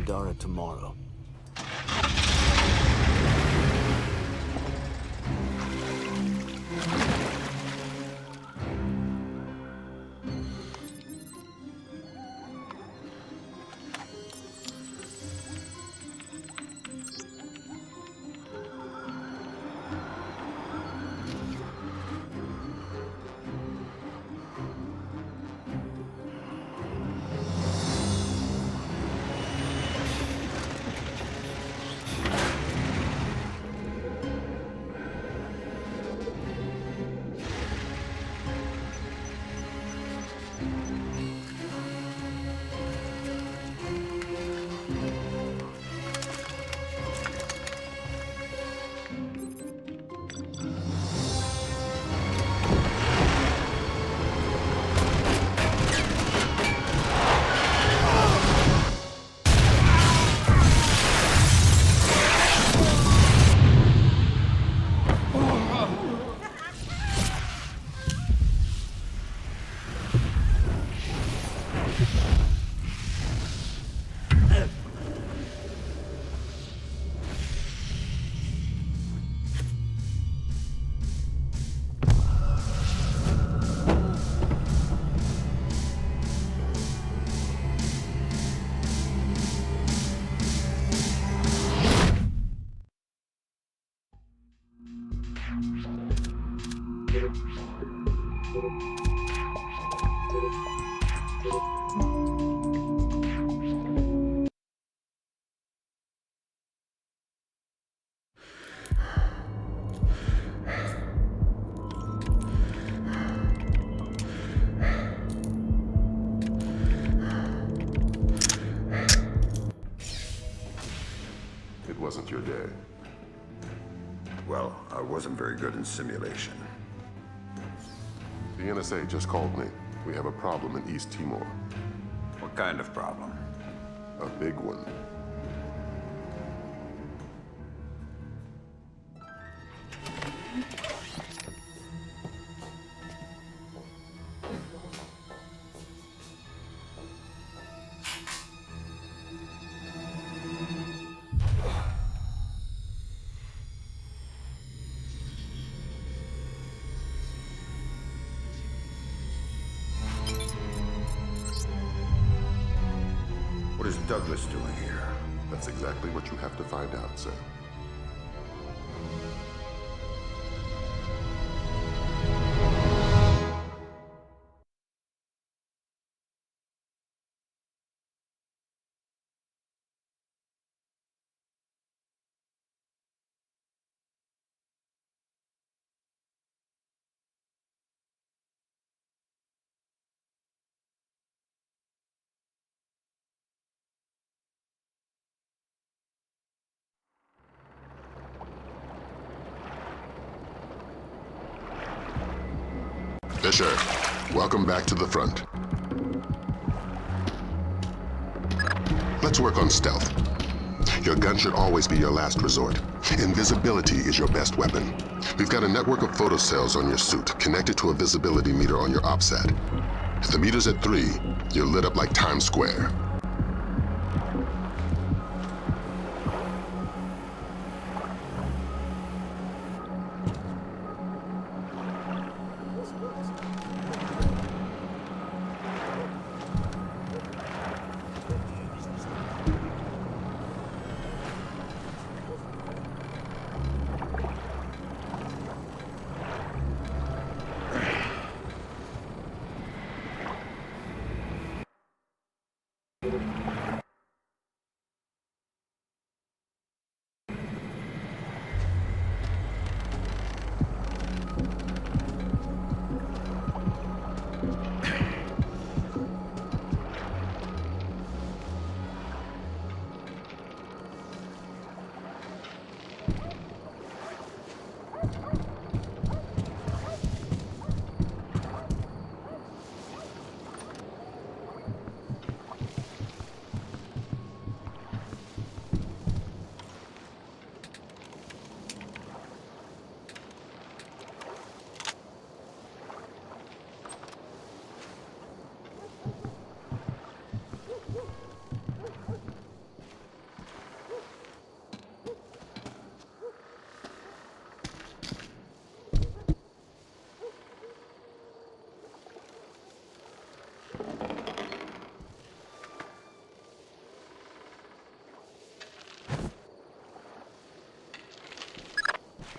Pandora tomorrow. It wasn't your day. Well, I wasn't very good in simulation. The NSA just called me. We have a problem in East Timor. What kind of problem? A big one. What is Douglas doing here? That's exactly what you have to find out, sir. Fisher, welcome back to the front. Let's work on stealth. Your gun should always be your last resort. Invisibility is your best weapon. We've got a network of photocells on your suit connected to a visibility meter on your OPSAT. If the meter's at 3, you're lit up like Times Square.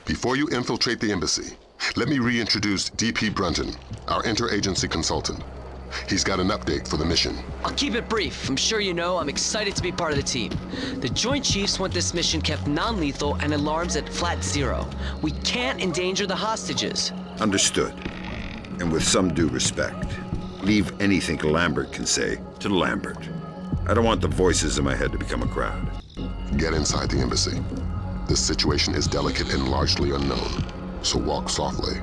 Before you infiltrate the embassy, let me reintroduce DP Brunton, our interagency consultant. He's got an update for the mission. I'll keep it brief. I'm sure you know I'm excited to be part of the team. The Joint Chiefs want this mission kept non-lethal and alarms at flat zero. We can't endanger the hostages. Understood. And with some due respect, leave anything Lambert can say to Lambert. I don't want the voices in my head to become a crowd. Get inside the embassy. This situation is delicate and largely unknown, so walk softly.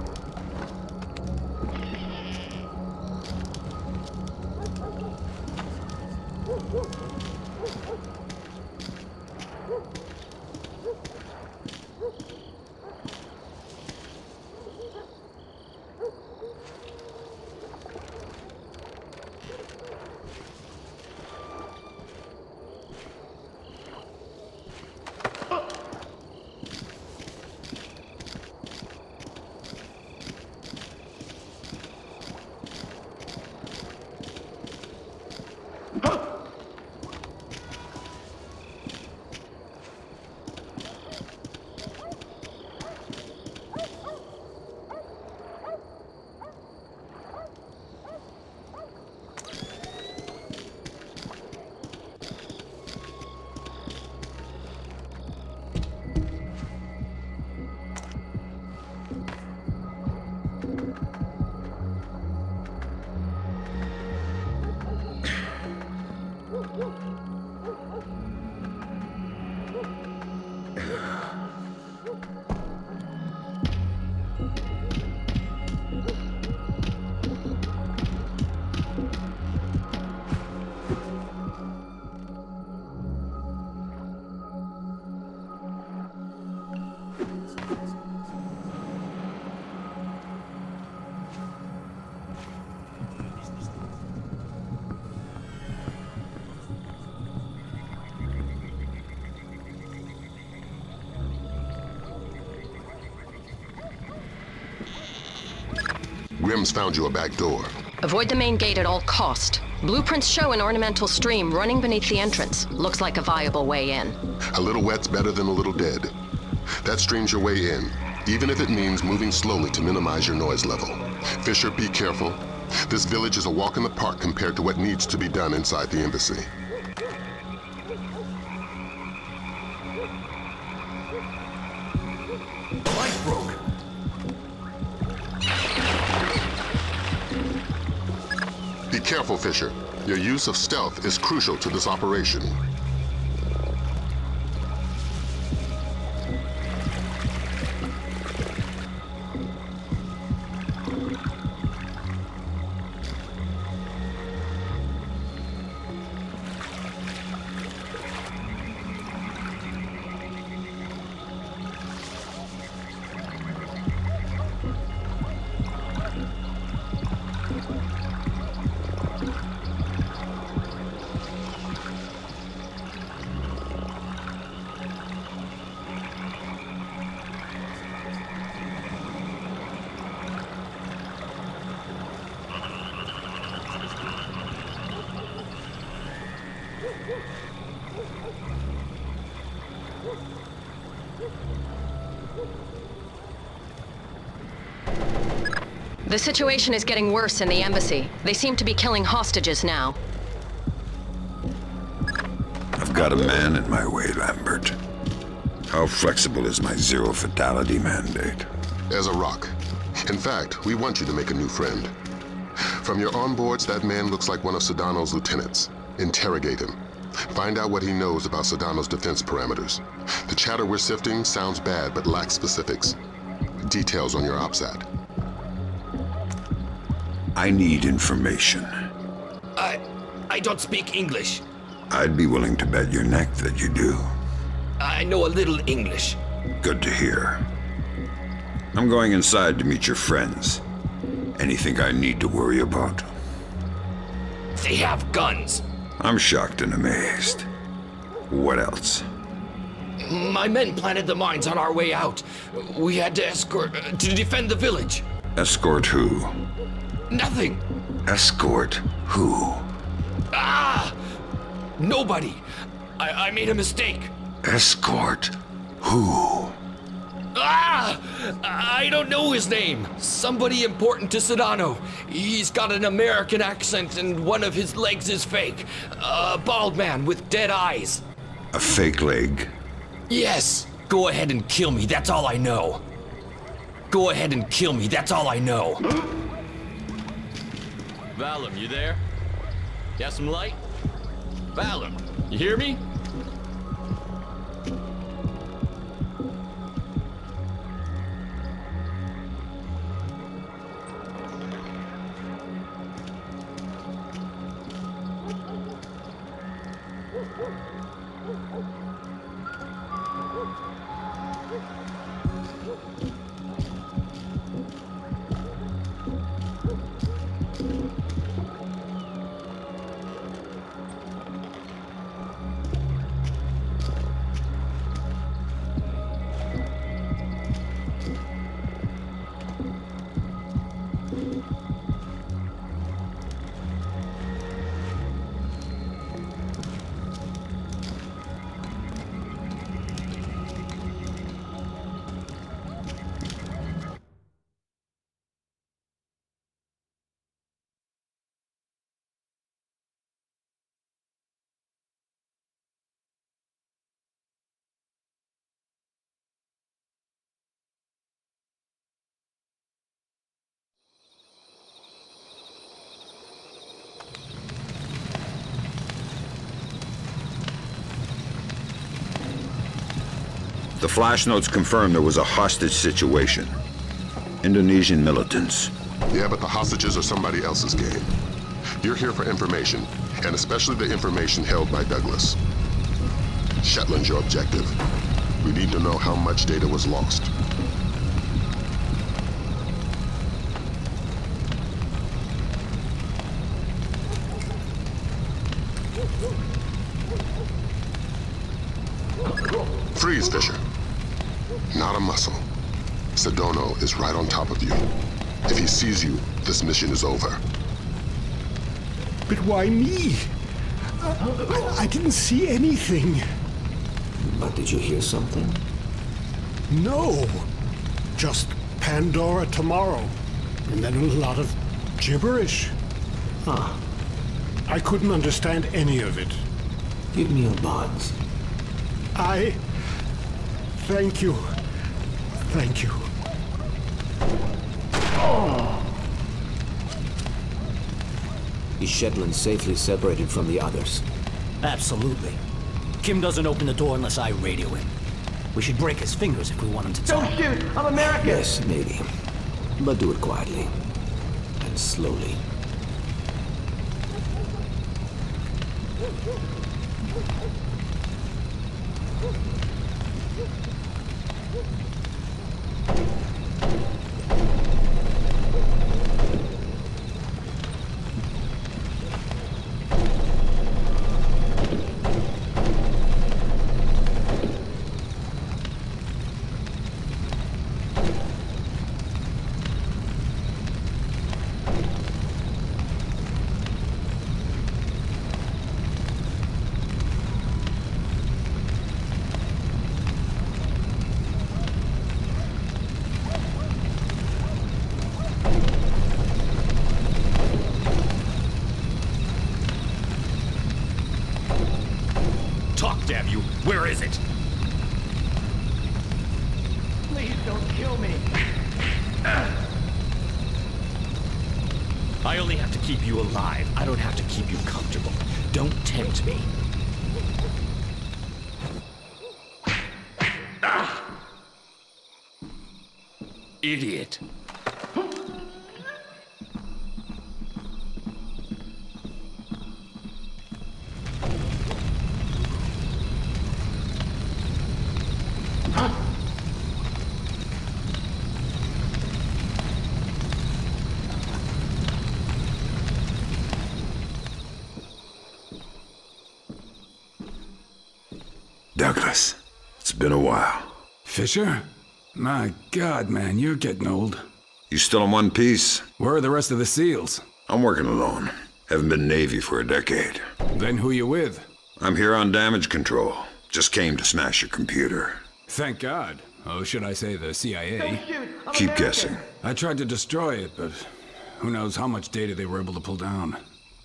Grimm's found you a back door. Avoid the main gate at all cost. Blueprints show an ornamental stream running beneath the entrance. Looks like a viable way in. A little wet's better than a little dead. That stream's your way in, even if it means moving slowly to minimize your noise level. Fisher, be careful. This village is a walk in the park compared to what needs to be done inside the embassy. Light broke. Be careful, Fisher. Your use of stealth is crucial to this operation. The situation is getting worse in the embassy. They seem to be killing hostages now. I've got a man in my way, Lambert. How flexible is my zero fatality mandate? As a rock. In fact, we want you to make a new friend. From your onboards, that man looks like one of Sedano's lieutenants. Interrogate him. Find out what he knows about Sedano's defense parameters. The chatter we're sifting sounds bad but lacks specifics. Details on your OPSAT. I need information. I don't speak English. I'd be willing to bet your neck that you do. I know a little English. Good to hear. I'm going inside to meet your friends. Anything I need to worry about? They have guns. I'm shocked and amazed. What else? My men planted the mines on our way out. We had to escort to defend the village. Escort who? Nothing. Escort who? Nobody. I made a mistake. Escort who? I don't know his name. Somebody important to Sedano. He's got an American accent and one of his legs is fake. A bald man with dead eyes. A fake leg? Yes. Go ahead and kill me, that's all I know. Go ahead and kill me, that's all I know. Valum, you there? Got some light? Valum, you hear me? The flash notes confirm there was a hostage situation. Indonesian militants. Yeah, but the hostages are somebody else's game. You're here for information, and especially the information held by Douglas. Shetland's your objective. We need to know how much data was lost. Freeze, Fisher. Not a muscle. Sedano is right on top of you. If he sees you, this mission is over. But why me? I didn't see anything. But did you hear something? No. Just Pandora tomorrow. And then a lot of gibberish. Huh. I couldn't understand any of it. Give me a buzz. Thank you. Thank you. Is Shetland safely separated from the others? Absolutely. Kim doesn't open the door unless I radio him. We should break his fingers if we want him to talk. Don't shoot! I'm American! Yes, maybe. But do it quietly. And slowly. Damn you! Where is it? Please don't kill me. I only have to keep you alive. I don't have to keep you comfortable. Don't tempt me. Idiot. Douglas, it's been a while. Fisher? My God, man, you're getting old. You still in one piece? Where are the rest of the SEALs? I'm working alone. Haven't been Navy for a decade. Then who you with? I'm here on damage control. Just came to smash your computer. Thank God. Oh, should I say the CIA? Keep guessing. I tried to destroy it, but who knows how much data they were able to pull down.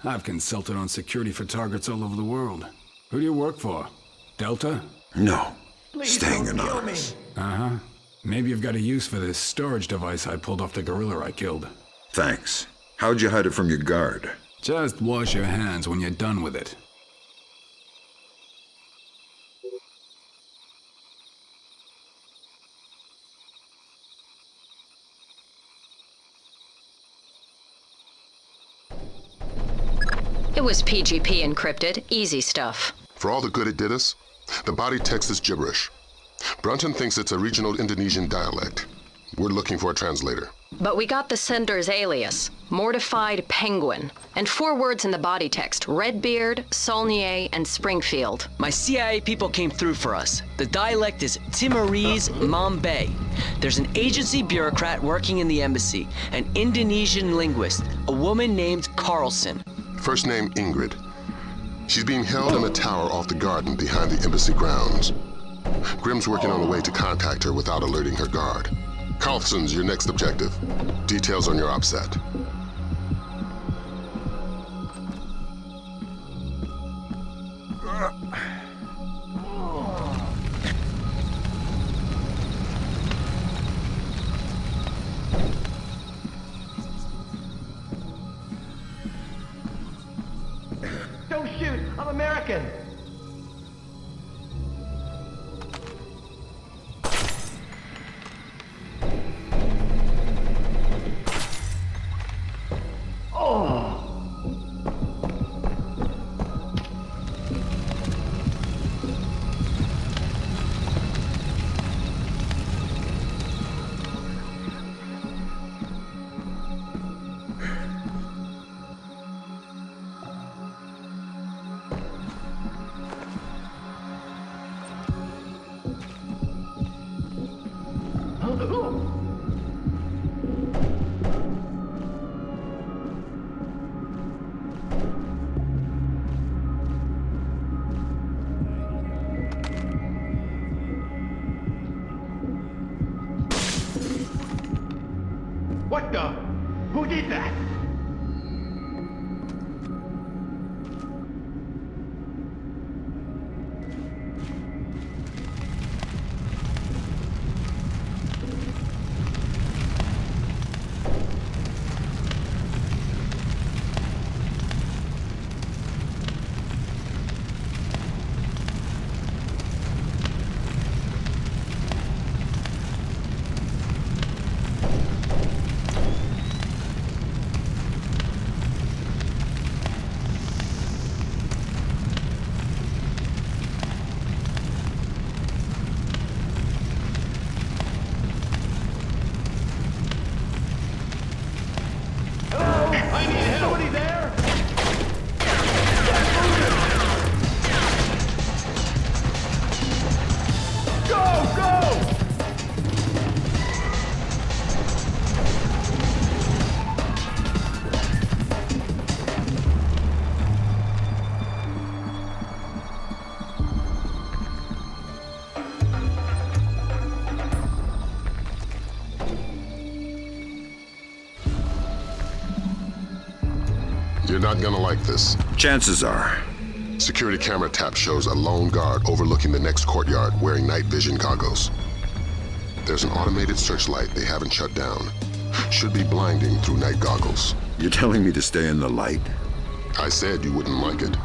I've consulted on security for targets all over the world. Who do you work for? Delta? No. Staying anonymous. Uh-huh. Maybe you've got a use for this storage device I pulled off the gorilla I killed. Thanks. How'd you hide it from your guard? Just wash your hands when you're done with it. It was PGP encrypted. Easy stuff. For all the good it did us, the body text is gibberish. Brunton thinks it's a regional Indonesian dialect. We're looking for a translator. But we got the sender's alias, Mortified Penguin, and 4 words in the body text, Redbeard, Saulnier, and Springfield. My CIA people came through for us. The dialect is Timorese Mambay. There's an agency bureaucrat working in the embassy, an Indonesian linguist, a woman named Carlson. First name Ingrid. She's being held in a tower off the garden behind the embassy grounds. Grimm's working on a way to contact her without alerting her guard. Carlson's your next objective. Details on your OPSAT. Don't shoot! I'm American! What the? Who did that? You're not gonna like this. Chances are. Security camera tap shows a lone guard overlooking the next courtyard wearing night vision goggles. There's an automated searchlight they haven't shut down. Should be blinding through night goggles. You're telling me to stay in the light? I said you wouldn't like it.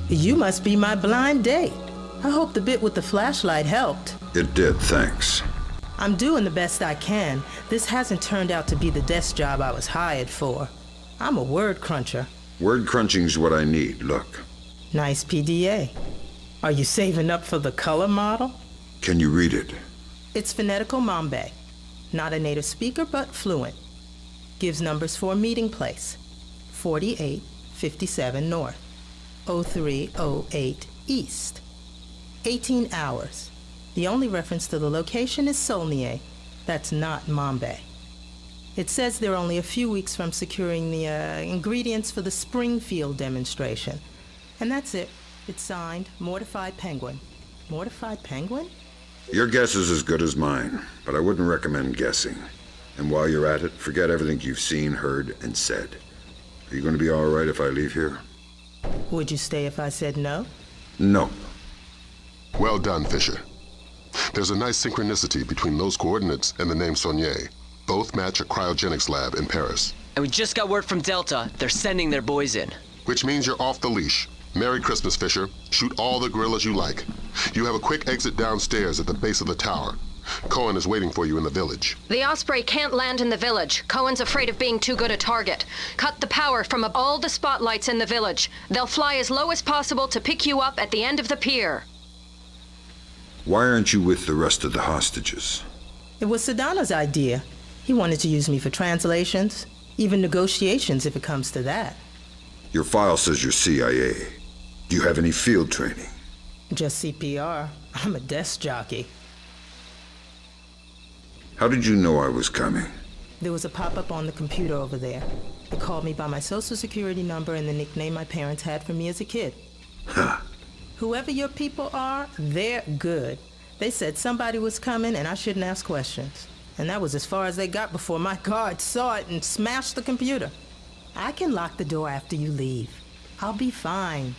You must be my blind date. I hope the bit with the flashlight helped. It did, thanks. I'm doing the best I can. This hasn't turned out to be the desk job I was hired for. I'm a word cruncher. Word crunching's what I need, look. Nice PDA. Are you saving up for the color model? Can you read it? It's phonetical Mambe. Not a native speaker, but fluent. Gives numbers for a meeting place. 4857 North, 0308 East. 18 hours. The only reference to the location is Solnier. That's not Mambe. It says they're only a few weeks from securing the ingredients for the Springfield demonstration. And that's it. It's signed, Mortified Penguin. Mortified Penguin? Your guess is as good as mine, but I wouldn't recommend guessing. And while you're at it, forget everything you've seen, heard, and said. Are you going to be all right if I leave here? Would you stay if I said no? No. Well done, Fisher. There's a nice synchronicity between those coordinates and the name Saulnier. Both match a cryogenics lab in Paris. And we just got word from Delta. They're sending their boys in. Which means you're off the leash. Merry Christmas, Fisher. Shoot all the gorillas you like. You have a quick exit downstairs at the base of the tower. Cohen is waiting for you in the village. The Osprey can't land in the village. Cohen's afraid of being too good a target. Cut the power from all the spotlights in the village. They'll fly as low as possible to pick you up at the end of the pier. Why aren't you with the rest of the hostages? It was Sedano's idea. He wanted to use me for translations, even negotiations if it comes to that. Your file says you're CIA. Do you have any field training? Just CPR. I'm a desk jockey. How did you know I was coming? There was a pop-up on the computer over there. It called me by my social security number and the nickname my parents had for me as a kid. Huh. Whoever your people are, they're good. They said somebody was coming and I shouldn't ask questions. And that was as far as they got before my guard saw it and smashed the computer. I can lock the door after you leave. I'll be fine.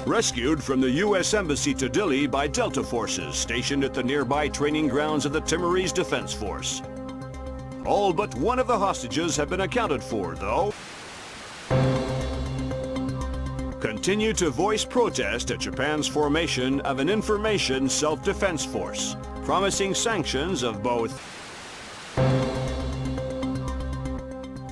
Rescued from the U.S. Embassy to Dili by Delta forces stationed at the nearby training grounds of the Timorese Defense Force. All but one of the hostages have been accounted for, though. Continue to voice protest at Japan's formation of an information self-defense force, promising sanctions of both.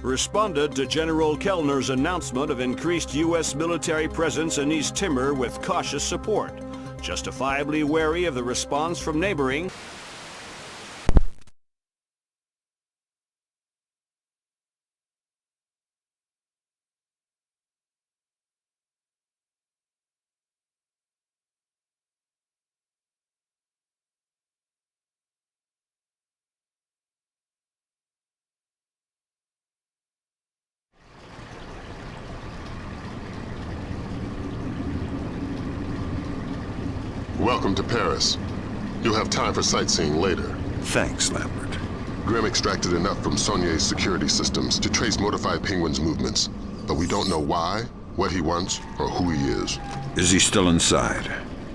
Responded to General Kellner's announcement of increased U.S. military presence in East Timor with cautious support, justifiably wary of the response from neighboring Welcome to Paris. You'll have time for sightseeing later. Thanks, Lambert. Grim extracted enough from Saulnier's security systems to trace Mortified Penguin's movements, but we don't know why, what he wants, or who he is. Is he still inside?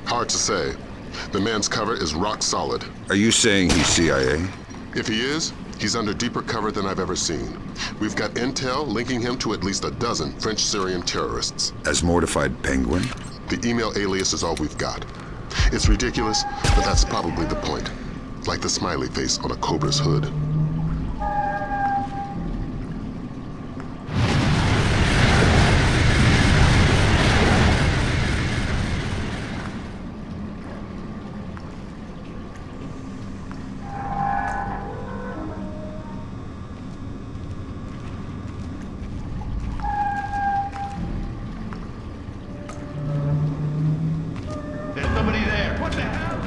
Hard to say. The man's cover is rock solid. Are you saying he's CIA? If he is, he's under deeper cover than I've ever seen. We've got intel linking him to at least a dozen French-Syrian terrorists. As Mortified Penguin? The email alias is all we've got. It's ridiculous, but that's probably the point. Like the smiley face on a cobra's hood. There's somebody there. What the hell?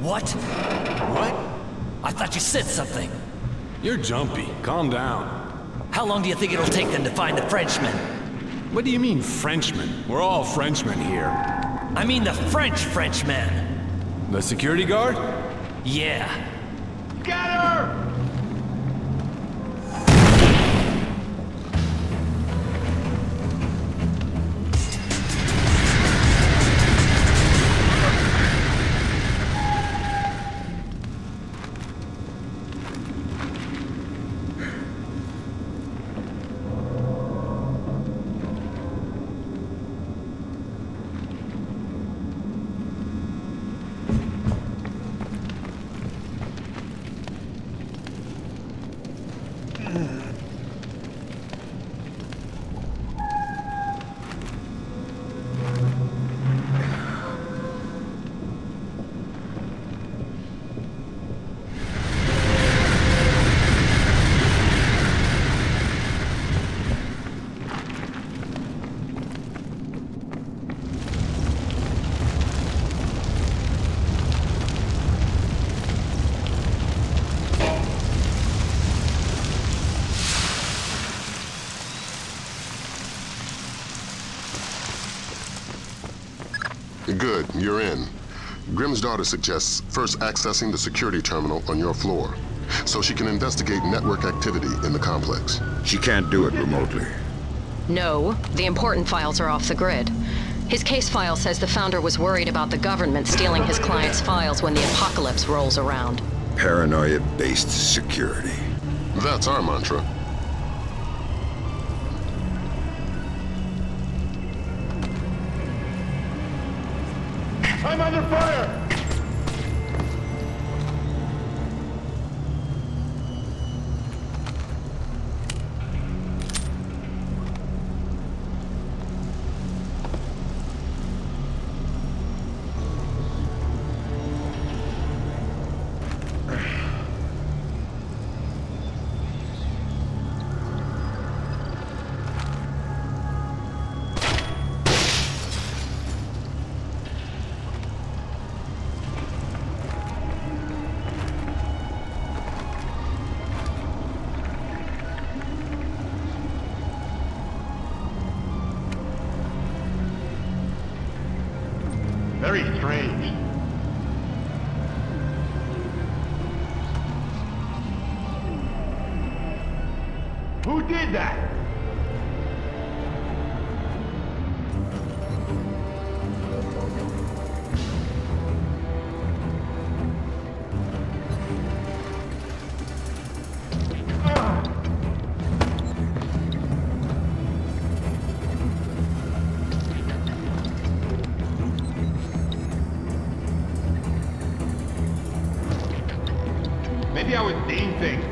What? What? I thought you said something. You're jumpy. Calm down. How long do you think it'll take them to find the Frenchman? What do you mean, Frenchmen? We're all Frenchmen here. I mean the Frenchman. The security guard? Yeah. Get her! Good, you're in. Grimm's daughter suggests first accessing the security terminal on your floor, so she can investigate network activity in the complex. She can't do it remotely. No, the important files are off the grid. His case file says the founder was worried about the government stealing his client's files when the apocalypse rolls around. Paranoia-based security. That's our mantra. I'm under fire! Very strange. Who did that? Maybe I was seeing things.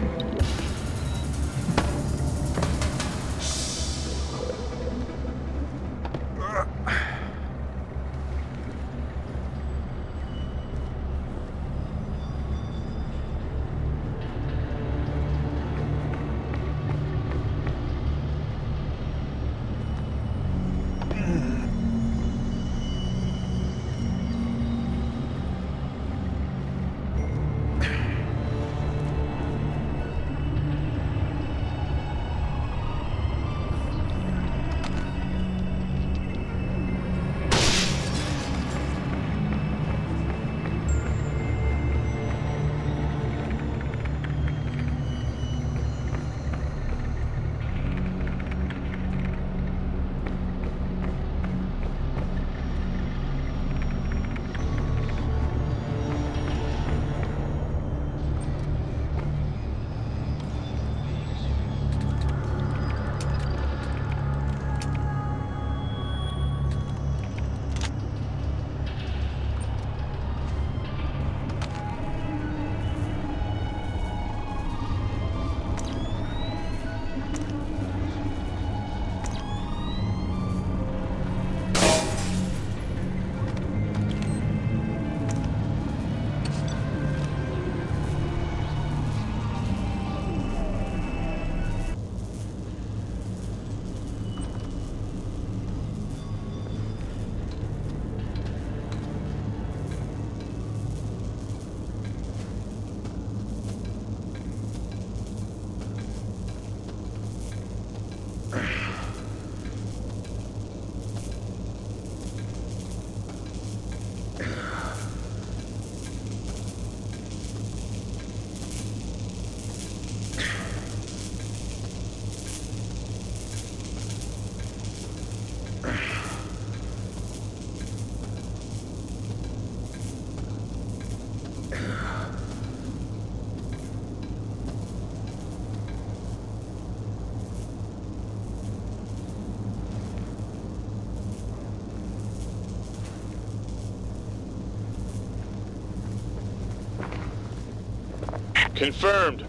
Confirmed.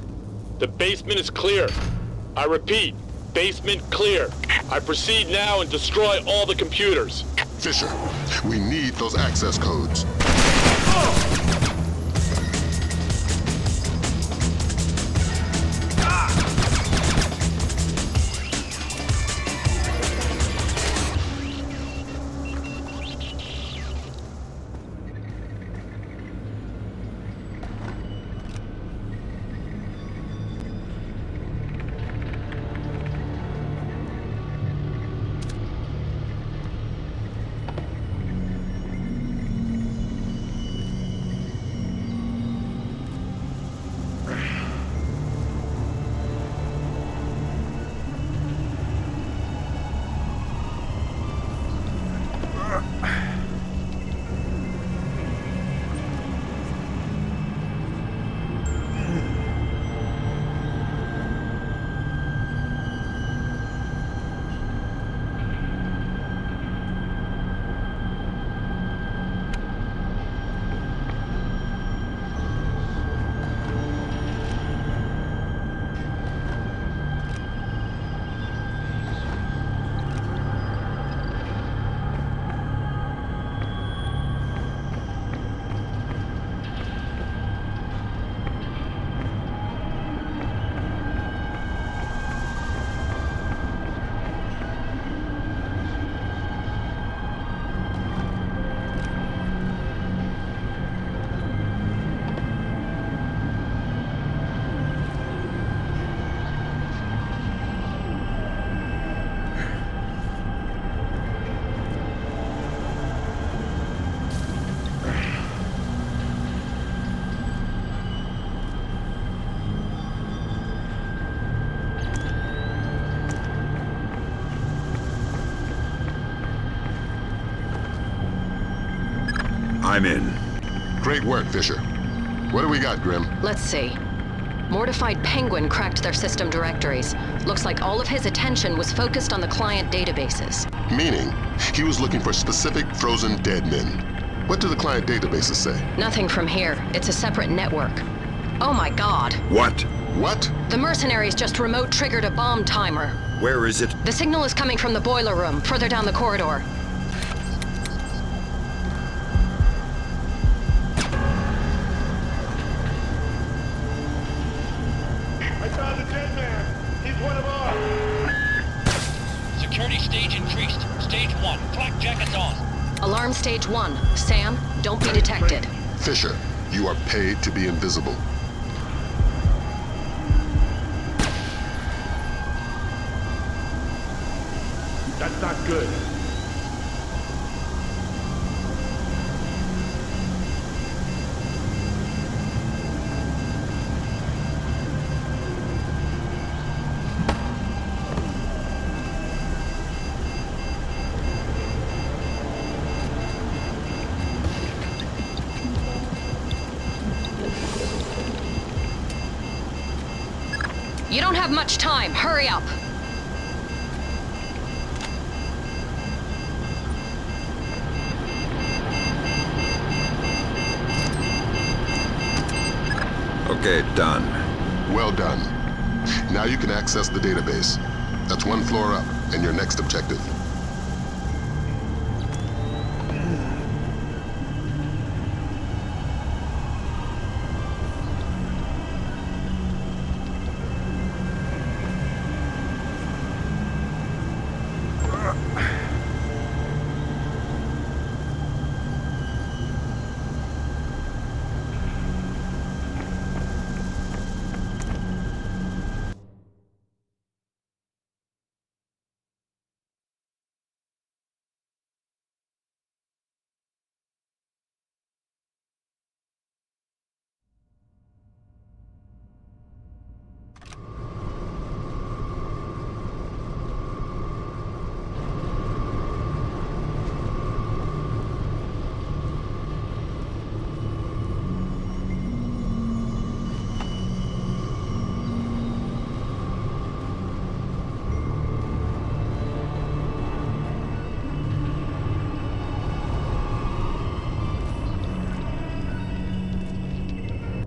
The basement is clear. I repeat, basement clear. I proceed now and destroy all the computers. Fisher, we need those access codes. I'm in. Great work, Fisher. What do we got, Grim? Let's see. Mortified Penguin cracked their system directories. Looks like all of his attention was focused on the client databases. Meaning, he was looking for specific frozen dead men. What do the client databases say? Nothing from here. It's a separate network. Oh my god. What? What? The mercenaries just remote triggered a bomb timer. Where is it? The signal is coming from the boiler room, further down the corridor. I found a dead man. He's one of ours. Security stage increased. Stage 1. Flak jackets on. Alarm stage 1. Sam, don't be detected. Fisher, you are paid to be invisible. That's not good. You don't have much time. Hurry up. Okay, done. Well done. Now you can access the database. That's one floor up, and your next objective.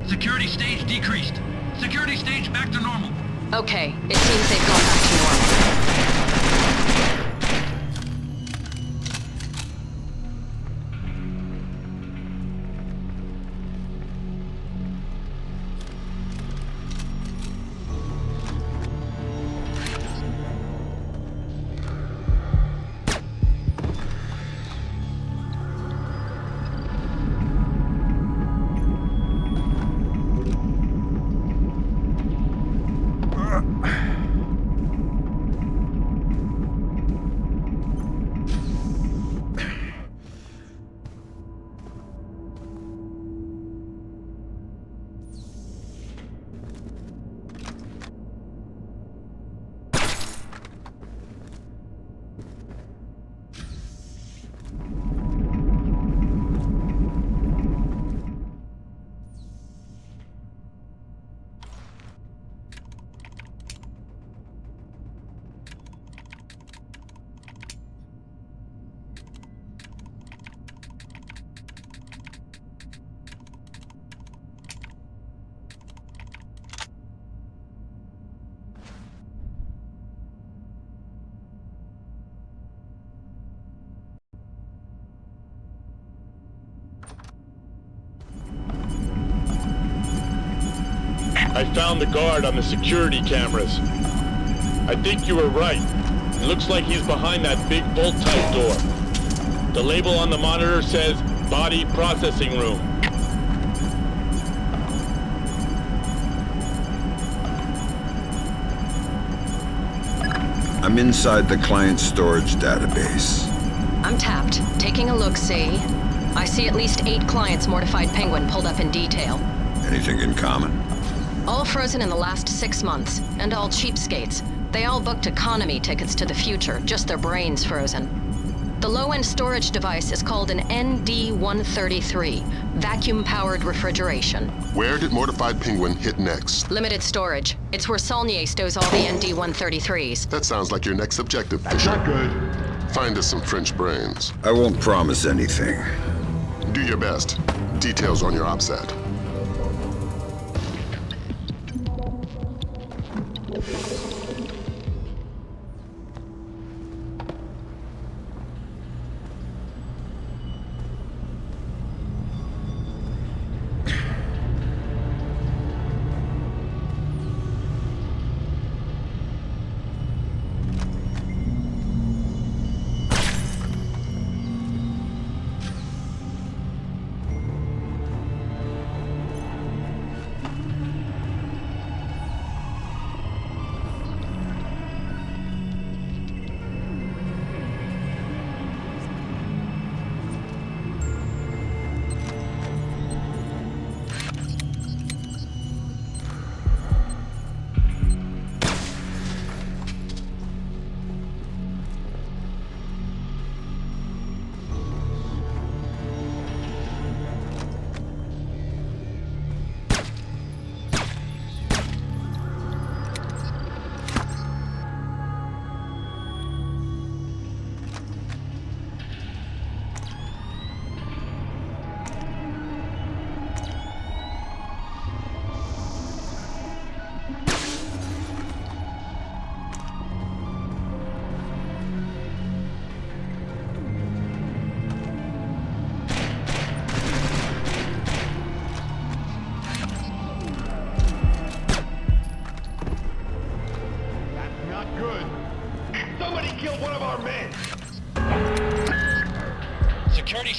Security stage decreased. Security stage back to normal. Okay, it seems they've gone back to normal. I found the guard on the security cameras. I think you were right. It looks like he's behind that big bolt-type door. The label on the monitor says Body Processing Room. I'm inside the client storage database. I'm tapped. Taking a look-see. I see at least 8 clients Mortified Penguin pulled up in detail. Anything in common? All frozen in the last 6 months, and all cheapskates. They all booked economy tickets to the future, just their brains frozen. The low-end storage device is called an ND-133, vacuum-powered refrigeration. Where did Mortified Penguin hit next? Limited storage. It's where Saulnier stows all the ND-133s. That sounds like your next objective, Fisher. Not good. Find us some French brains. I won't promise anything. Do your best. Details on your OPSAT.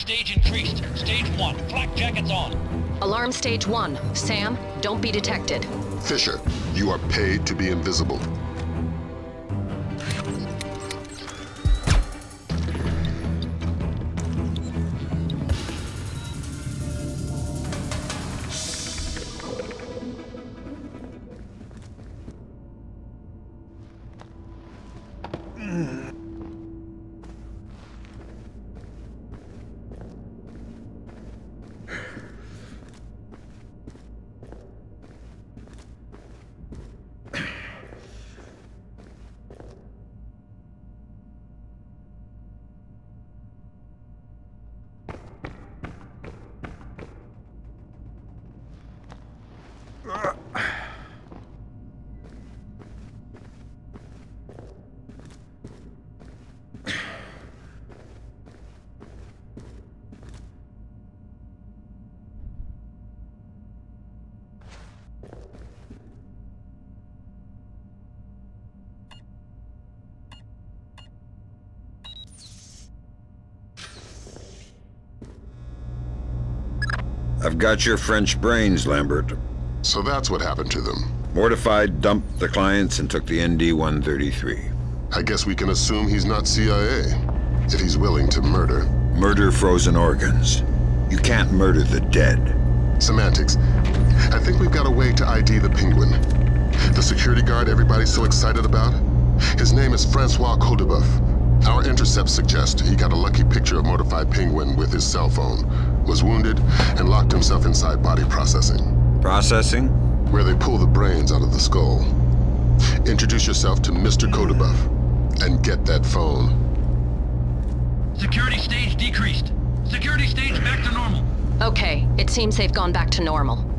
stage increased. Stage 1. Flak jackets on. Alarm stage 1. Sam, don't be detected. Fisher, you are paid to be invisible. I've got your French brains, Lambert. So that's what happened to them. Mortified, dumped the clients and took the ND-133. I guess we can assume he's not CIA, if he's willing to murder. Murder frozen organs. You can't murder the dead. Semantics. I think we've got a way to ID the Penguin. The security guard everybody's so excited about? His name is Francois Codebuff. Our intercepts suggest he got a lucky picture of Mortified Penguin with his cell phone, was wounded, and locked himself inside body processing. Processing? Where they pull the brains out of the skull. Introduce yourself to Mr. Codebuff, and get that phone. Security stage decreased. Security stage back to normal. Okay, it seems they've gone back to normal.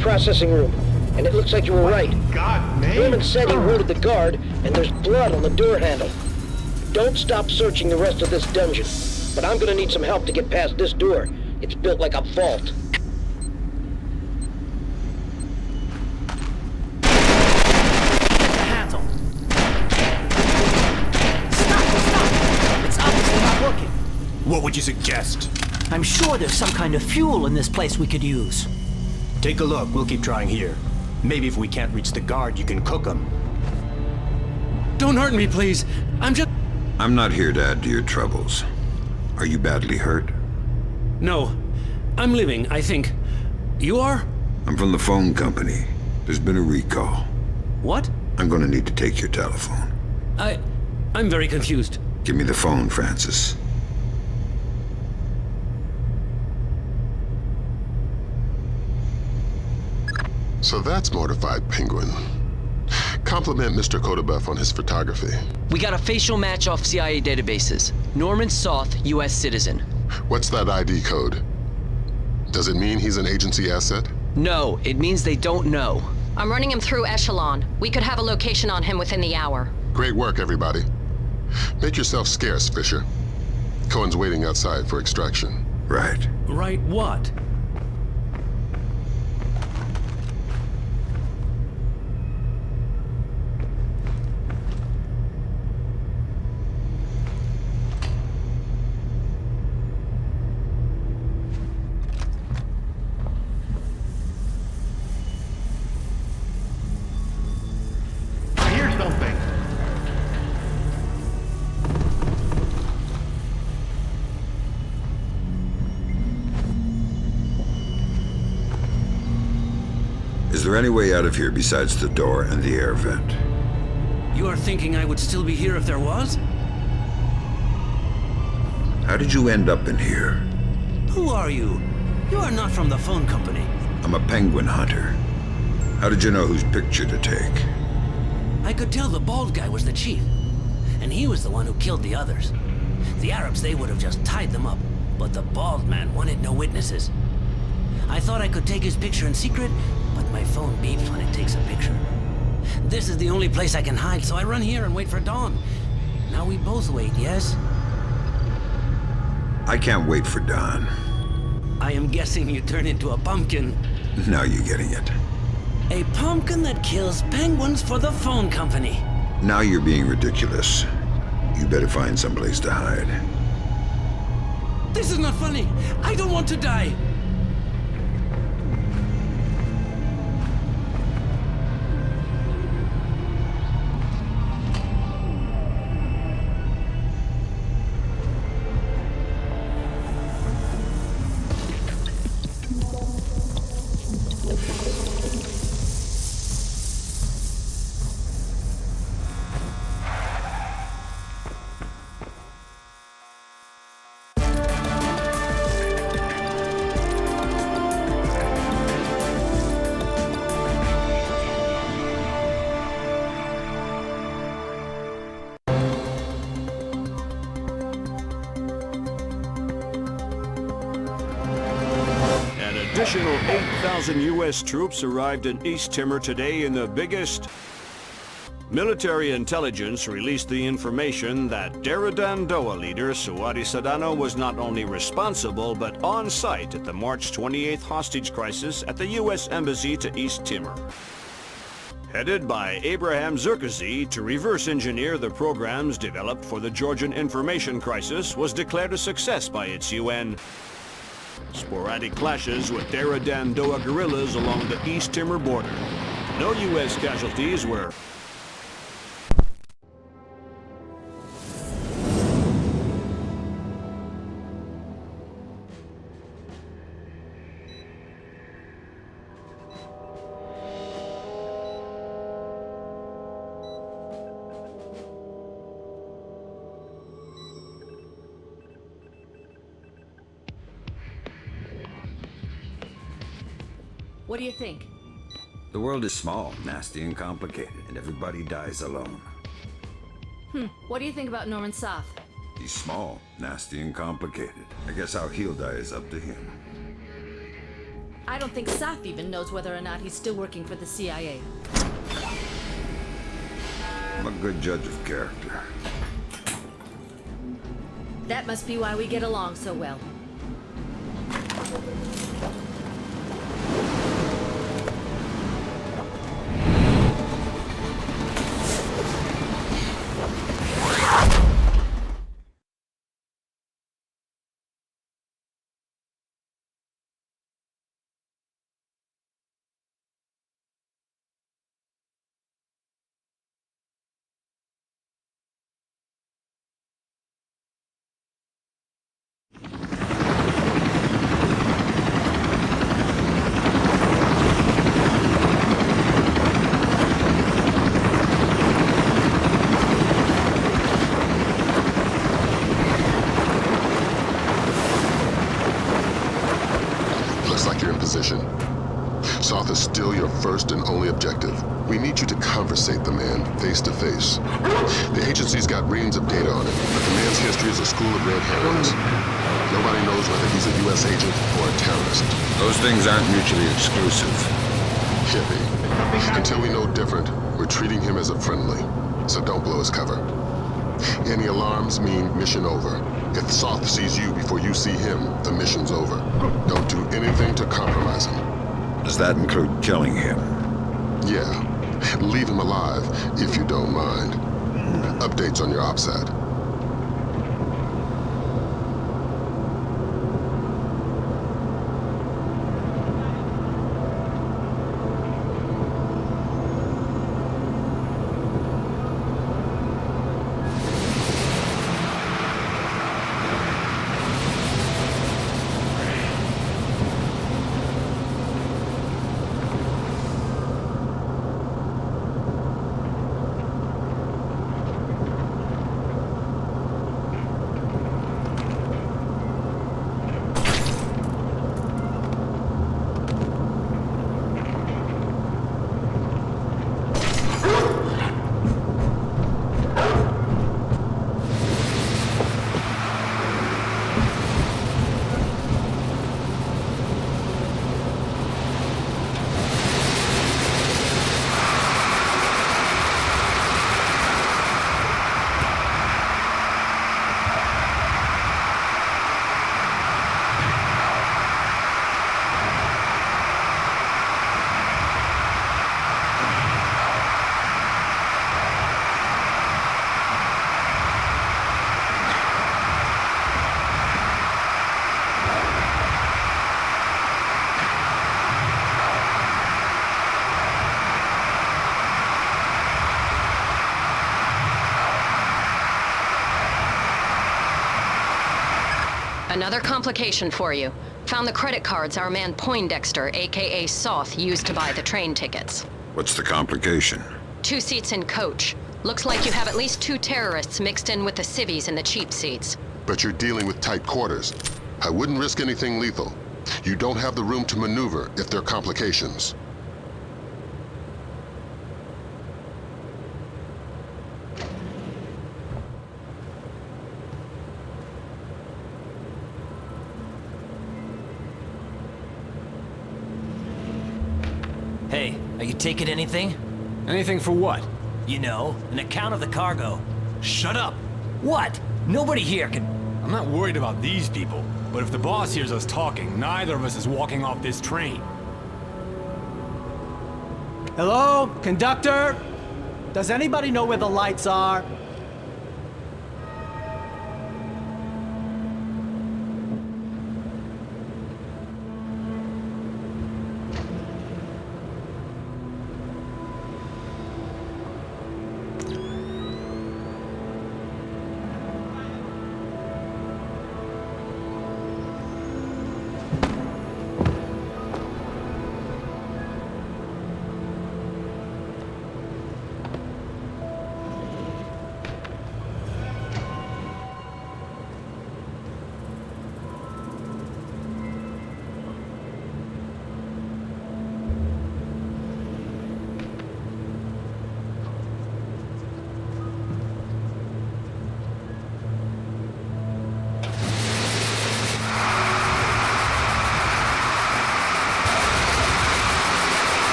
Processing room, and it looks like you were right. God, man. Newman said he wounded the guard, and there's blood on the door handle. Don't stop searching the rest of this dungeon, but I'm gonna need some help to get past this door. It's built like a vault. Get the handle. Stop! It's obviously not working. What would you suggest? I'm sure there's some kind of fuel in this place we could use. Take a look. We'll keep trying here. Maybe if we can't reach the guard, you can cook them. Don't hurt me, please. I'm not here to add to your troubles. Are you badly hurt? No. I'm living, I think. You are? I'm from the phone company. There's been a recall. What? I'm gonna need to take your telephone. I'm very confused. Give me the phone, Francis. So that's Mortified Penguin. Compliment Mr. Codebuff on his photography. We got a facial match off CIA databases. Norman Soth, U.S. citizen. What's that ID code? Does it mean he's an agency asset? No, it means they don't know. I'm running him through Echelon. We could have a location on him within the hour. Great work, everybody. Make yourself scarce, Fisher. Cohen's waiting outside for extraction. Right. Right what? I hear something. Is there any way out of here besides the door and the air vent? You are thinking I would still be here if there was? How did you end up in here? Who are you? You are not from the phone company. I'm a penguin hunter. How did you know whose picture to take? I could tell the bald guy was the chief. And he was the one who killed the others. The Arabs, they would have just tied them up. But the bald man wanted no witnesses. I thought I could take his picture in secret, but my phone beeps when it takes a picture. This is the only place I can hide, so I run here and wait for dawn. Now we both wait, yes? I can't wait for dawn. I am guessing you turn into a pumpkin. Now you're getting it. A pumpkin that kills penguins for the phone company. Now you're being ridiculous. You better find someplace to hide. This is not funny. I don't want to die. Additional 8,000 U.S. troops arrived in East Timor today in the biggest... Military intelligence released the information that Dandoa leader Suadi Sadano was not only responsible but on site at the March 28th hostage crisis at the U.S. Embassy to East Timor. Headed by Abraham Zerkazy to reverse engineer the programs developed for the Georgian information crisis was declared a success by its UN. Sporadic clashes with Dandoa guerrillas along the East Timor border. No U.S. casualties were... What do you think? The world is small, nasty, and complicated, and everybody dies alone. What do you think about Norman Soth? He's small, nasty, and complicated. I guess how he'll die is up to him. I don't think Soth even knows whether or not he's still working for the CIA. I'm a good judge of character. That must be why we get along so well. Soth is still your first and only objective. We need you to conversate the man, face to face. The agency's got reams of data on it, but the man's history is a school of red herrings. Nobody knows whether he's a U.S. agent or a terrorist. Those things aren't mutually exclusive. Hippie. Until we know different, we're treating him as a friendly. So don't blow his cover. Any alarms mean mission over. If Soth sees you before you see him, the mission's over. Don't do anything to compromise him. Does that include killing him? Yeah. Leave him alive, if you don't mind. Updates on your OPSAT. Another complication for you. Found the credit cards our man Poindexter, aka Soth, used to buy the train tickets. What's the complication? 2 seats in coach. Looks like you have at least 2 terrorists mixed in with the civvies in the cheap seats. But you're dealing with tight quarters. I wouldn't risk anything lethal. You don't have the room to maneuver if there are complications. Hey, are you taking anything? Anything for what? You know, an account of the cargo. Shut up! What? Nobody here can... I'm not worried about these people, but if the boss hears us talking, neither of us is walking off this train. Hello? Conductor? Does anybody know where the lights are?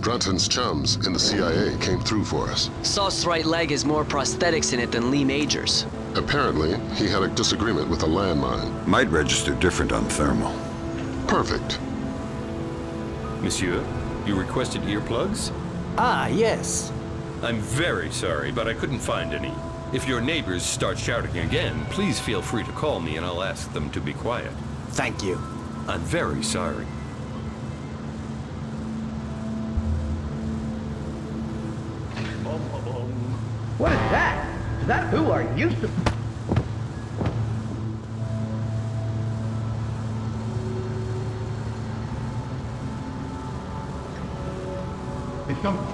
Brunton's chums in the CIA came through for us. Soth's right leg has more prosthetics in it than Lee Major's. Apparently, he had a disagreement with a landmine. Might register different on thermal. Perfect. Monsieur, you requested earplugs? Ah, yes. I'm very sorry, but I couldn't find any. If your neighbors start shouting again, please feel free to call me and I'll ask them to be quiet. Thank you. I'm very sorry. What is that? that who are you? It's coming.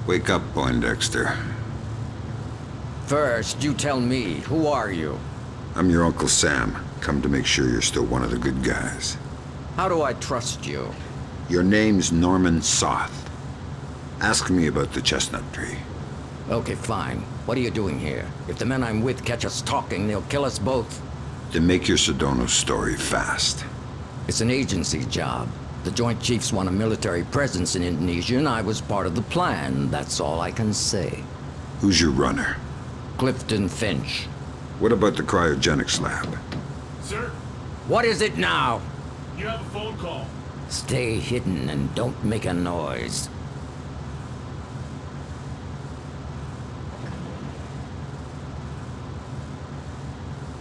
Wake up, Poindexter. First, you tell me, who are you? I'm your Uncle Sam. Come to make sure you're still one of the good guys. How do I trust you? Your name's Norman Soth. Ask me about the chestnut tree. Okay, fine. What are you doing here? If the men I'm with catch us talking, they'll kill us both. Then make your Sedona story fast. It's an agency job. The Joint Chiefs want a military presence in Indonesia, and I was part of the plan. That's all I can say. Who's your runner? Clifton Finch. What about the cryogenics lab? Sir, What is it now? you have a phone call. Stay hidden and don't make a noise.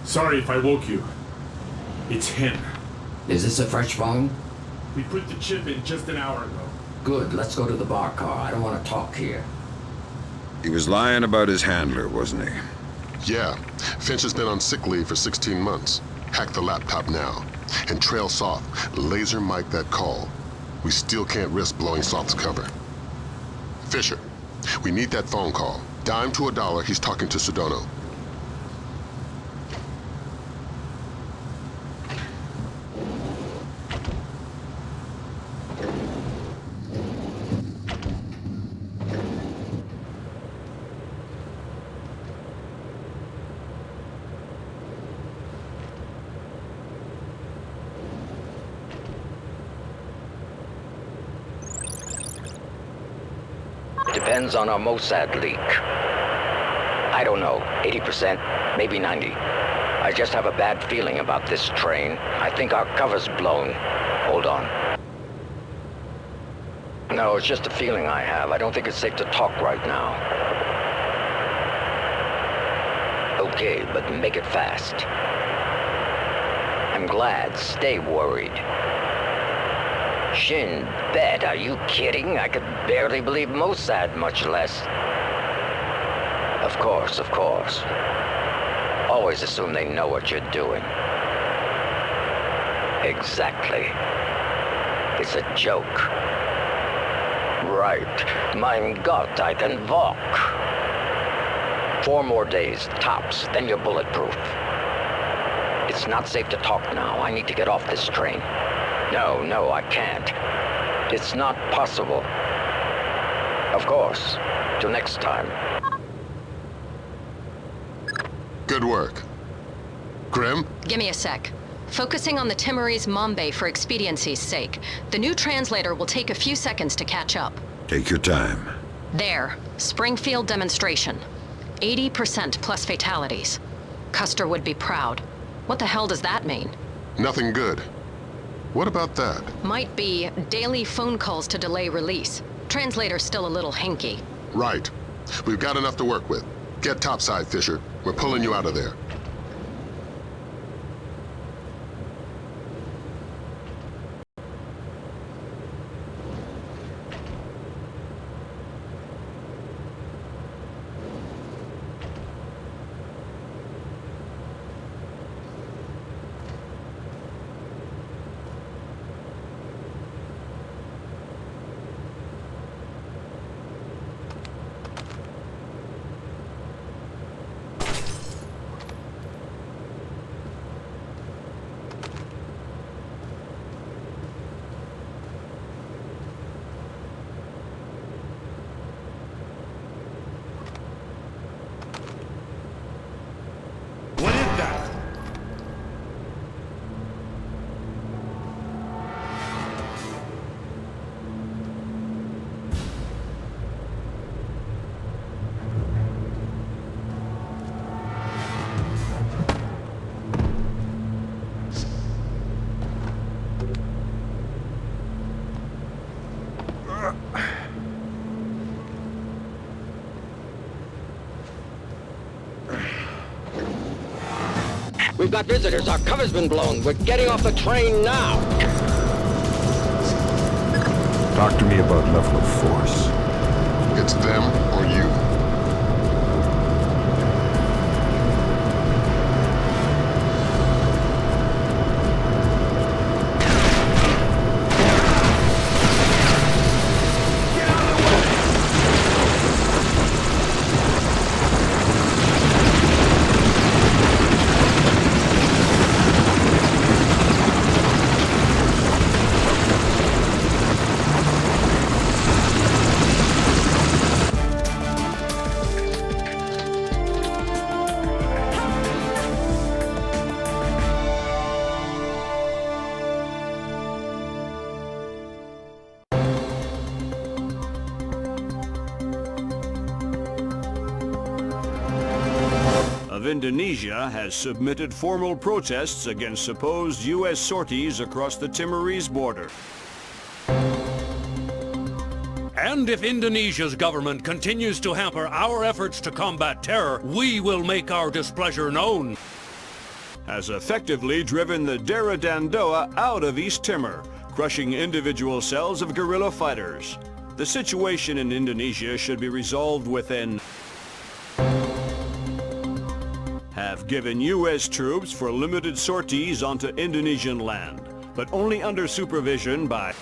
Sorry if I woke you. It's him. Is this a fresh phone? We put the chip in just an hour ago. Good, let's go to the bar car. I don't want to talk here. He was lying about his handler, wasn't he? Yeah. Finch has been on sick leave for 16 months. Hack the laptop now. And trail Soth. Laser mic that call. We still can't risk blowing Soth's cover. Fisher, we need that phone call. Dime to $1, he's talking to Sedona. Depends on our Mossad leak. I don't know, 80%, maybe 90. I just have a bad feeling about this train. I think our cover's blown. Hold on. No, it's just a feeling I have. I don't think it's safe to talk right now. Okay, but make it fast. I'm glad. Stay worried. Shin Bet, are you kidding? I could barely believe Mossad, much less. Of course, of course. Always assume they know what you're doing. Exactly. It's a joke. Right. Mein Gott, I can walk. 4 more days, tops, then you're bulletproof. It's not safe to talk now. I need to get off this train. No, I can't. It's not possible. Of course. Till next time. Good work. Grim? Give me a sec. Focusing on the Timorese Mambe for expediency's sake. The new translator will take a few seconds to catch up. Take your time. There. Springfield demonstration. 80% plus fatalities. Custer would be proud. What the hell does that mean? Nothing good. What about that? Might be daily phone calls to delay release. Translator's still a little hinky. Right. We've got enough to work with. Get topside, Fisher. We're pulling you out of there. We've got visitors. Our cover's been blown. We're getting off the train now. Talk to me about level of force. It's them or you. Of Indonesia has submitted formal protests against supposed U.S. sorties across the Timorese border. And if Indonesia's government continues to hamper our efforts to combat terror, we will make our displeasure known. Has effectively driven the Dera Dandoa out of East Timor, crushing individual cells of guerrilla fighters. The situation in Indonesia should be resolved within. Have given U.S. troops for limited sorties onto Indonesian land, but only under supervision by.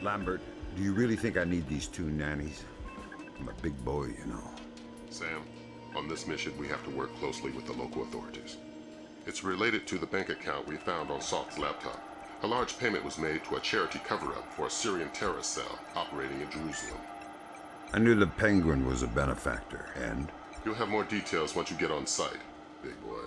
Lambert, do you really think I need these two nannies? I'm a big boy, you know. Sam, on this mission we have to work closely with the local authorities. It's related to the bank account we found on Salt's laptop. A large payment was made to a charity cover-up for a Syrian terrorist cell operating in Jerusalem. I knew the Penguin was a benefactor, and? You'll have more details once you get on site, big boy.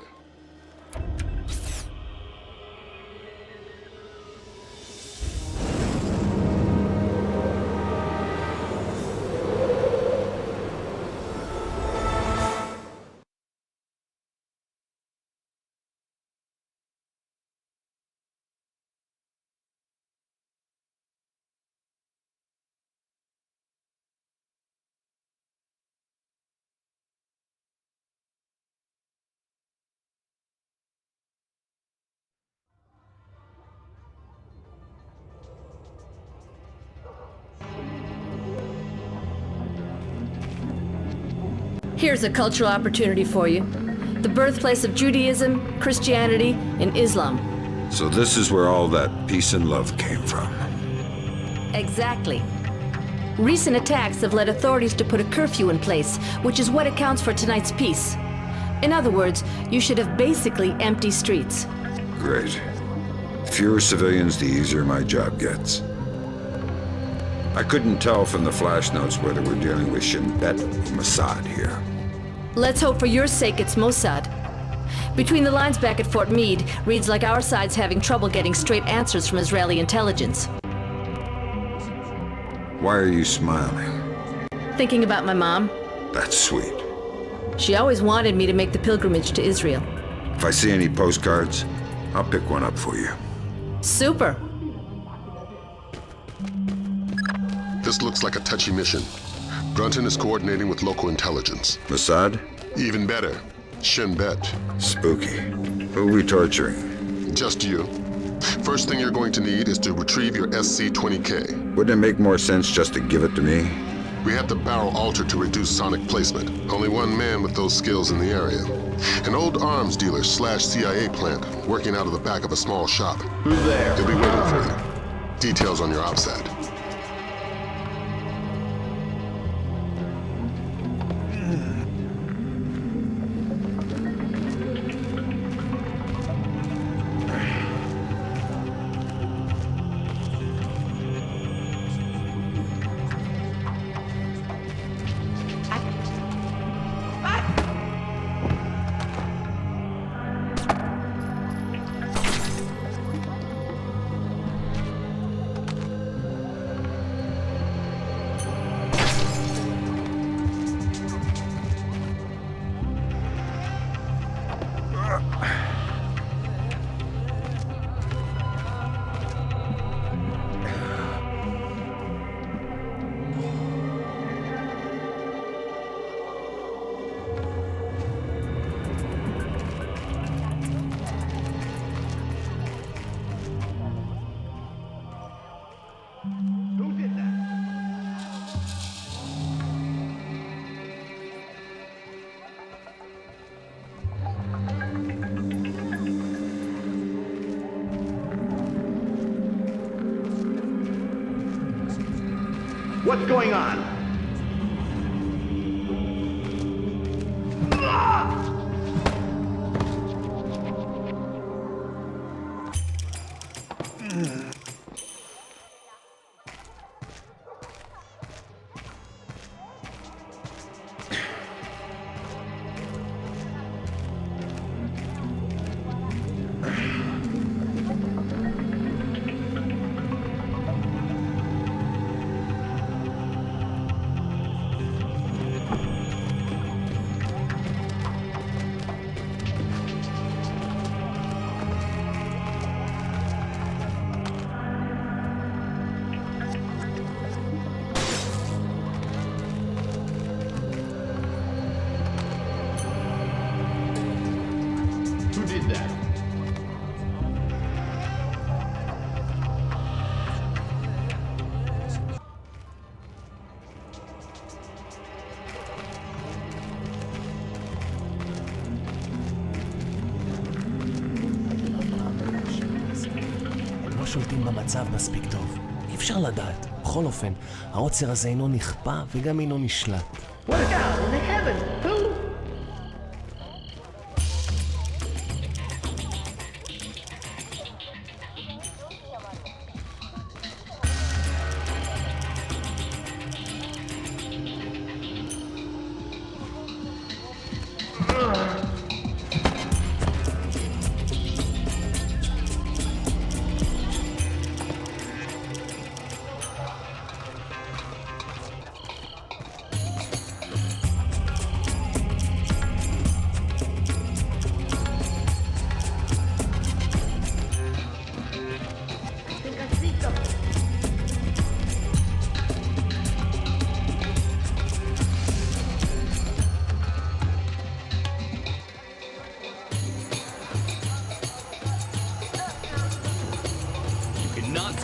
Here's a cultural opportunity for you. The birthplace of Judaism, Christianity, and Islam. So this is where all that peace and love came from. Exactly. Recent attacks have led authorities to put a curfew in place, which is what accounts for tonight's peace. In other words, you should have basically empty streets. Great. Fewer civilians, the easier my job gets. I couldn't tell from the flash notes whether we're dealing with Shin Bet or Mossad here. Let's hope for your sake it's Mossad. Between the lines back at Fort Meade, reads like our side's having trouble getting straight answers from Israeli intelligence. Why are you smiling? Thinking about my mom? That's sweet. She always wanted me to make the pilgrimage to Israel. If I see any postcards, I'll pick one up for you. Super. This looks like a touchy mission. Brunton is coordinating with local intelligence. Mossad? Even better. Shin Bet. Spooky. Who are we torturing? Just you. First thing you're going to need is to retrieve your SC-20K. Wouldn't it make more sense just to give it to me? We have the barrel altered to reduce sonic placement. Only one man with those skills in the area. An old arms dealer / CIA plant working out of the back of a small shop. Who's there? He'll be waiting for you. Details on your OPSAT. What's going on? Who did that? הם לא שולטים במצב מספיק טוב. אי אפשר לדעת. בכל אופן, העוצר הזה אינו נכפה וגם אינו נשלט. What God in heaven? Who?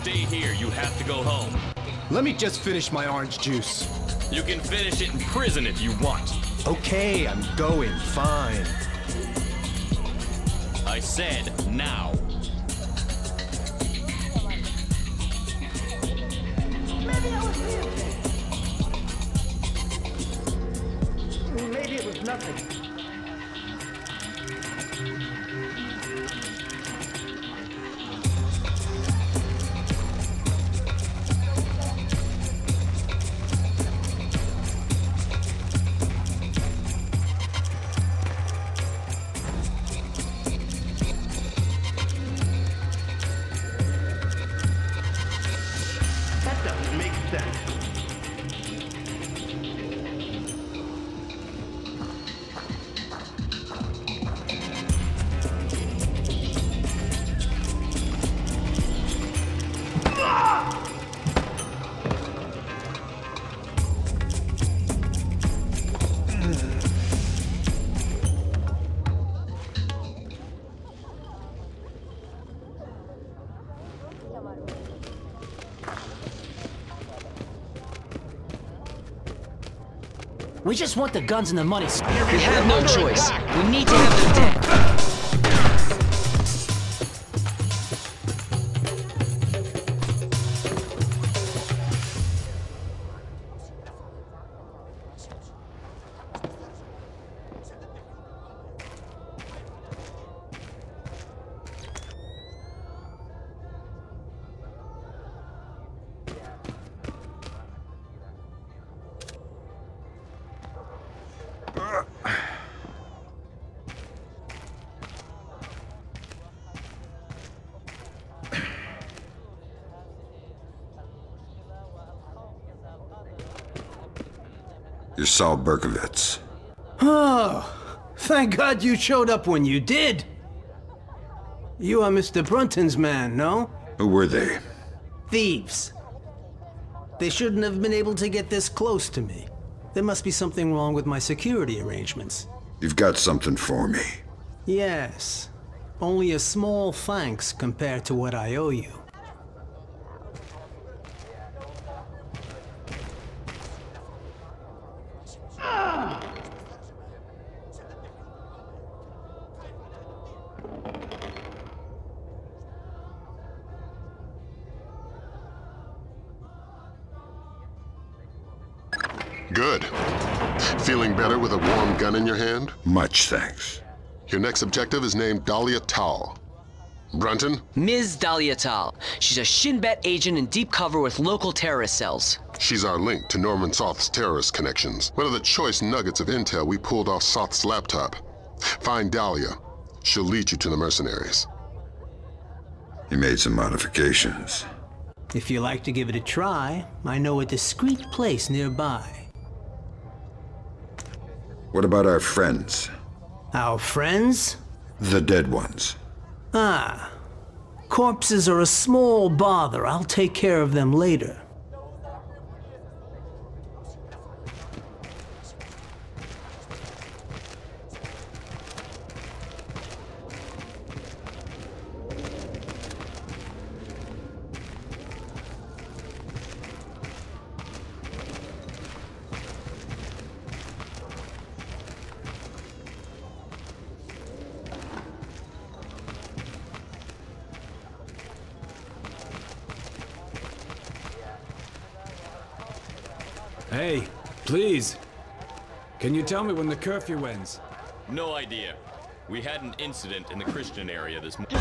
Stay here, you have to go home. Let me just finish my orange juice. You can finish it in prison if you want. Okay, I'm going. Fine. I said now. Maybe it was nothing. That doesn't make sense. We just want the guns and the money. We have no choice. We need to have them dead. You're Saul Berkovitz. Oh, thank God you showed up when you did. You are Mr. Brunton's man, no? Who were they? Thieves. They shouldn't have been able to get this close to me. There must be something wrong with my security arrangements. You've got something for me. Yes. Only a small thanks compared to what I owe you. Good. Feeling better with a warm gun in your hand? Much thanks. Your next objective is named Dahlia Tal. Brunton? Ms. Dahlia Tal. She's a Shin Bet agent in deep cover with local terrorist cells. She's our link to Norman Soth's terrorist connections. One of the choice nuggets of intel we pulled off Soth's laptop. Find Dahlia. She'll lead you to the mercenaries. You made some modifications. If you like to give it a try, I know a discreet place nearby. What about our friends? Our friends? The dead ones. Ah. Corpses are a small bother. I'll take care of them later. Hey, please. Can you tell me when the curfew ends? No idea. We had an incident in the Christian area this morning.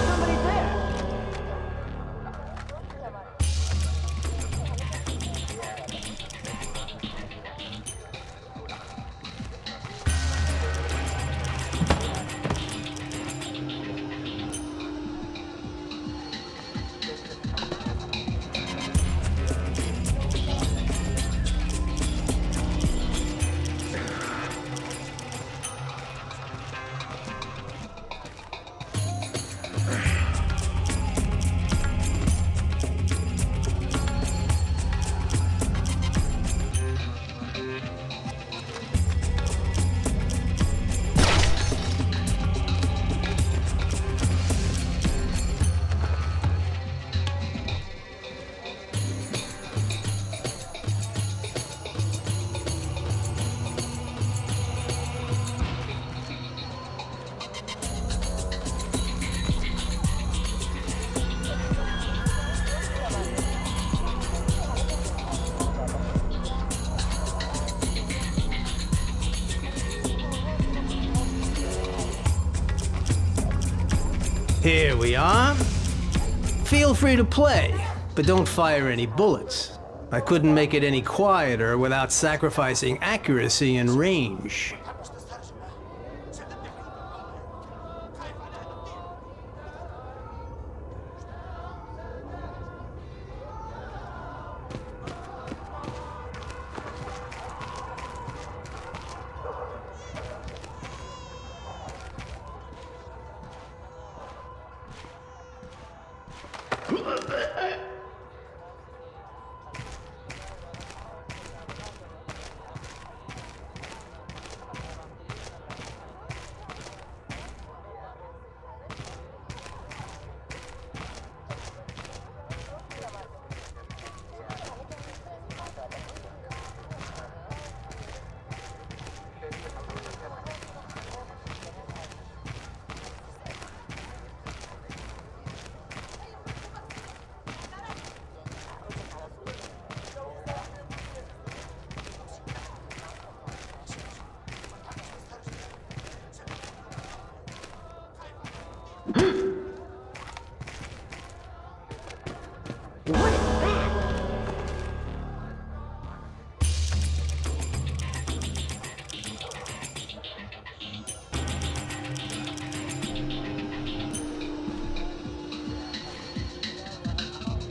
Here we are. Feel free to play, but don't fire any bullets. I couldn't make it any quieter without sacrificing accuracy and range.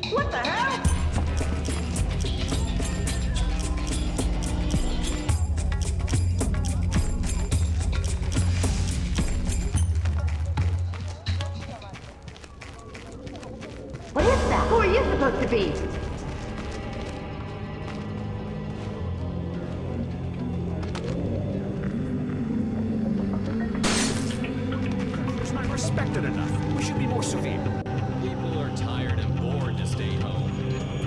What the hell? What is that? Who are you supposed to be? It's not respected enough. We should be more severe. People are tired and bored to stay home.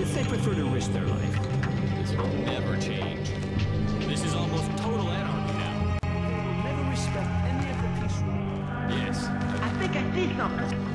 If they prefer to risk their life. This will never change. This is almost total anarchy now. They will never respect any of the peace rules. Yes. I think I see something.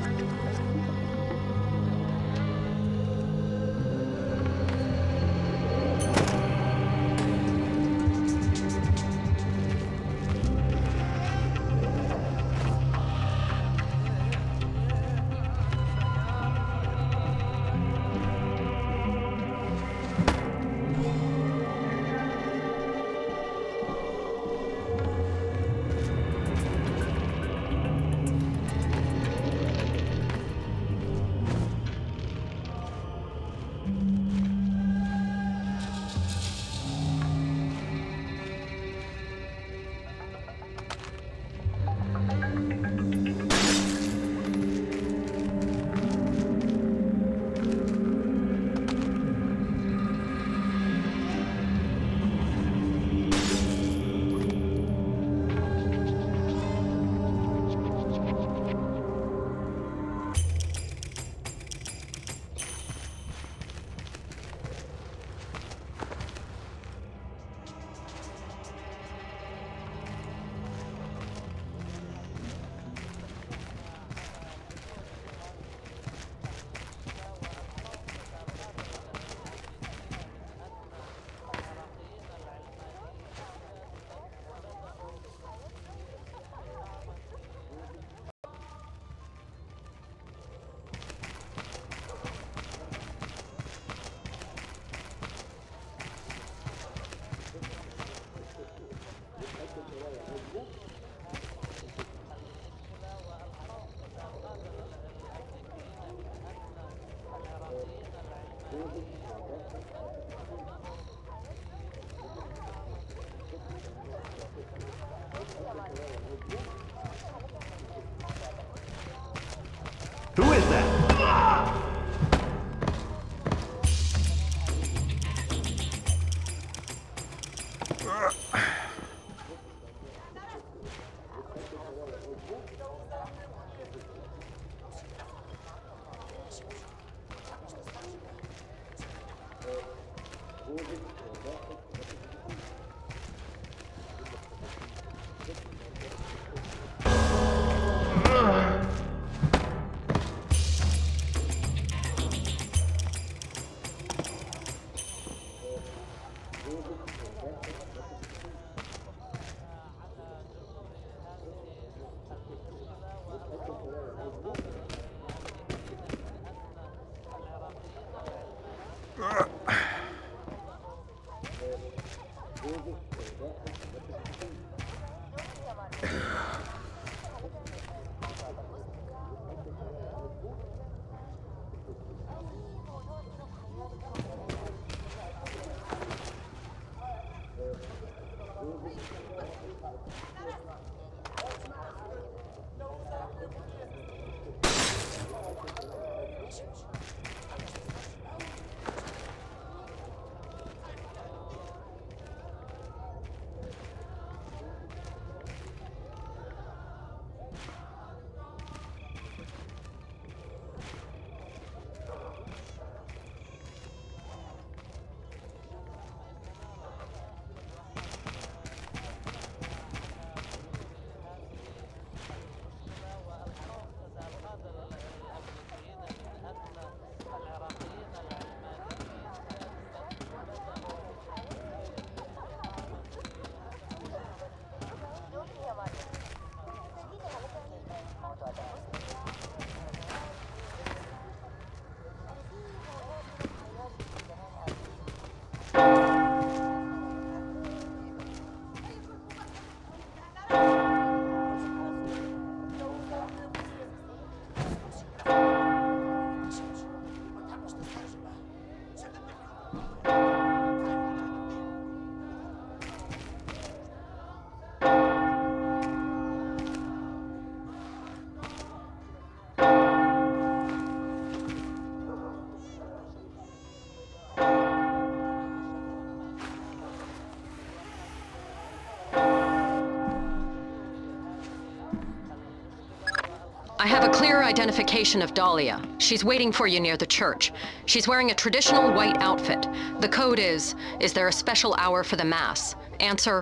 I have a clear identification of Dahlia. She's waiting for you near the church. She's wearing a traditional white outfit. The code is there a special hour for the Mass? Answer,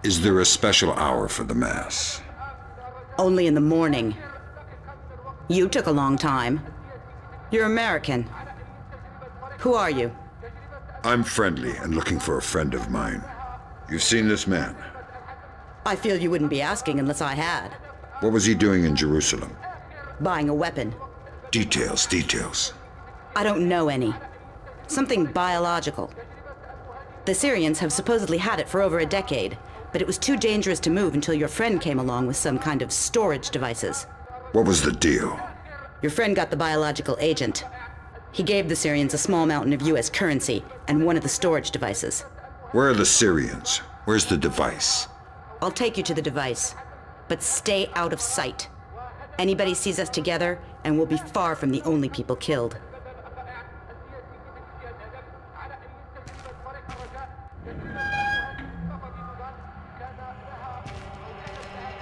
Is there a special hour for the Mass? Only in the morning. You took a long time. You're American. Who are you? I'm friendly and looking for a friend of mine. You've seen this man? I feel you wouldn't be asking unless I had. What was he doing in Jerusalem? Buying a weapon. Details. I don't know any. Something biological. The Syrians have supposedly had it for over a decade, but it was too dangerous to move until your friend came along with some kind of storage devices. What was the deal? Your friend got the biological agent. He gave the Syrians a small mountain of US currency and one of the storage devices. Where are the Syrians? Where's the device? I'll take you to the device, but stay out of sight. Anybody sees us together, and we'll be far from the only people killed.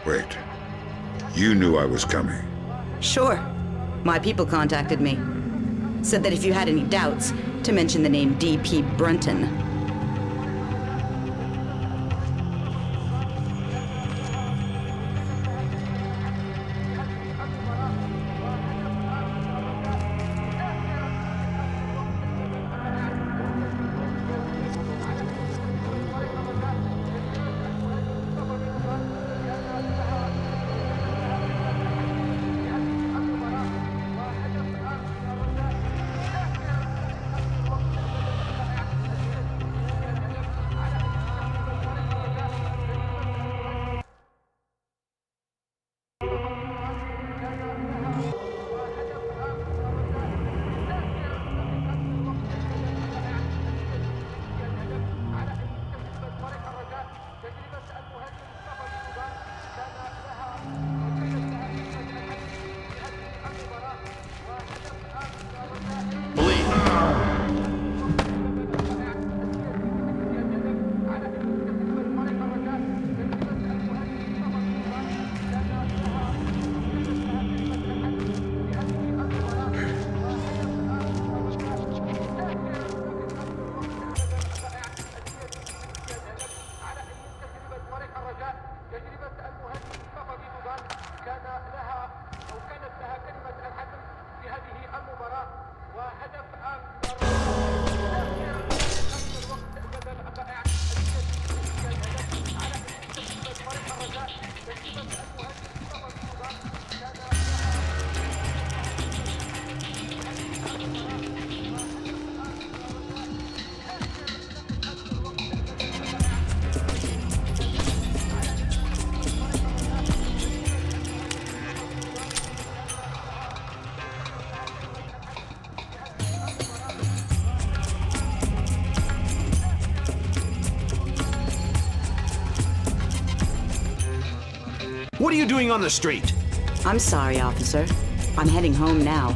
Wait. You knew I was coming? Sure. My people contacted me. Said that if you had any doubts, to mention the name D.P. Brunton. What are you doing on the street? I'm sorry, officer. I'm heading home now.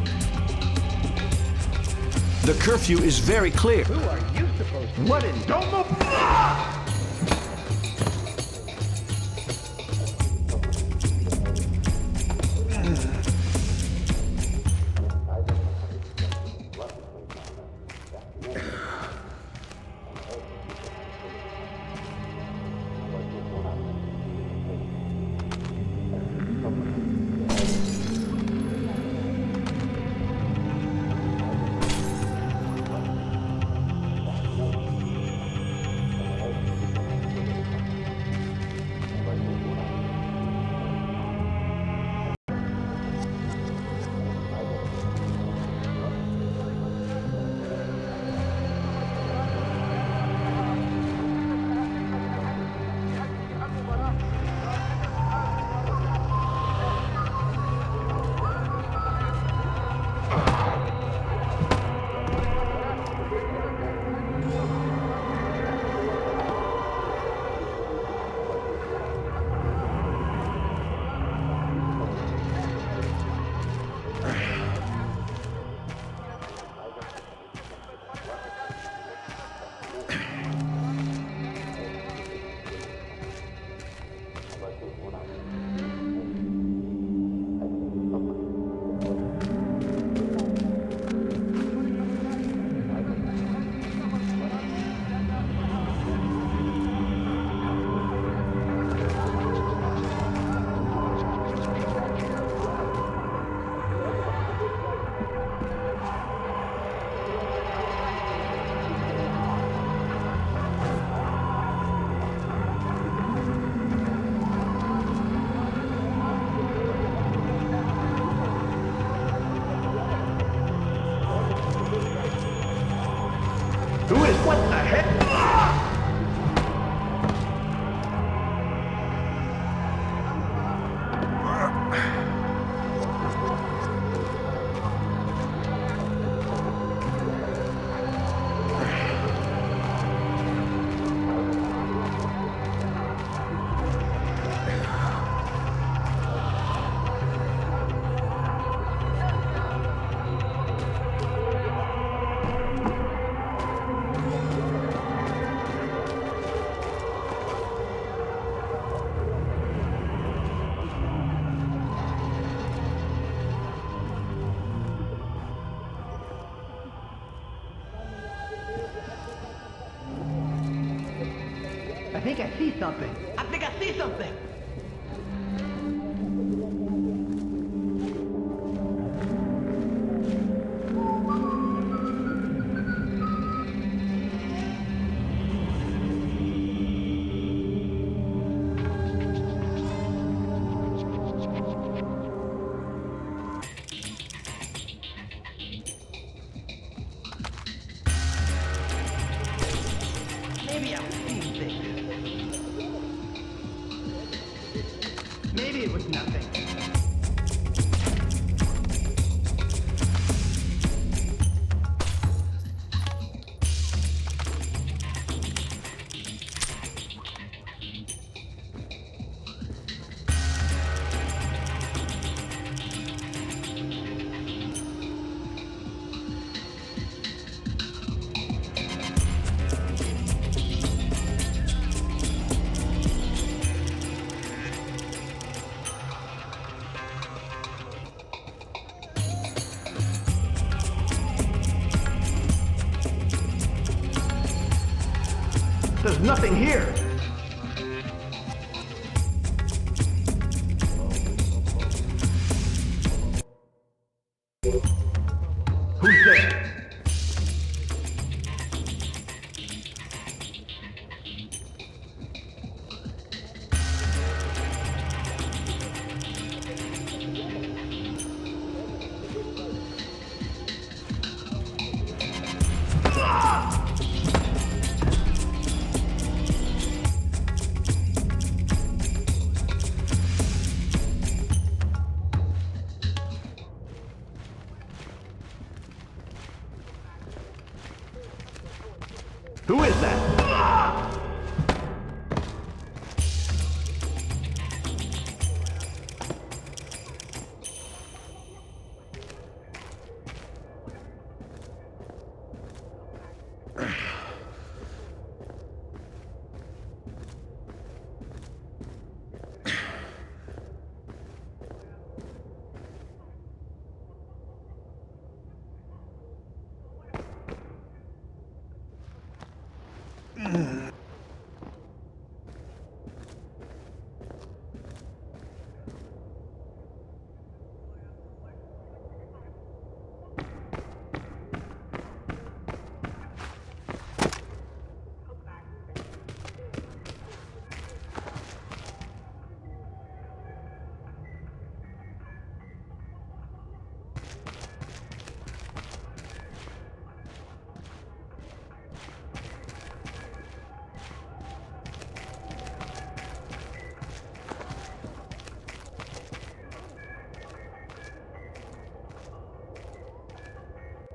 The curfew is very clear. Who are you supposed to? What in? Don't move! Who is? What the heck? I think I see something. I think I see something. Maybe I'm seeing things. Maybe it was nothing. There's nothing here. Who's there? Who is that?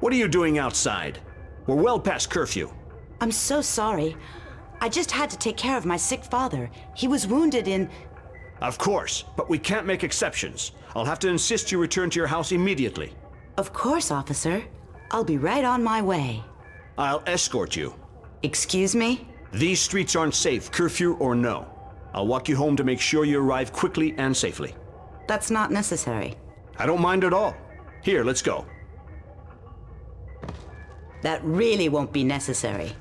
What are you doing outside? We're well past curfew. I'm so sorry. I just had to take care of my sick father. He was wounded in... Of course, but we can't make exceptions. I'll have to insist you return to your house immediately. Of course, officer. I'll be right on my way. I'll escort you. Excuse me? These streets aren't safe, curfew or no. I'll walk you home to make sure you arrive quickly and safely. That's not necessary. I don't mind at all. Here, let's go. That really won't be necessary.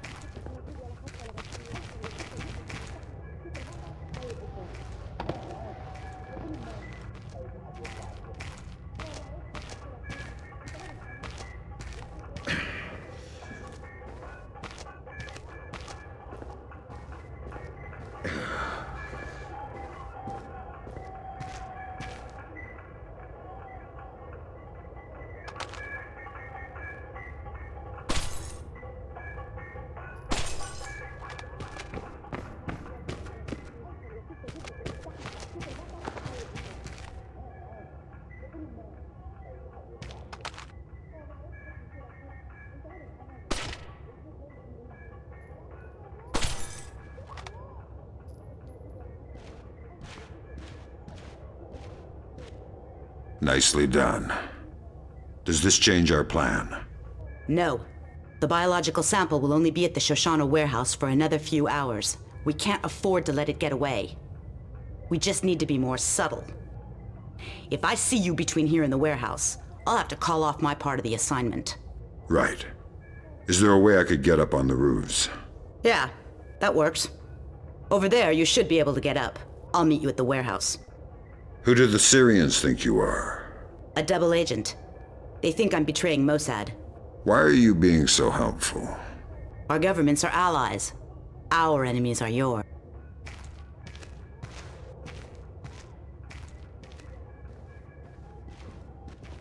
Nicely done. Does this change our plan? No. The biological sample will only be at the Shoshana warehouse for another few hours. We can't afford to let it get away. We just need to be more subtle. If I see you between here and the warehouse, I'll have to call off my part of the assignment. Right. Is there a way I could get up on the roofs? Yeah, that works. Over there, you should be able to get up. I'll meet you at the warehouse. Who do the Syrians think you are? A double agent. They think I'm betraying Mossad. Why are you being so helpful? Our governments are allies. Our enemies are yours.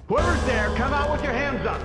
Whoever's there, come out with your hands up.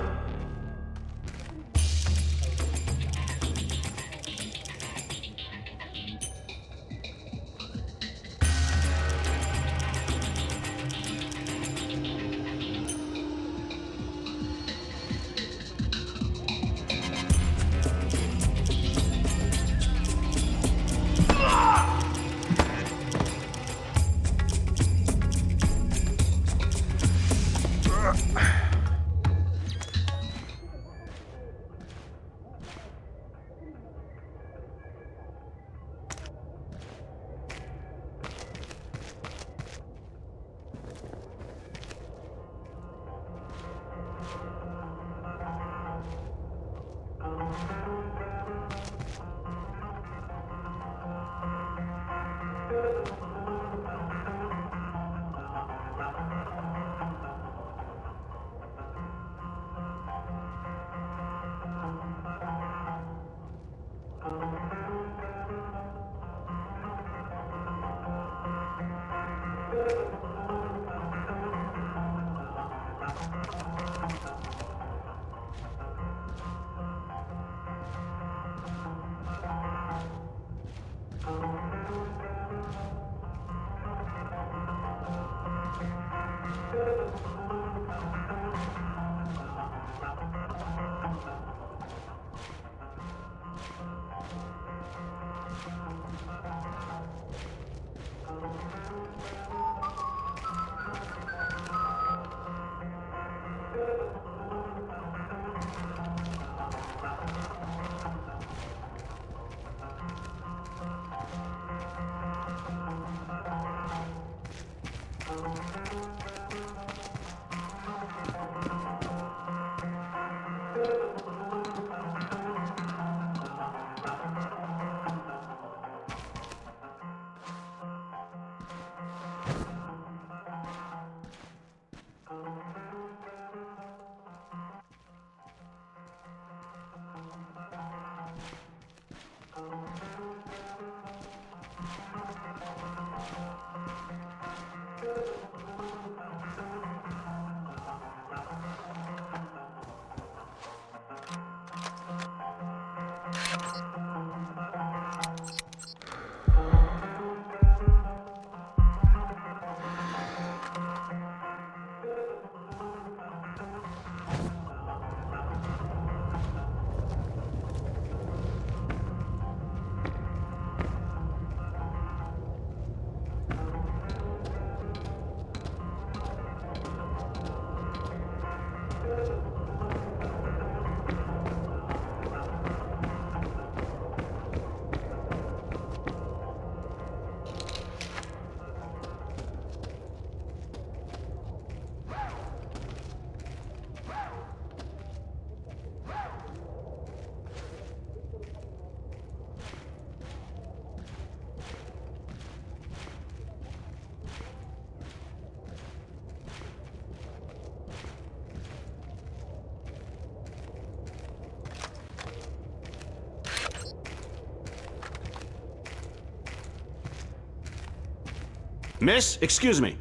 Miss, excuse me.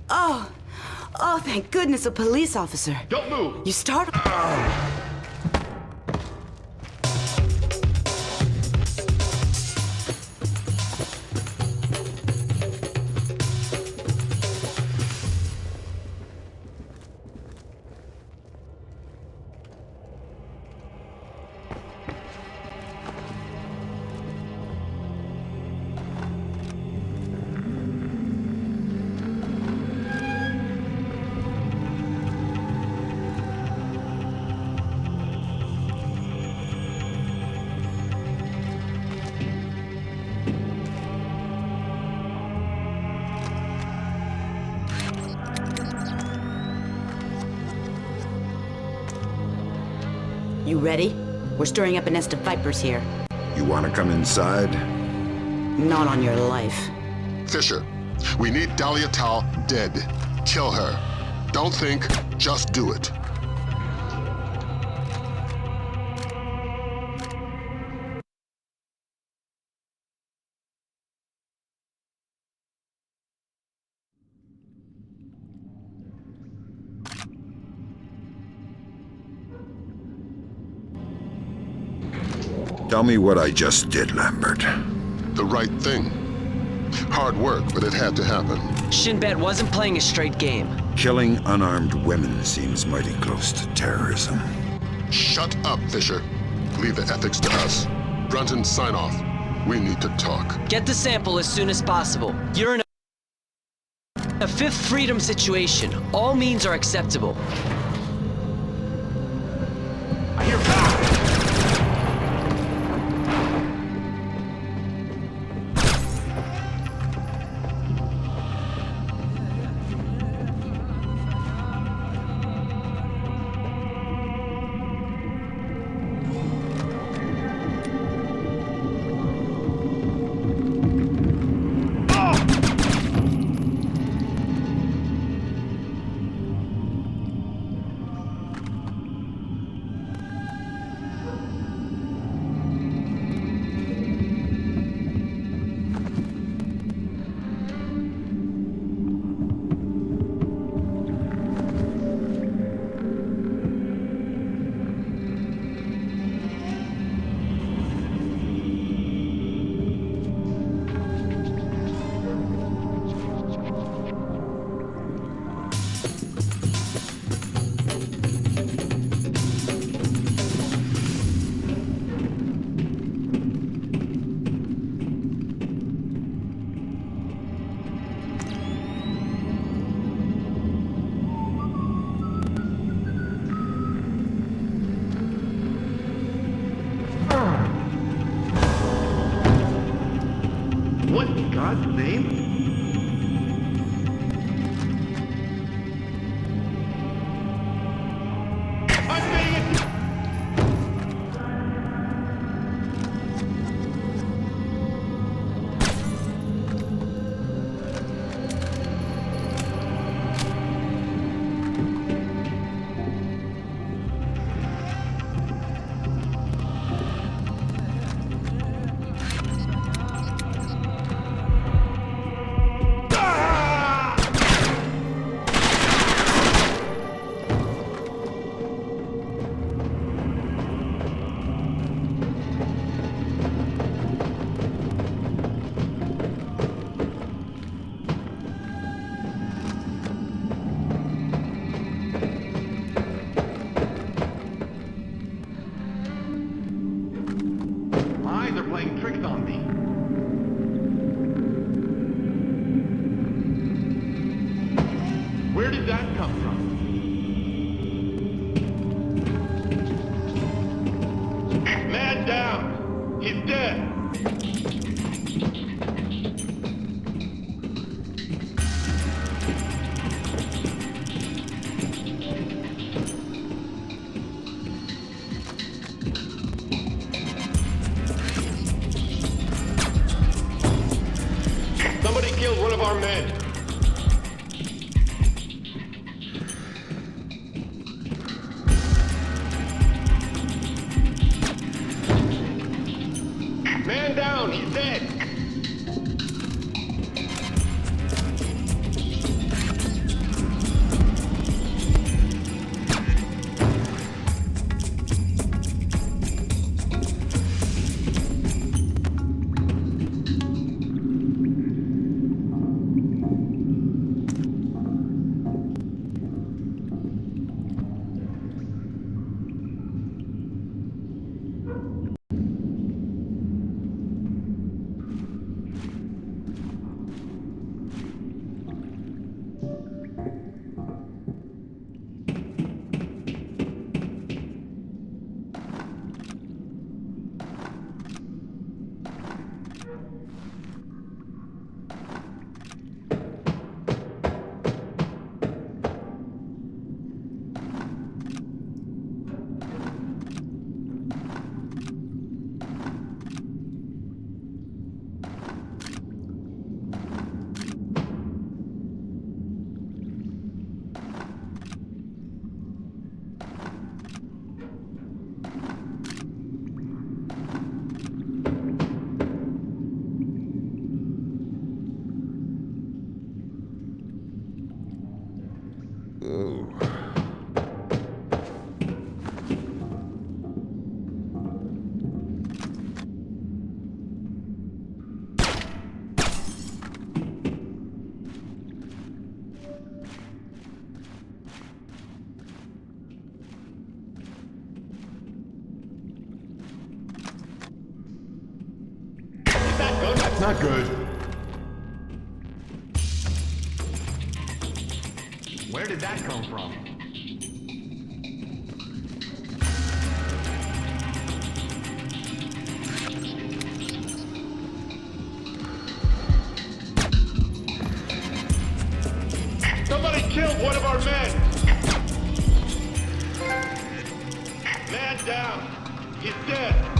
Oh, thank goodness, a police officer. Don't move! You startled. You ready? We're stirring up a nest of vipers here. You want to come inside? Not on your life. Fisher, we need Dahlia Tal dead. Kill her. Don't think, just do it. Tell me what I just did, Lambert. The right thing. Hard work, but it had to happen. Shinbet wasn't playing a straight game. Killing unarmed women seems mighty close to terrorism. Shut up, Fisher. Leave the ethics to us. Brunton, sign off. We need to talk. Get the sample as soon as possible. You're in a Fifth Freedom situation. All means are acceptable. I hear power! What in God's name? My eyes are playing tricks on me. Where did that come from? Man down! He's dead! Somebody killed one of our men. Man down, he's dead. Not good. Where did that come from? Somebody killed one of our men! Man down! He's dead!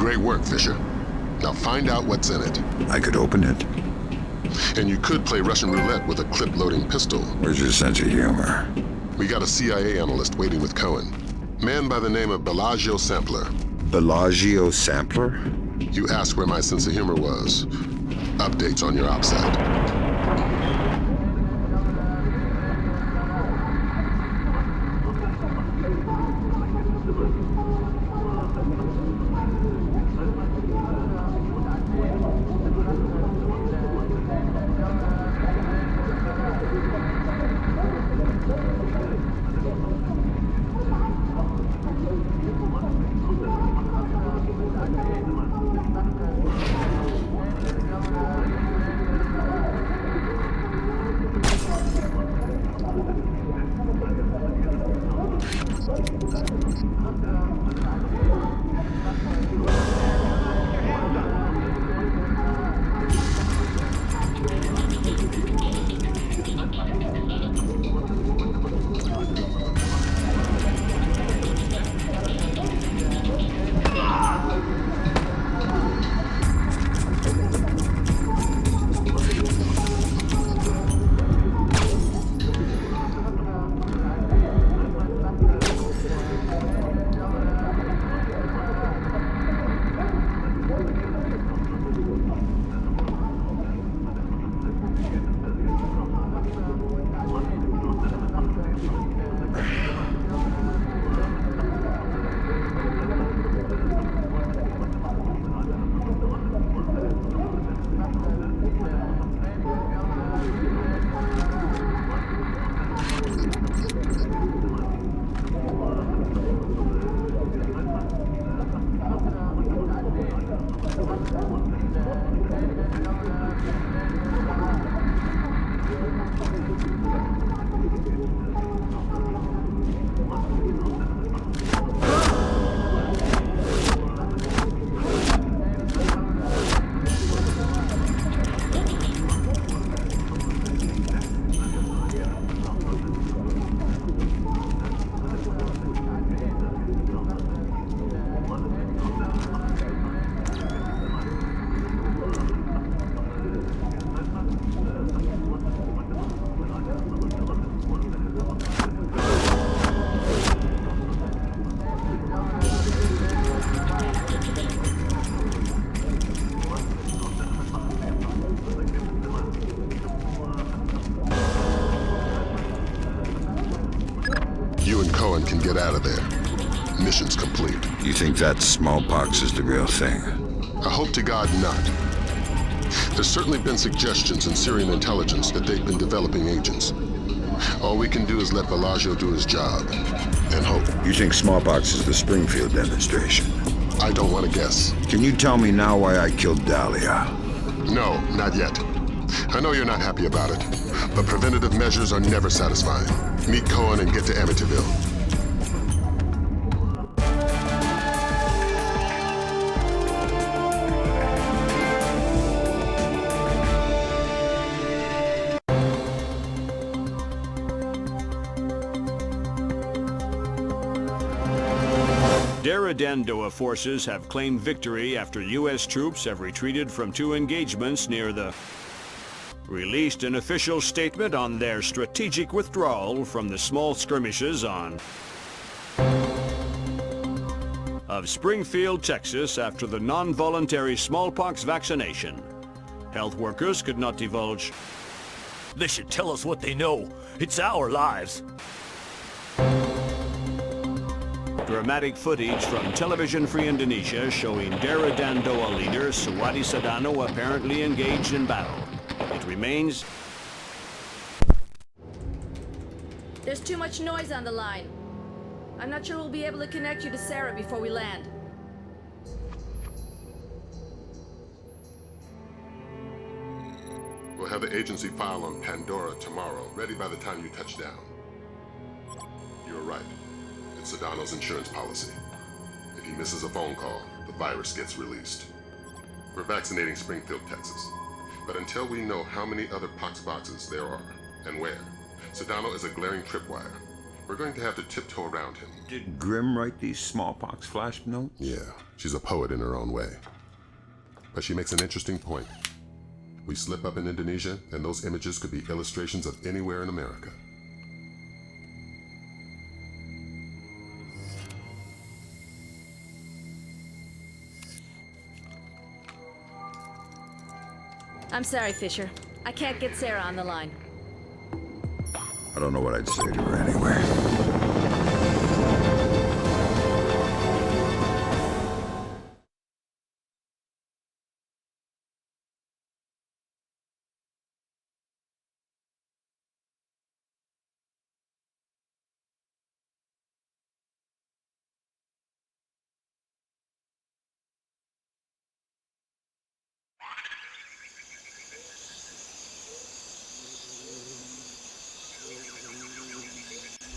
Great work, Fisher. Now find out what's in it. I could open it. And you could play Russian roulette with a clip-loading pistol. Where's your sense of humor? We got a CIA analyst waiting with Cohen. Man by the name of Bellagio Sampler. Bellagio Sampler? You asked where my sense of humor was. Updates on your OPSAT. complete. You think that smallpox is the real thing? I hope to God not. There's certainly been suggestions in Syrian intelligence that they've been developing agents. All we can do is let Bellagio do his job, and hope. You think smallpox is the Springfield demonstration? I don't want to guess. Can you tell me now why I killed Dahlia? No, not yet. I know you're not happy about it, but preventative measures are never satisfying. Meet Cohen and get to Amityville. Dandoa forces have claimed victory after U.S. troops have retreated from 2 engagements near the... released an official statement on their strategic withdrawal from the small skirmishes on... of Springfield, Texas after the non-voluntary smallpox vaccination. Health workers could not divulge... They should tell us what they know. It's our lives. Dramatic footage from Television Free Indonesia showing Dara Dandoa leader Suwadi Sadano apparently engaged in battle. It remains... There's too much noise on the line. I'm not sure we'll be able to connect you to Sarah before we land. We'll have the agency file on Pandora tomorrow, ready by the time you touch down. You're right. Sedano's insurance policy. If he misses a phone call, the virus gets released. We're vaccinating Springfield, Texas. But until we know how many other pox boxes there are, and where, Sedano is a glaring tripwire. We're going to have to tiptoe around him. Did Grimm write these smallpox flash notes? Yeah, she's a poet in her own way. But she makes an interesting point. We slip up in Indonesia, and those images could be illustrations of anywhere in America. I'm sorry, Fisher. I can't get Sarah on the line. I don't know what I'd say to her anyway.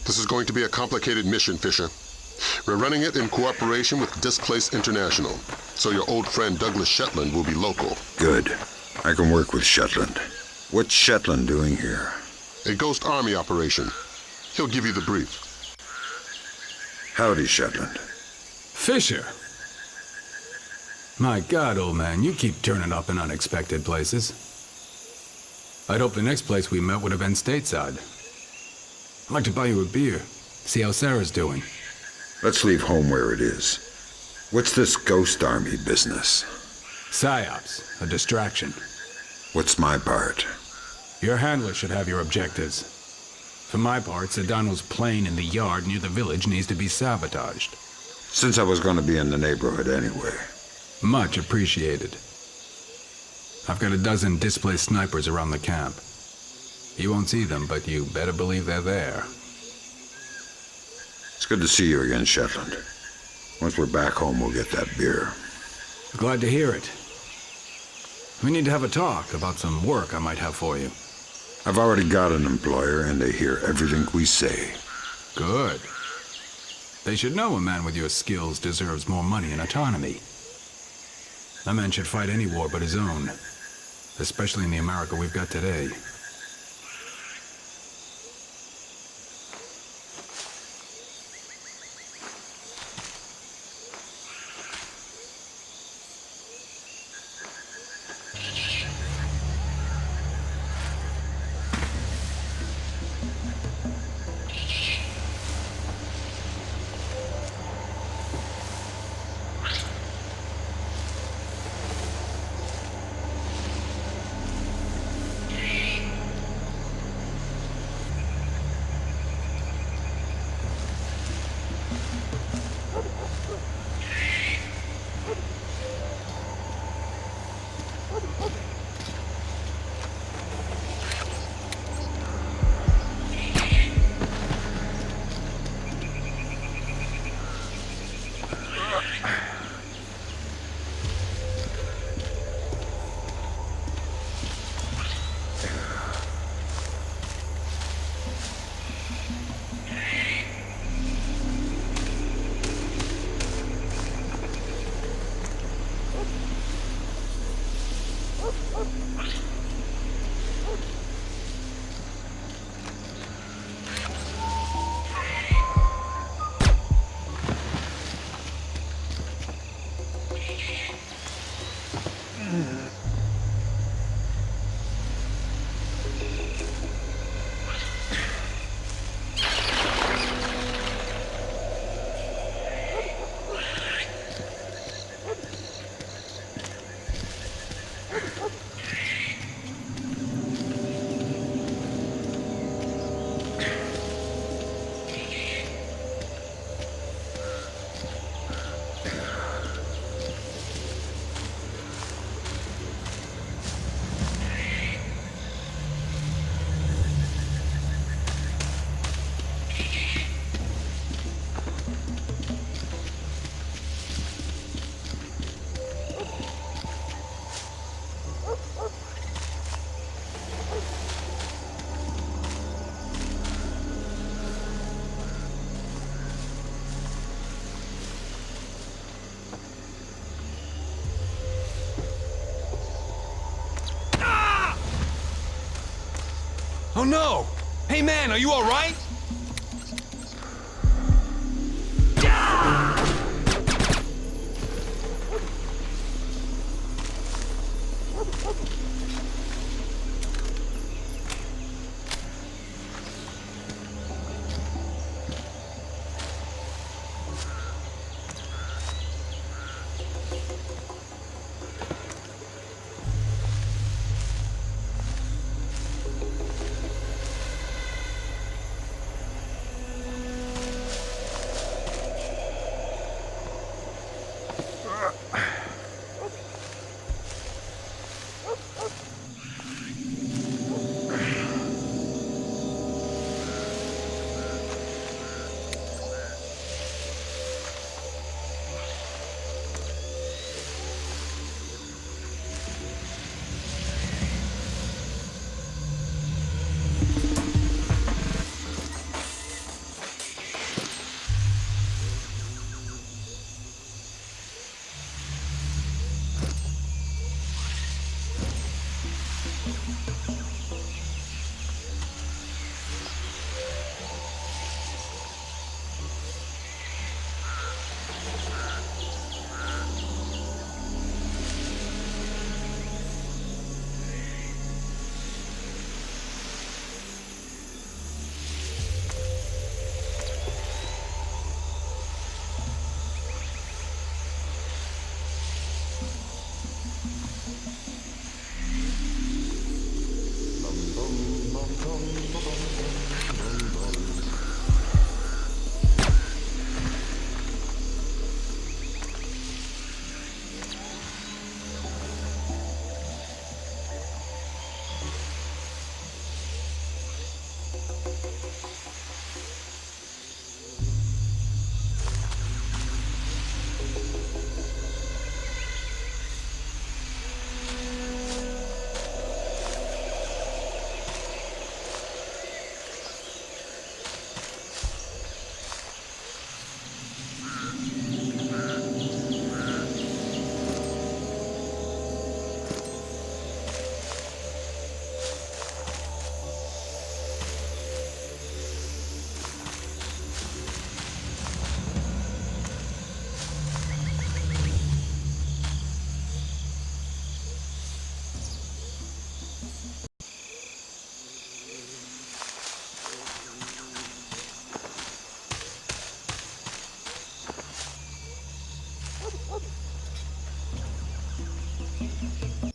This is going to be a complicated mission, Fisher. We're running it in cooperation with Displace International, so your old friend Douglas Shetland will be local. Good. I can work with Shetland. What's Shetland doing here? A Ghost Army operation. He'll give you the brief. Howdy, Shetland. Fisher! My God, old man, you keep turning up in unexpected places. I'd hoped the next place we met would have been stateside. I'd like to buy you a beer, see how Sarah's doing. Let's leave home where it is. What's this Ghost Army business? PSYOPs, a distraction. What's my part? Your handler should have your objectives. For my part, Sedano's plane in the yard near the village needs to be sabotaged. Since I was going to be in the neighborhood anyway. Much appreciated. I've got a dozen displaced snipers around the camp. You won't see them, but you better believe they're there. It's good to see you again, Shetland. Once we're back home, we'll get that beer. Glad to hear it. We need to have a talk about some work I might have for you. I've already got an employer, and they hear everything we say. Good. They should know a man with your skills deserves more money and autonomy. A man should fight any war but his own, especially in the America we've got today. Oh no! Hey man, are you alright?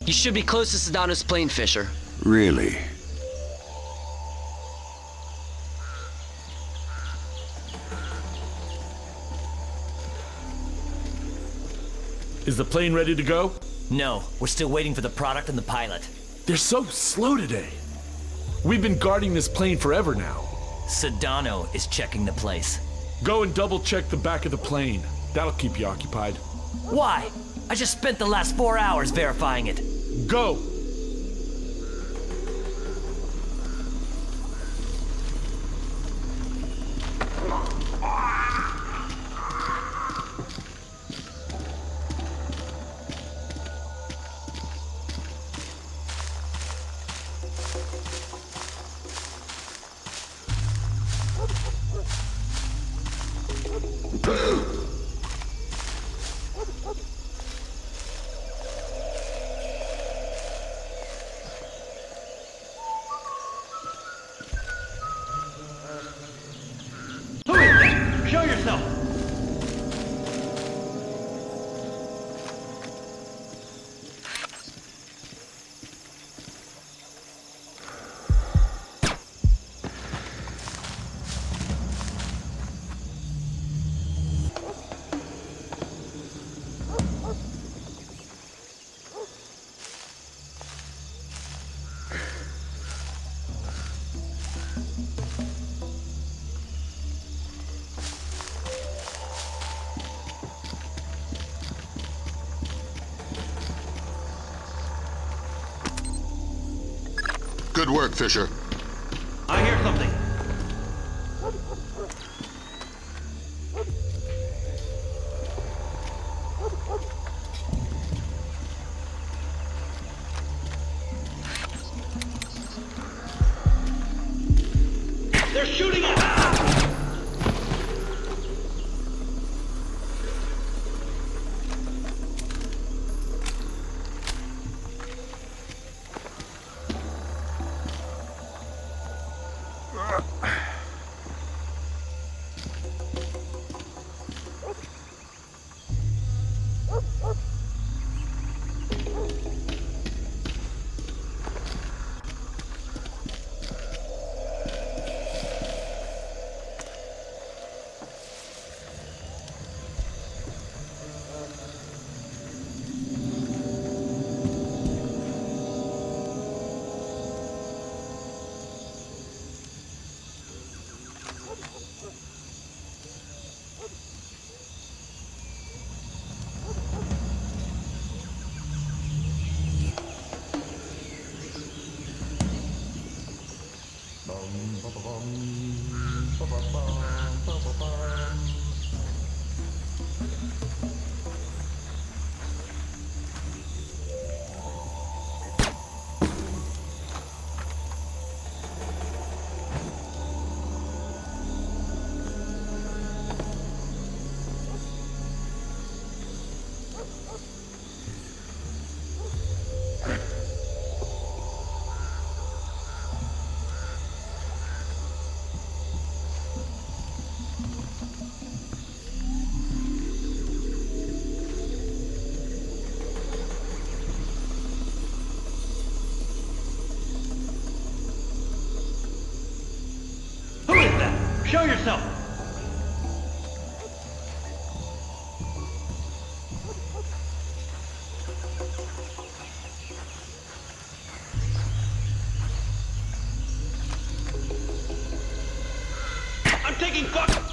You should be close to Sedano's plane, Fisher. Really? Is the plane ready to go? No, we're still waiting for the product and the pilot. They're so slow today. We've been guarding this plane forever now. Sedano is checking the place. Go and double check the back of the plane. That'll keep you occupied. Why? I just spent the last 4 hours verifying it. Go! Who is that? Show yourself! Good work, Fisher. I hear something. They're shooting at... Show yourself! I'm taking fuck!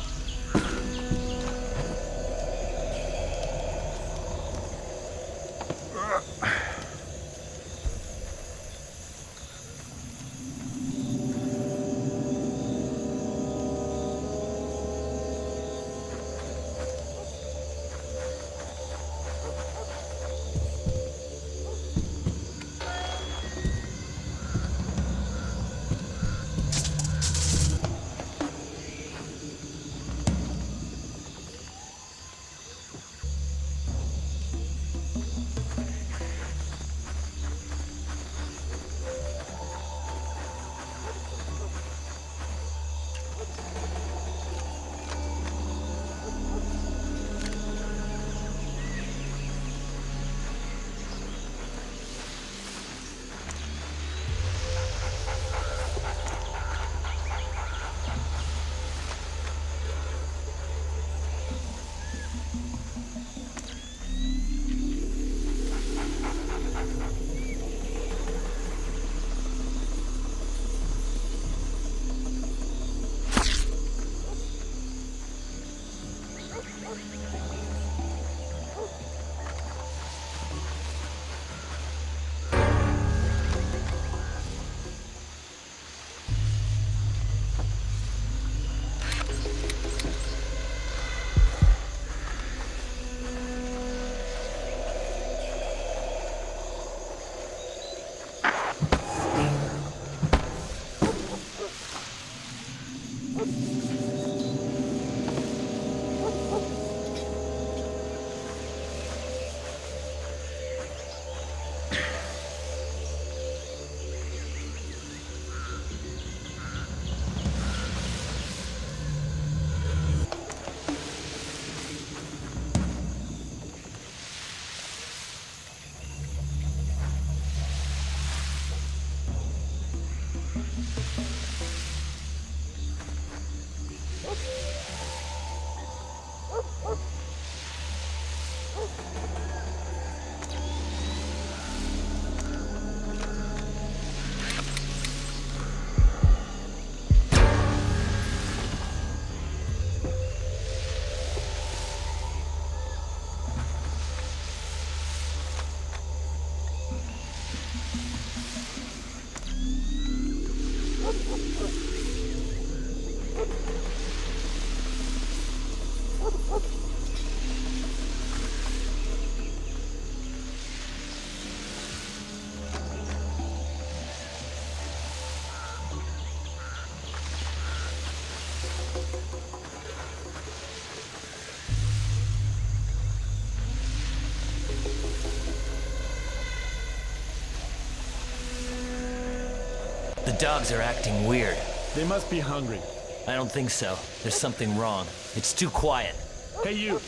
The dogs are acting weird. They must be hungry. I don't think so. There's something wrong. It's too quiet. Hey, you.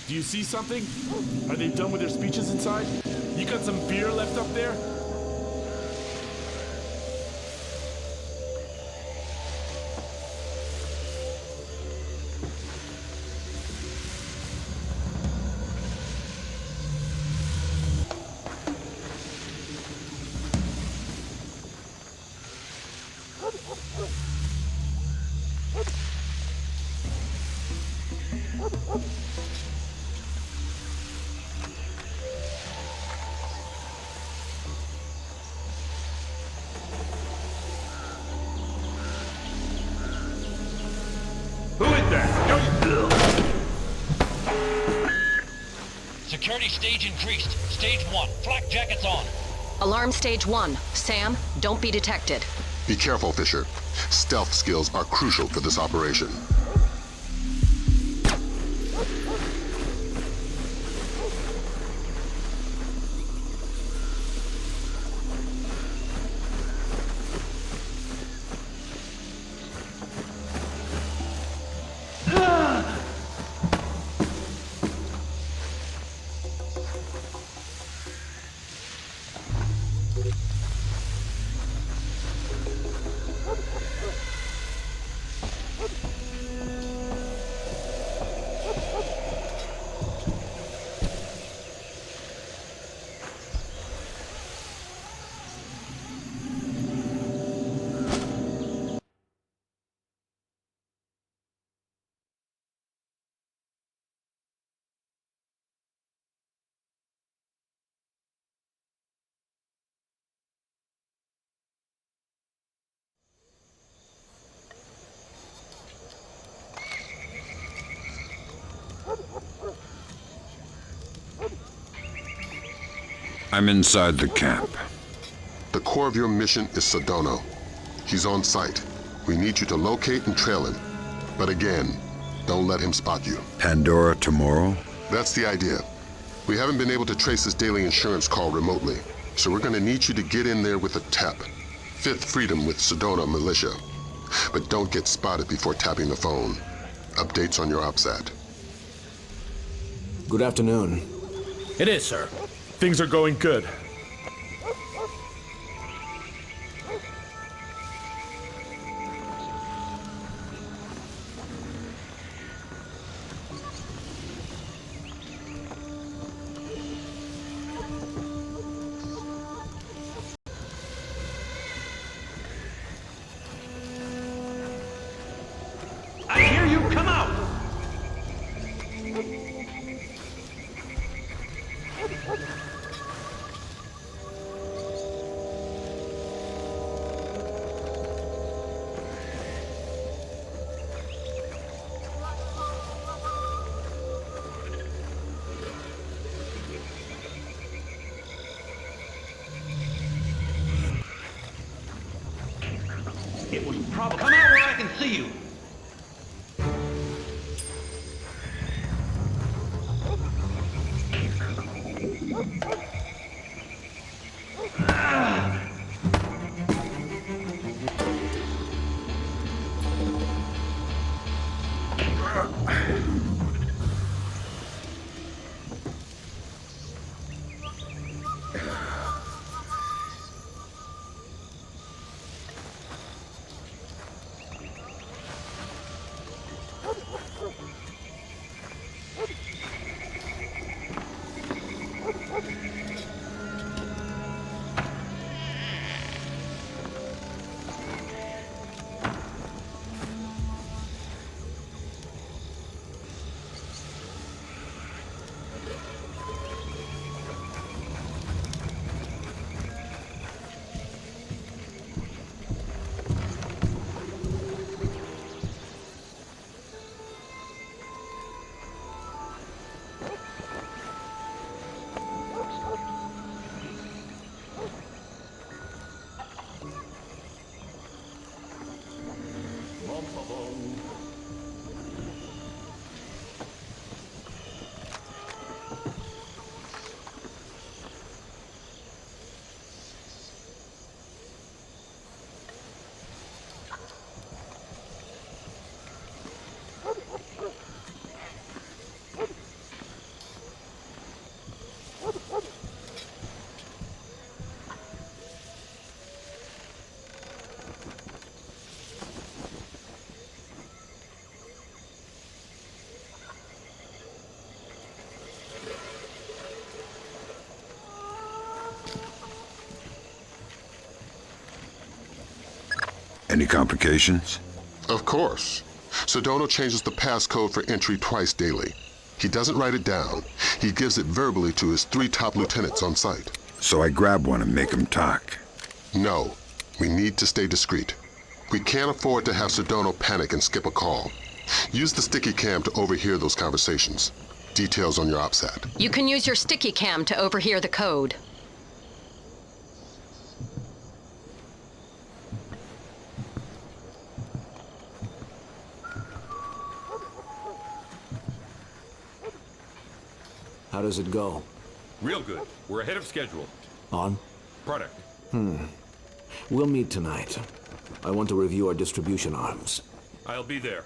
Do you see something? Are they done with their speeches inside? You got some beer left up there? Security stage increased. Stage 1. Flak jackets on. Alarm stage 1. Sam, don't be detected. Be careful, Fisher. Stealth skills are crucial for this operation. I'm inside the camp. The core of your mission is Sedona. He's on site. We need you to locate and trail him. But again, don't let him spot you. Pandora tomorrow? That's the idea. We haven't been able to trace his daily insurance call remotely, so we're going to need you to get in there with a TEP. Fifth Freedom with Sedona Militia. But don't get spotted before tapping the phone. Updates on your OPSAT. Good afternoon. It is, sir. Things are going good. I hear you. Come out. It was probably. Come out where I can see you. Any complications? Of course. Sedona changes the passcode for entry twice daily. He doesn't write it down. He gives it verbally to his 3 top lieutenants on site. So I grab one and make him talk. No. We need to stay discreet. We can't afford to have Sedona panic and skip a call. Use the sticky cam to overhear those conversations. Details on your OPSAT. You can use your sticky cam to overhear the code. How does it go? Real good. We're ahead of schedule. On? Product. We'll meet tonight. I want to review our distribution arms. I'll be there.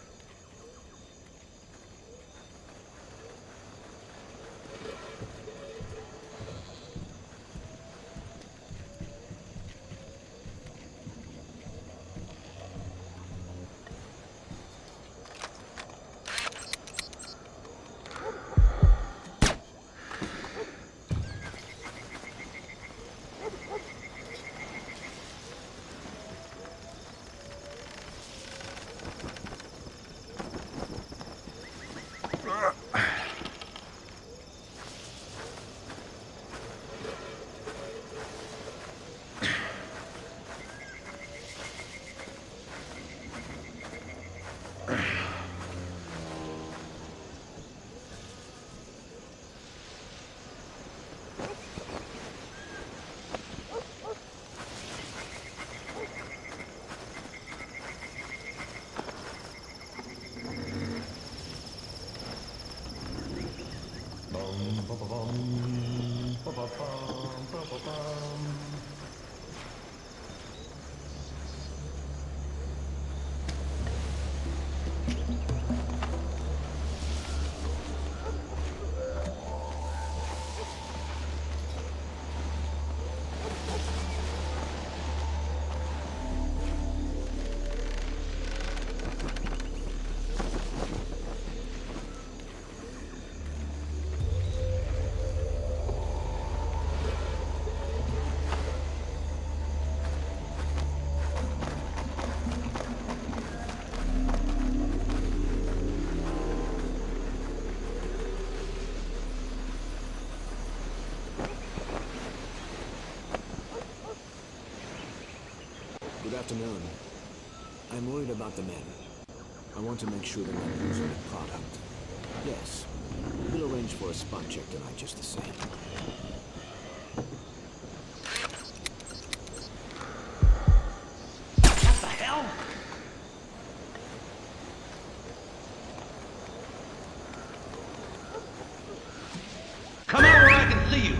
Good afternoon. I'm worried about the men. I want to make sure they're not losing the product. Yes, we'll arrange for a spot check tonight just the same. What the hell? Come out where I can see you.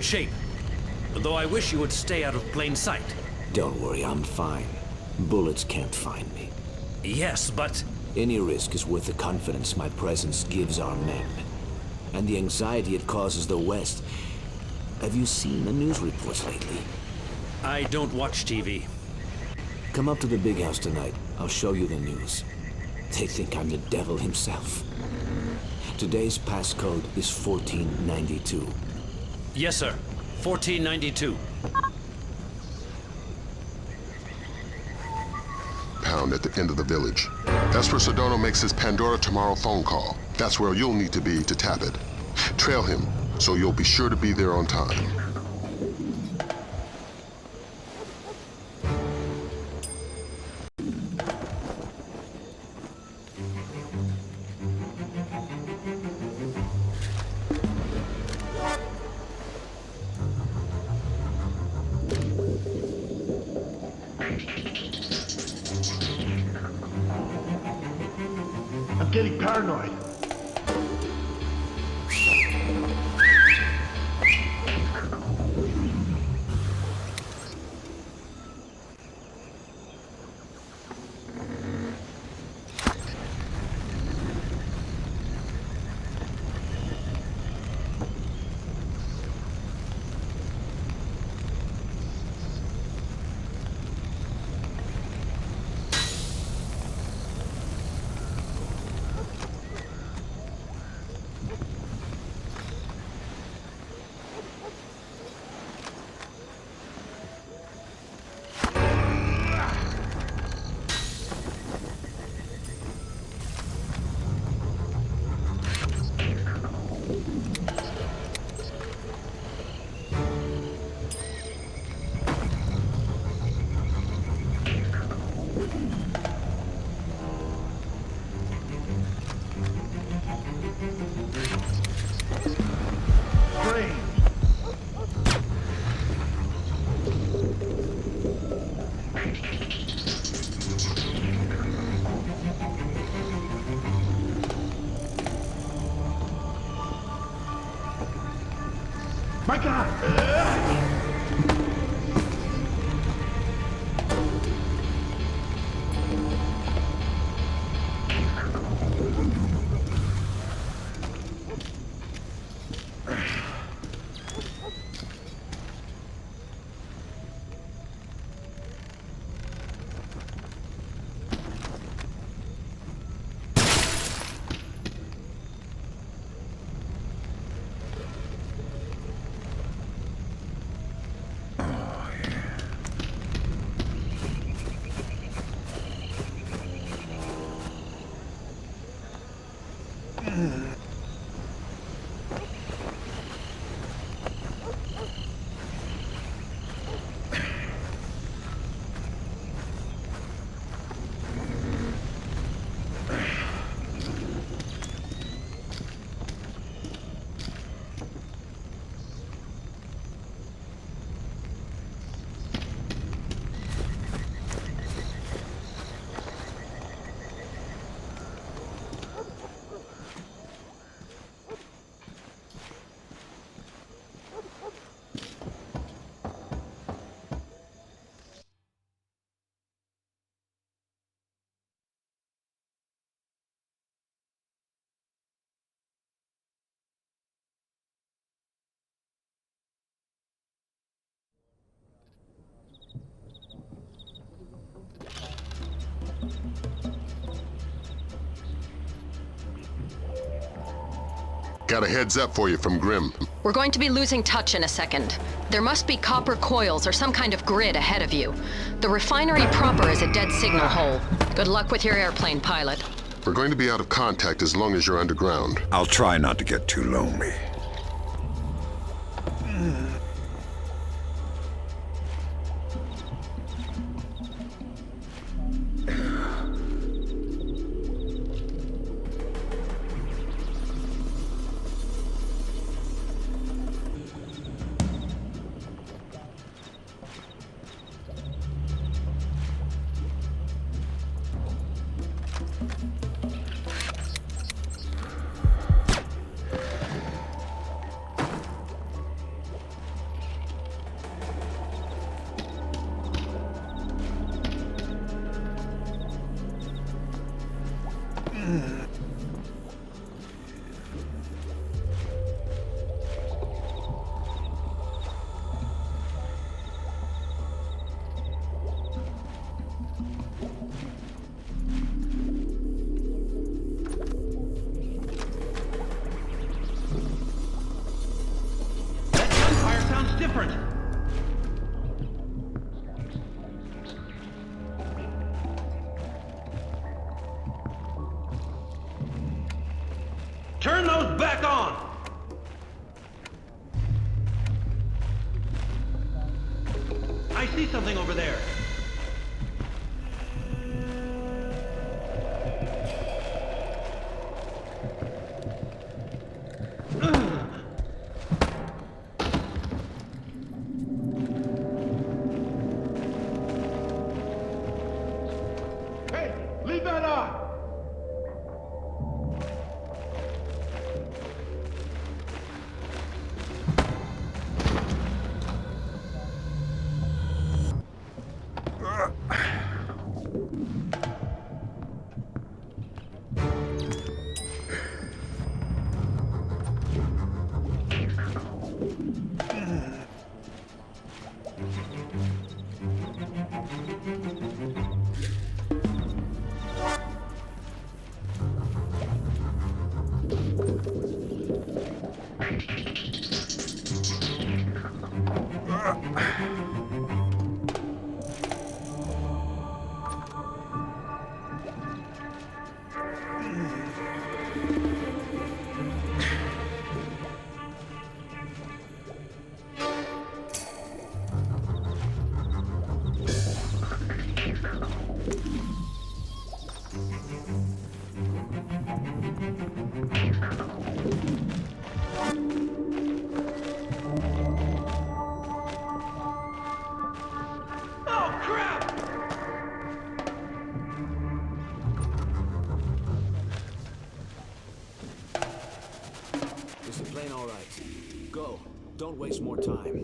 Shape. Though I wish you would stay out of plain sight. Don't worry, I'm fine. Bullets can't find me. Yes, but... Any risk is worth the confidence my presence gives our men. And the anxiety it causes the West. Have you seen the news reports lately? I don't watch TV. Come up to the big house tonight. I'll show you the news. They think I'm the devil himself. Today's passcode is 1492. Yes, sir. 1492. underground at the end of the village. That's where Sedano makes his Pandora tomorrow phone call. That's where you'll need to be to tap it. Trail him, so you'll be sure to be there on time. I'm getting paranoid. My God! Got a heads up for you from Grim. We're going to be losing touch in a second. There must be copper coils or some kind of grid ahead of you. The refinery proper is a dead signal hole. Good luck with your airplane, pilot. We're going to be out of contact as long as you're underground. I'll try not to get too lonely. Different. I see something over there. Hey, leave that on! Is the plane all right? Go. Don't waste more time.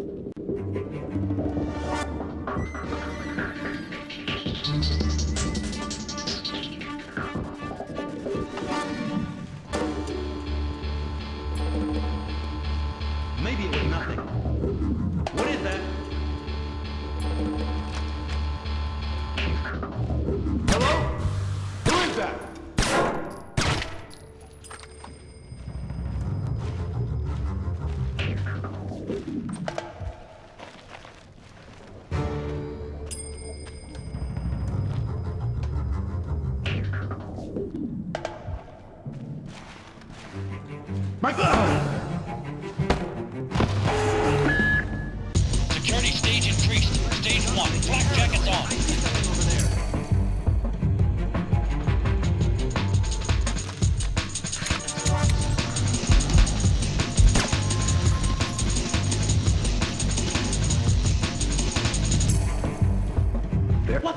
Maybe it was nothing. What is that? Hello? Who is that? My God! Security stage increased. Stage 1, flak jackets on. There. What?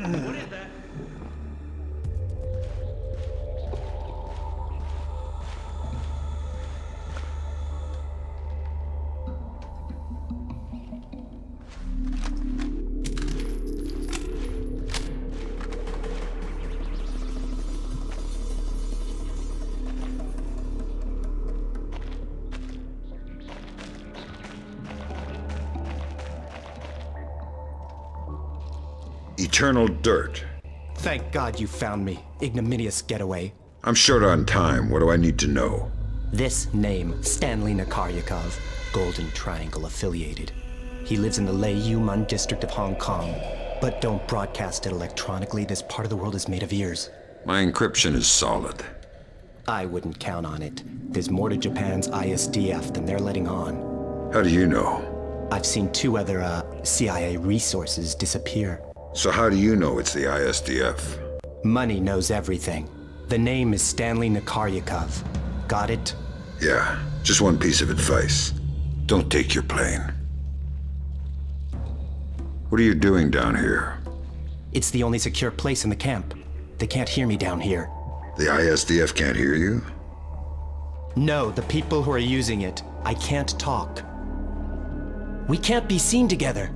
What is that? Eternal dirt. Thank God you found me. Ignominious getaway. I'm short on time. What do I need to know? This name, Stanley Nakaryakov, Golden Triangle affiliated. He lives in the Lei Yuman district of Hong Kong. But don't broadcast it electronically. This part of the world is made of ears. My encryption is solid. I wouldn't count on it. There's more to Japan's ISDF than they're letting on. How do you know? I've seen 2 other, CIA resources disappear. So how do you know it's the ISDF? Money knows everything. The name is Stanley Nakaryakov. Got it? Yeah, just one piece of advice. Don't take your plane. What are you doing down here? It's the only secure place in the camp. They can't hear me down here. The ISDF can't hear you? No, the people who are using it. I can't talk. We can't be seen together.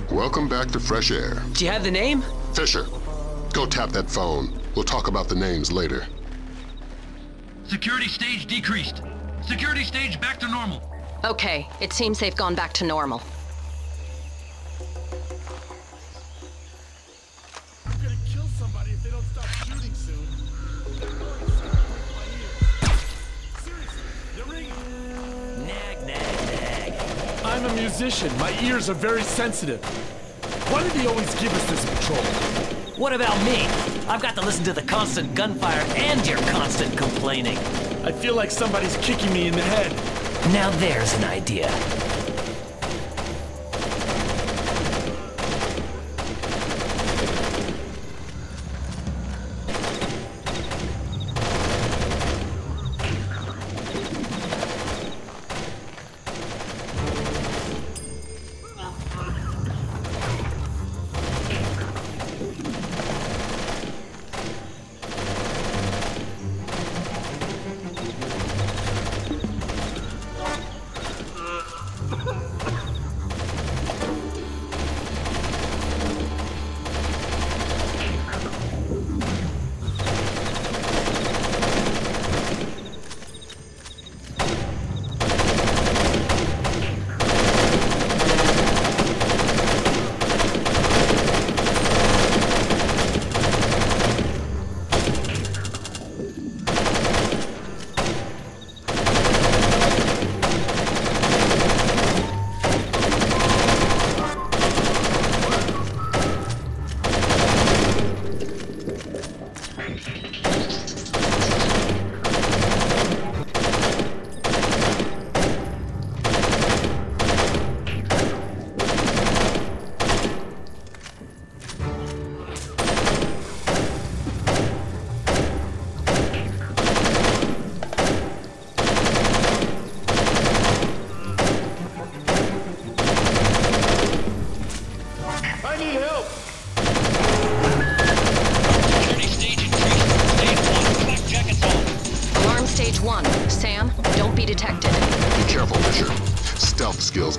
Welcome back to fresh air. Do you have the name? Fisher, go tap that phone. We'll talk about the names later. Security stage decreased. Security stage back to normal. Okay, it seems they've gone back to normal. I'm gonna kill somebody if they don't stop shooting soon. Seriously, they're ringing. Nag, nag, nag. I'm a musician. My ears are very sensitive. Why did he always give us this patrol? What about me? I've got to listen to the constant gunfire and your constant complaining. I feel like somebody's kicking me in the head. Now there's an idea.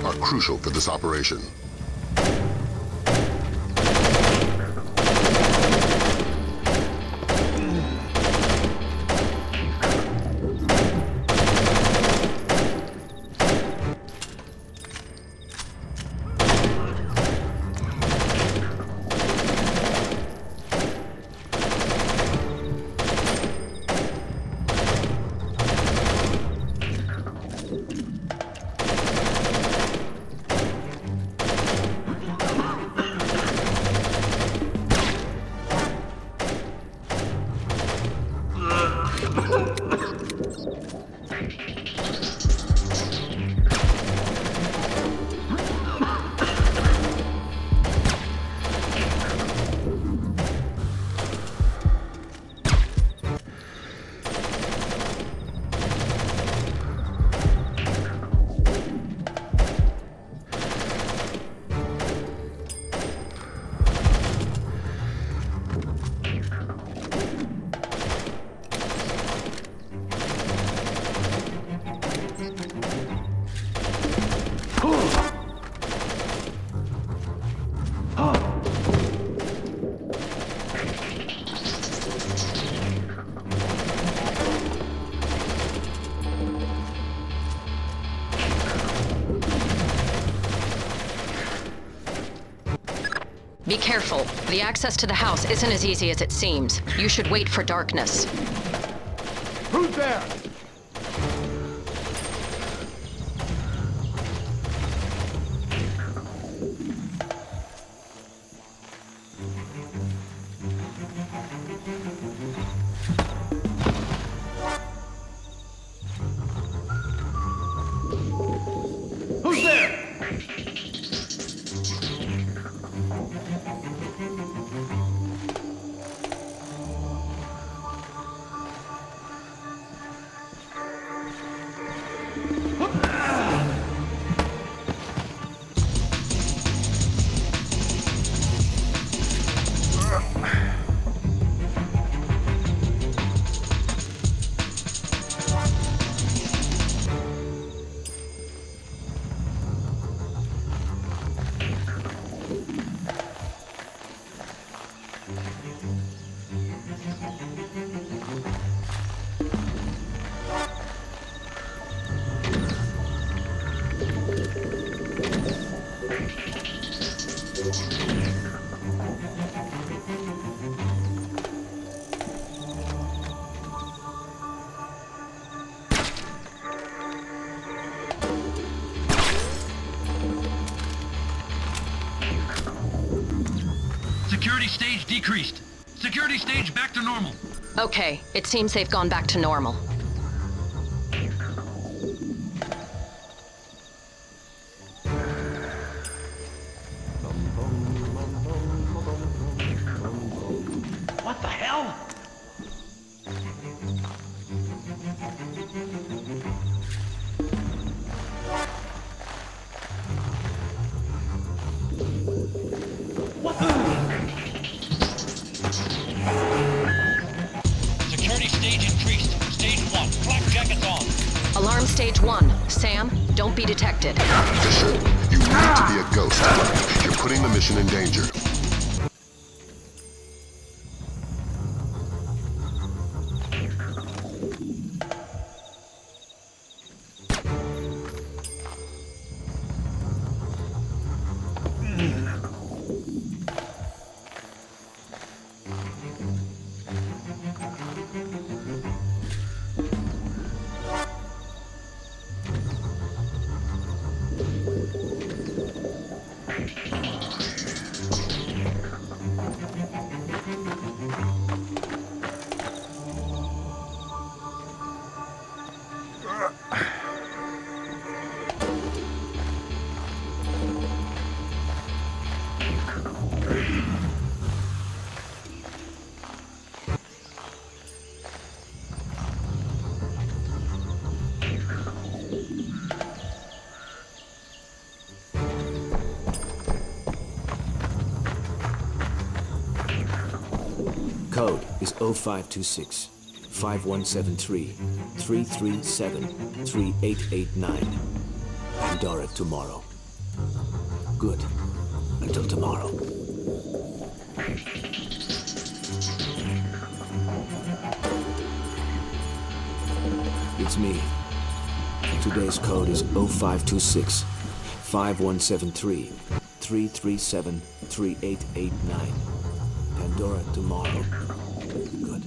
Are crucial for this operation. Be careful. The access to the house isn't as easy as it seems. You should wait for darkness. Who's there? Who's there? Security stage decreased. Security stage back to normal. Okay, it seems they've gone back to normal. What the hell? Security stage increased. Stage 1. Flak jackets on. Alarm stage 1. Sam, don't be detected. Fisher, you need to be a ghost. You're putting the mission in danger. Code is 0526 5173 337 3889. Pandora tomorrow. Good. Until tomorrow. It's me. Today's code is 0526 5173 337 3889. Pandora tomorrow. Good.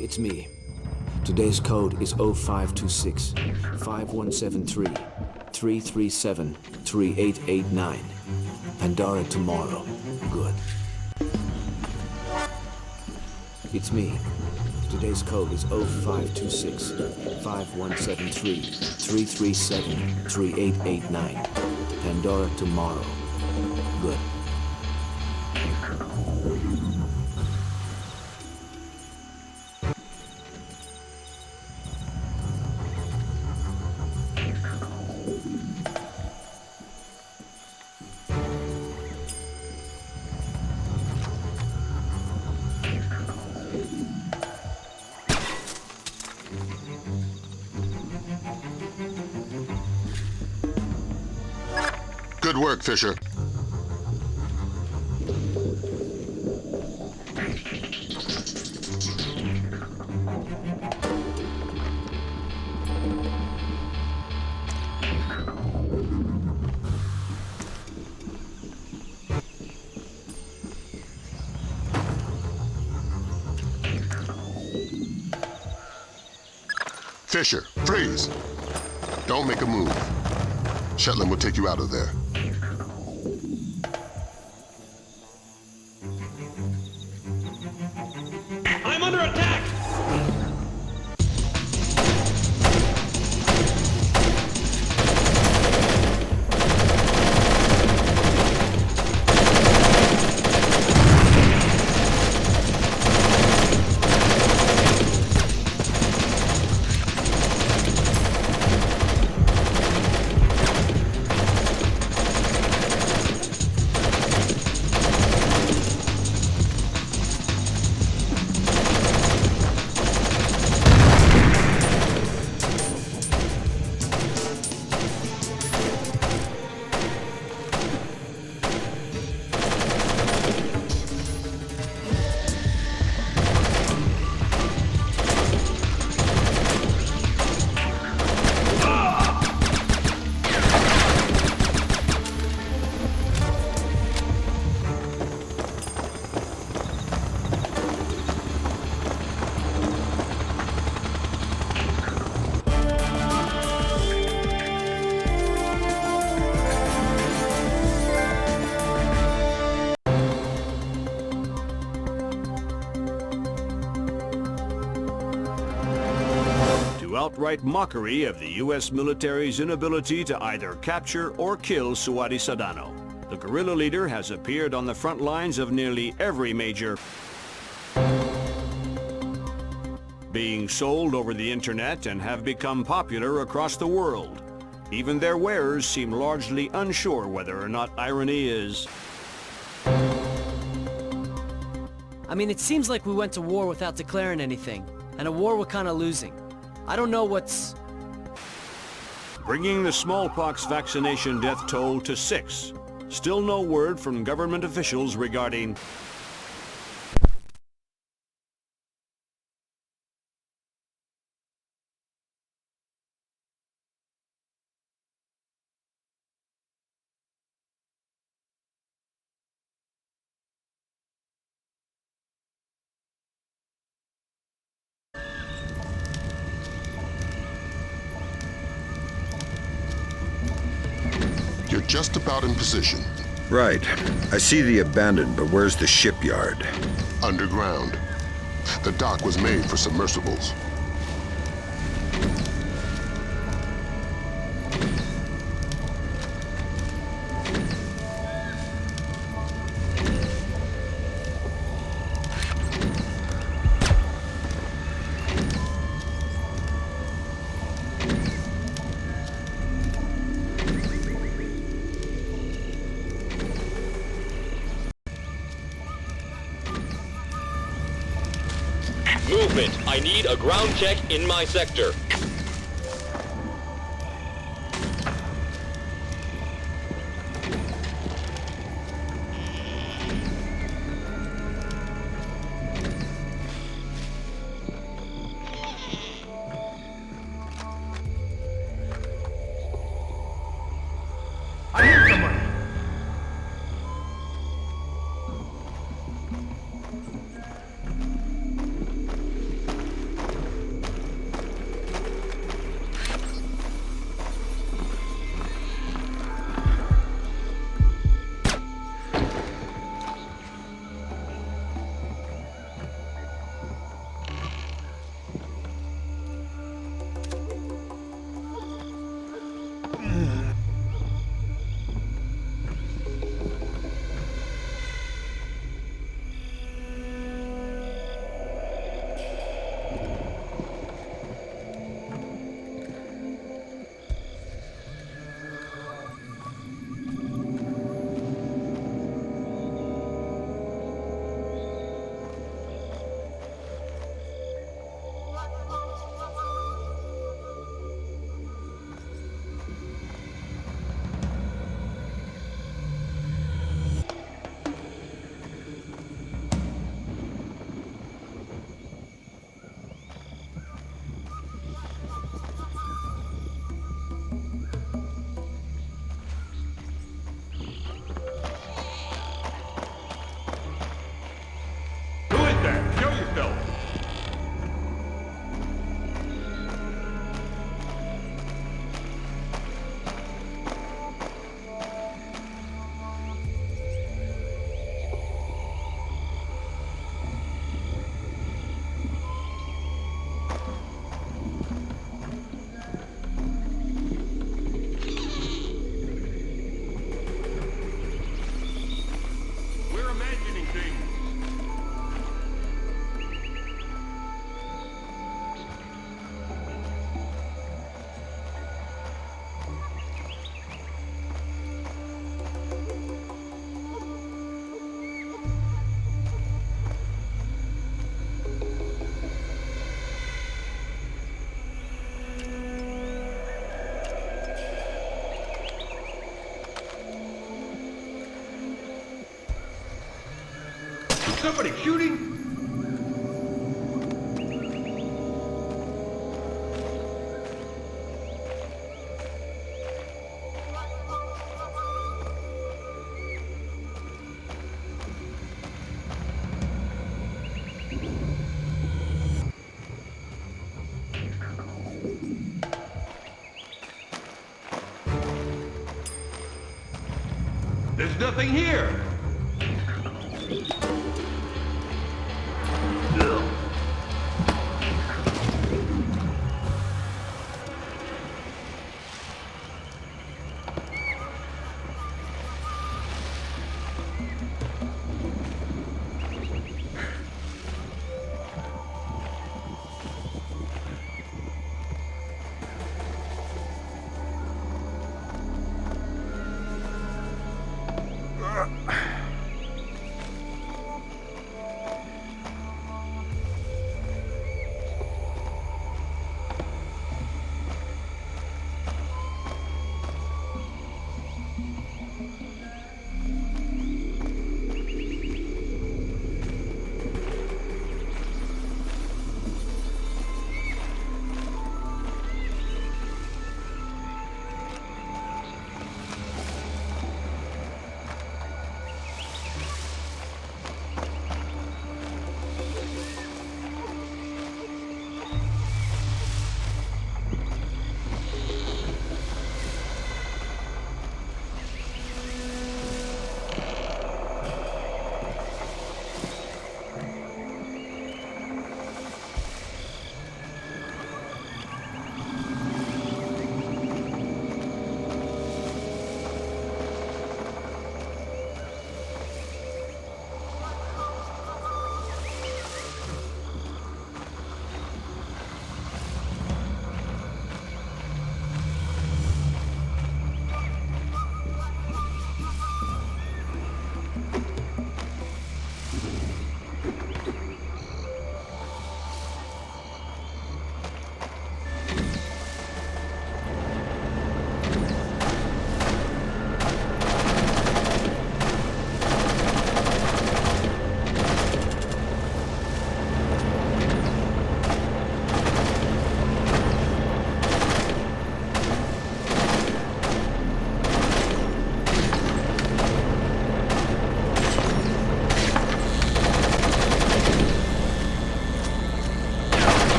It's me. Today's code is 0526 5173 337 3889. Pandora tomorrow. Good. It's me. Today's code is 0526 5173 337 3889. Pandora tomorrow. Good. Good work, Fisher. Fisher, freeze! Don't make a move. Shetland will take you out of there. I'm under attack! outright mockery of the U.S. military's inability to either capture or kill Suadi Sadano. The guerrilla leader has appeared on the front lines of nearly every major being sold over the internet and have become popular across the world. Even their wearers seem largely unsure whether or not irony is... I mean, it seems like we went to war without declaring anything, and a war we're kinda losing. I don't know what's... bringing the smallpox vaccination death toll to 6. Still no word from government officials regarding... You're just about in position. Right. I see the abandoned, but where's the shipyard? Underground. The dock was made for submersibles. Movement. I need a ground check in my sector. I hear someone. Show yourself! We're imagining things. Somebody shooting? There's nothing here.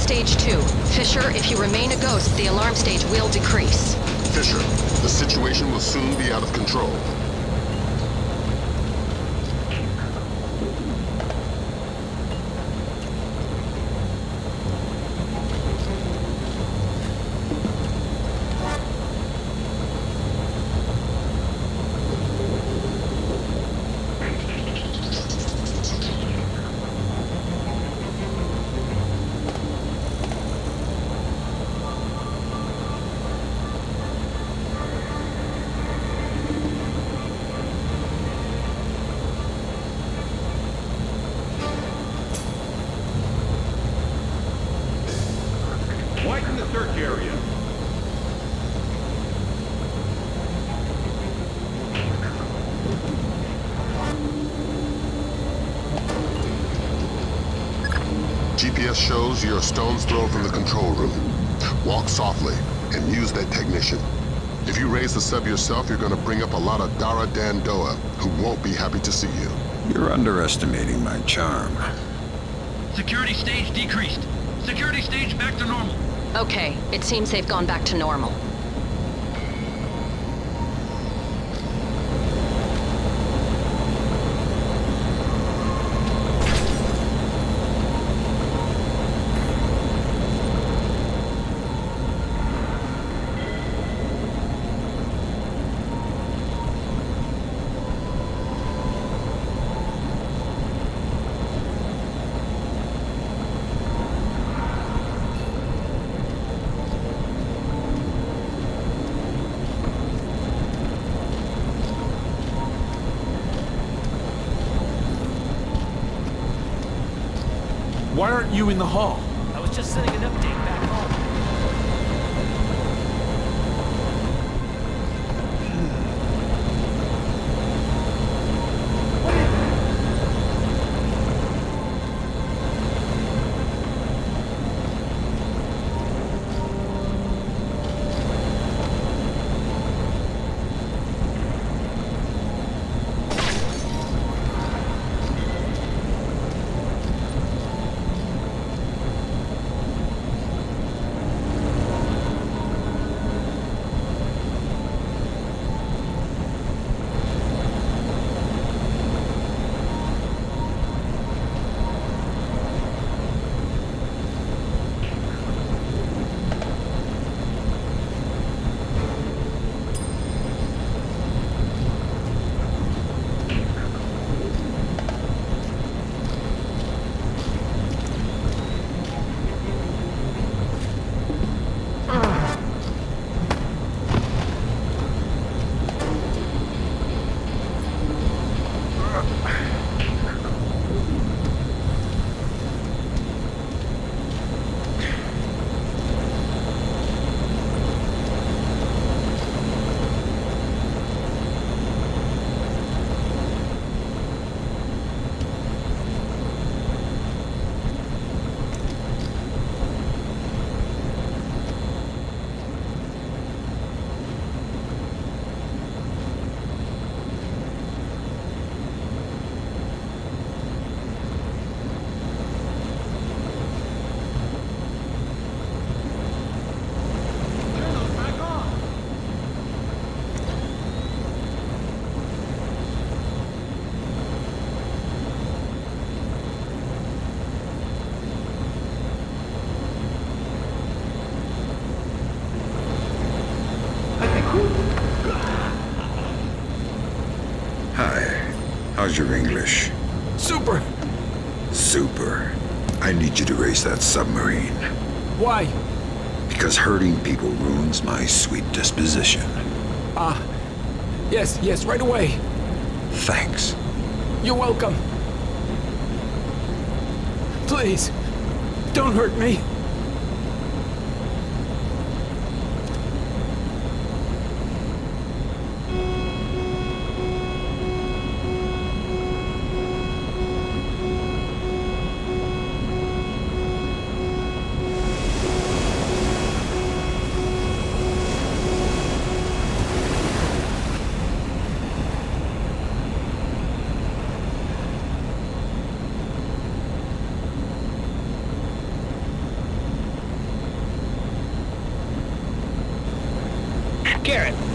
stage 2. Fisher, if you remain a ghost, the alarm stage will decrease. Fisher, the situation will soon be out of control. Widen the search area. GPS shows you're a stone's throw from the control room. Walk softly and use that technician. If you raise the sub yourself, you're gonna bring up a lot of Dara Dandoa who won't be happy to see you. You're underestimating my charm. Security stage decreased. Security stage back to normal. Okay, it seems they've gone back to normal. Why aren't you in the hall? I was just sending an update back home. How's your English? Super! Super. I need you to race that submarine. Why? Because hurting people ruins my sweet disposition. Yes, right away. Thanks. You're welcome. Please, don't hurt me.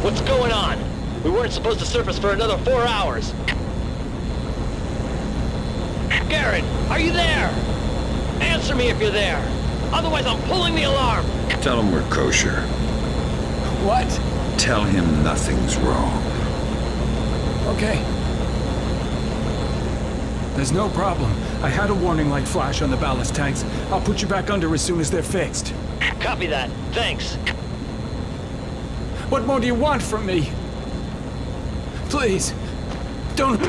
What's going on? We weren't supposed to surface for another 4 hours. Garrett, are you there? Answer me if you're there. Otherwise, I'm pulling the alarm. Tell him we're kosher. What? Tell him nothing's wrong. Okay. There's no problem. I had a warning light flash on the ballast tanks. I'll put you back under as soon as they're fixed. Copy that. Thanks. What more do you want from me? Please, don't...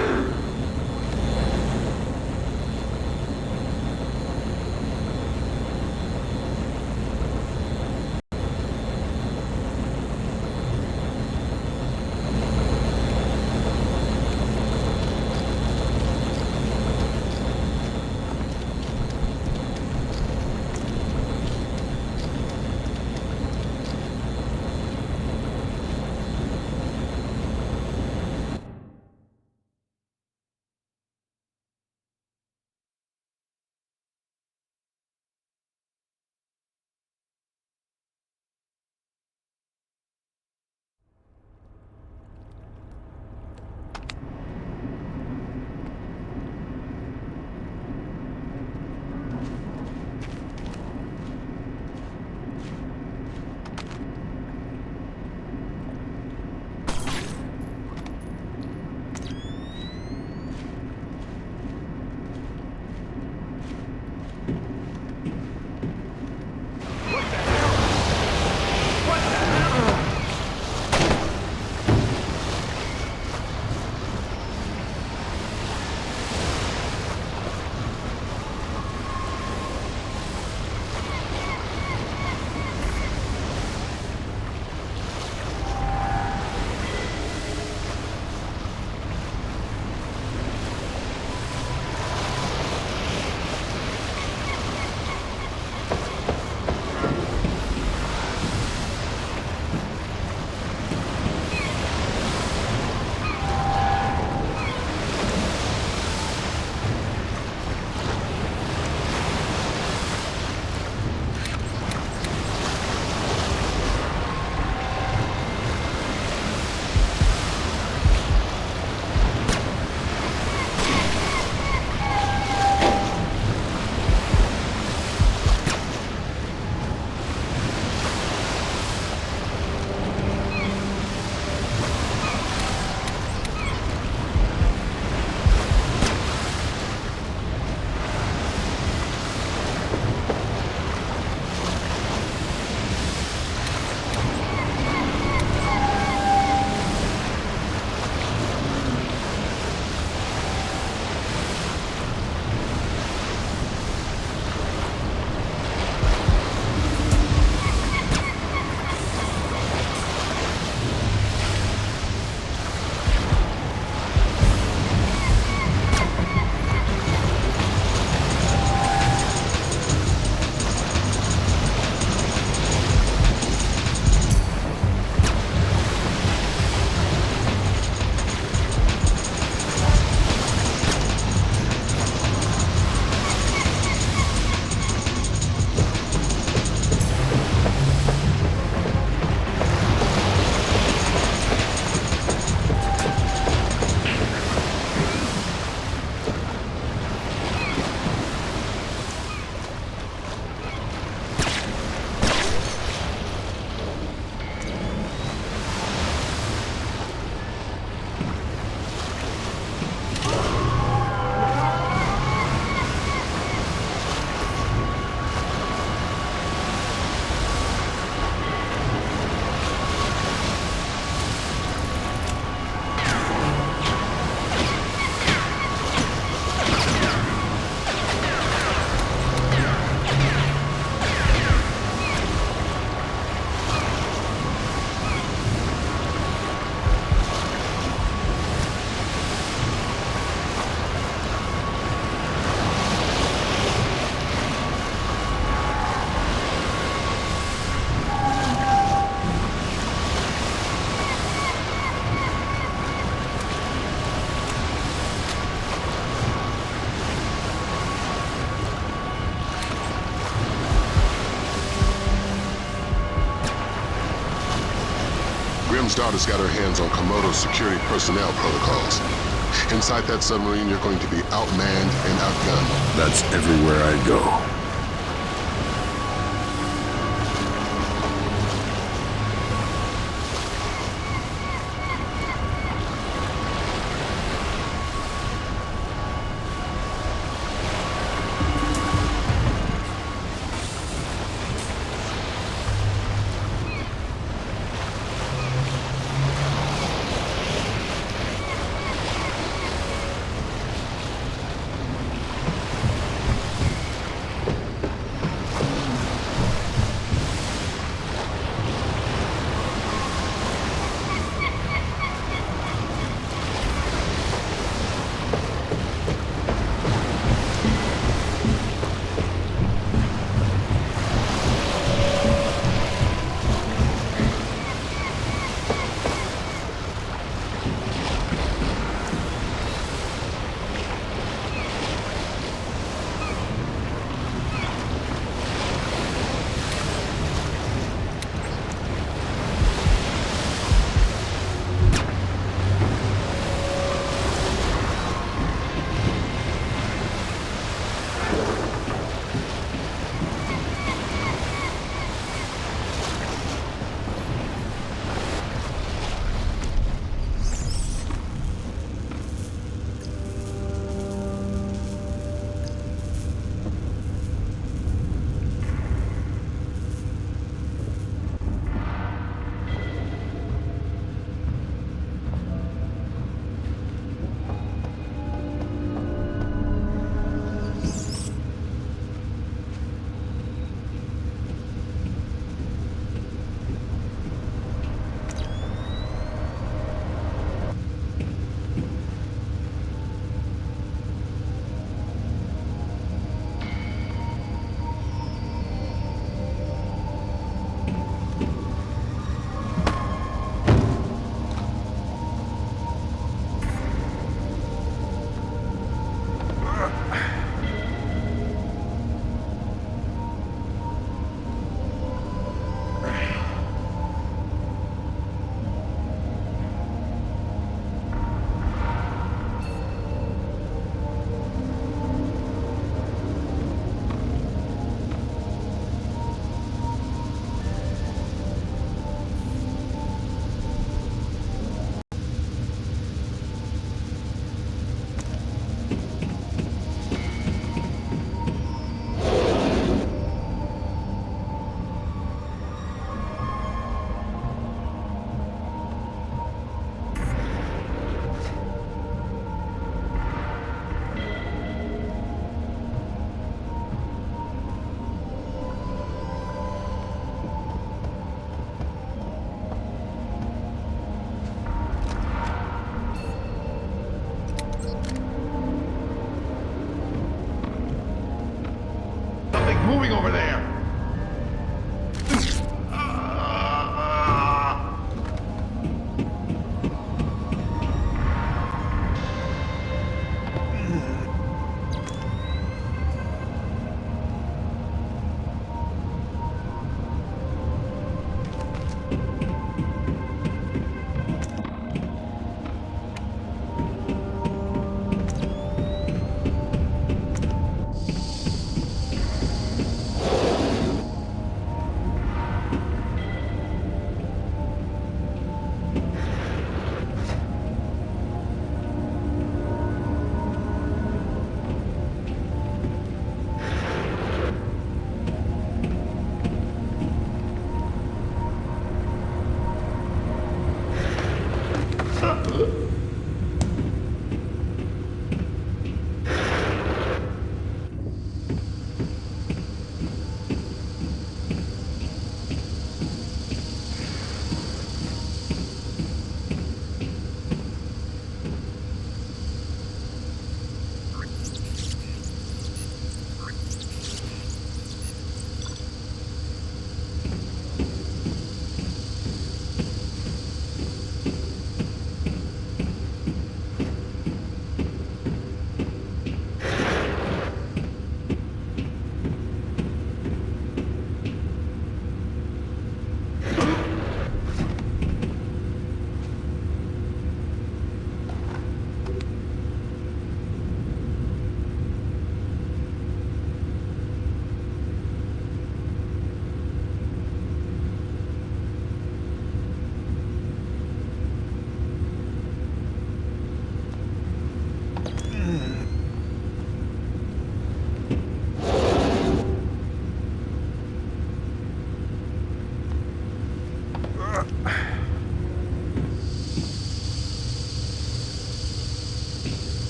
Grim's daughter's got her hands on Komodo's security personnel protocols. Inside that submarine, you're going to be outmanned and outgunned. That's everywhere I go.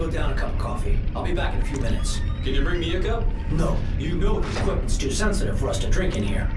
put down a cup of coffee. I'll be back in a few minutes. Can you bring me a cup? No, you know the equipment's too sensitive for us to drink in here.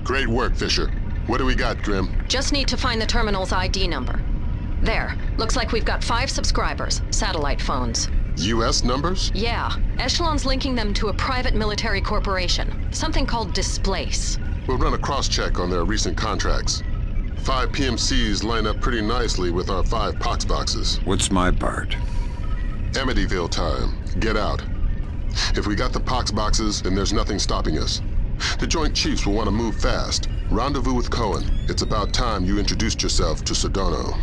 Great work, Fisher. What do we got, Grim? Just need to find the terminal's ID number. There. Looks like we've got 5 subscribers, satellite phones. U.S. numbers? Yeah. Echelon's linking them to a private military corporation. Something called Displace. We'll run a cross-check on their recent contracts. 5 PMCs line up pretty nicely with our 5 pox boxes. What's my part? Amityville time. Get out. If we got the pox boxes, then there's nothing stopping us. The Joint Chiefs will want to move fast. Rendezvous with Cohen. It's about time you introduced yourself to Sedano.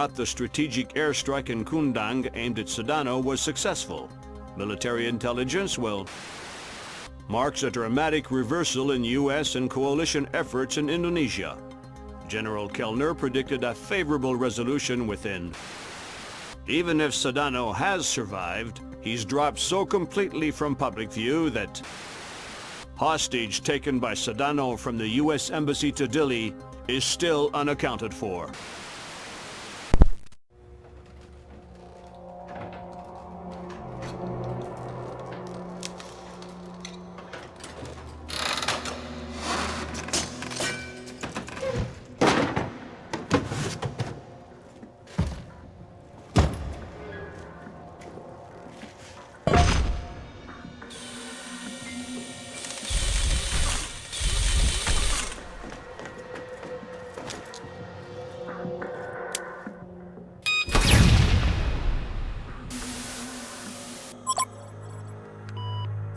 not the strategic airstrike in Kundang aimed at Sedano was successful. Military intelligence, well, marks a dramatic reversal in U.S. and coalition efforts in Indonesia. General Kellner predicted a favorable resolution within. Even if Sedano has survived, he's dropped so completely from public view that hostage taken by Sedano from the U.S. Embassy to Dili is still unaccounted for.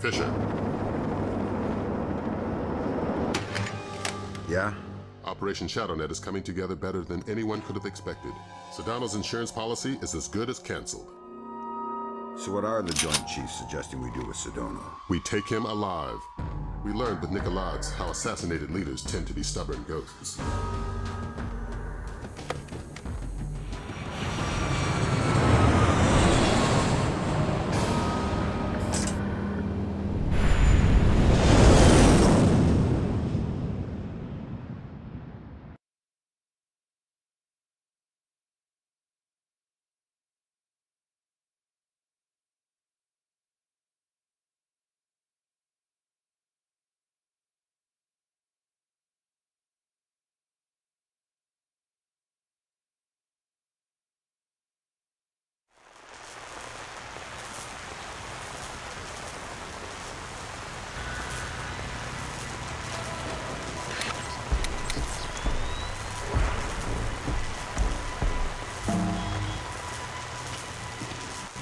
Fisher. Yeah? Operation ShadowNet is coming together better than anyone could have expected. Sedano's insurance policy is as good as canceled. So what are the Joint Chiefs suggesting we do with Sedano? We take him alive. We learned with Nicolaides how assassinated leaders tend to be stubborn ghosts.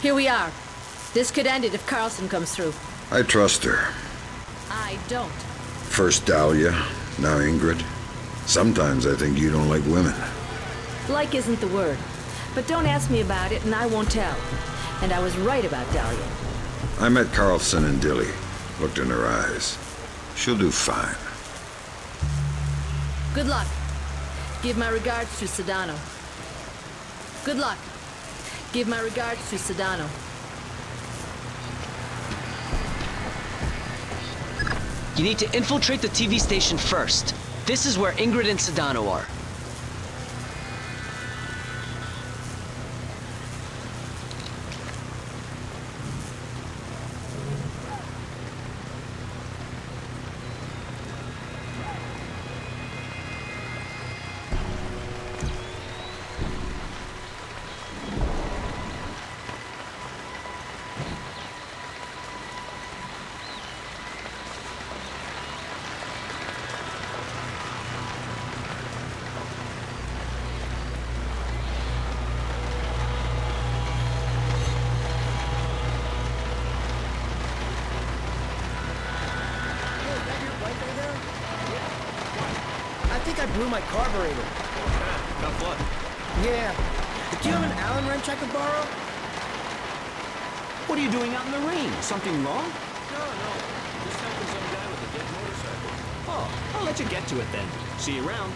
Here we are. This could end it if Carlson comes through. I trust her. I don't. First Dahlia, now Ingrid. Sometimes I think you don't like women. Like isn't the word. But don't ask me about it and I won't tell. And I was right about Dahlia. I met Carlson in Dili. Looked in her eyes. She'll do fine. Good luck. Give my regards to Sedano. Good luck. Give my regards to Sedano. You need to infiltrate the TV station first. This is where Ingrid and Sedano are. I blew my carburetor. Tough luck. Yeah. Do you have an Allen wrench I could borrow? What are you doing out in the rain? Something wrong? No. Just helping some guy with a dead motorcycle. Oh, I'll let you get to it then. See you around.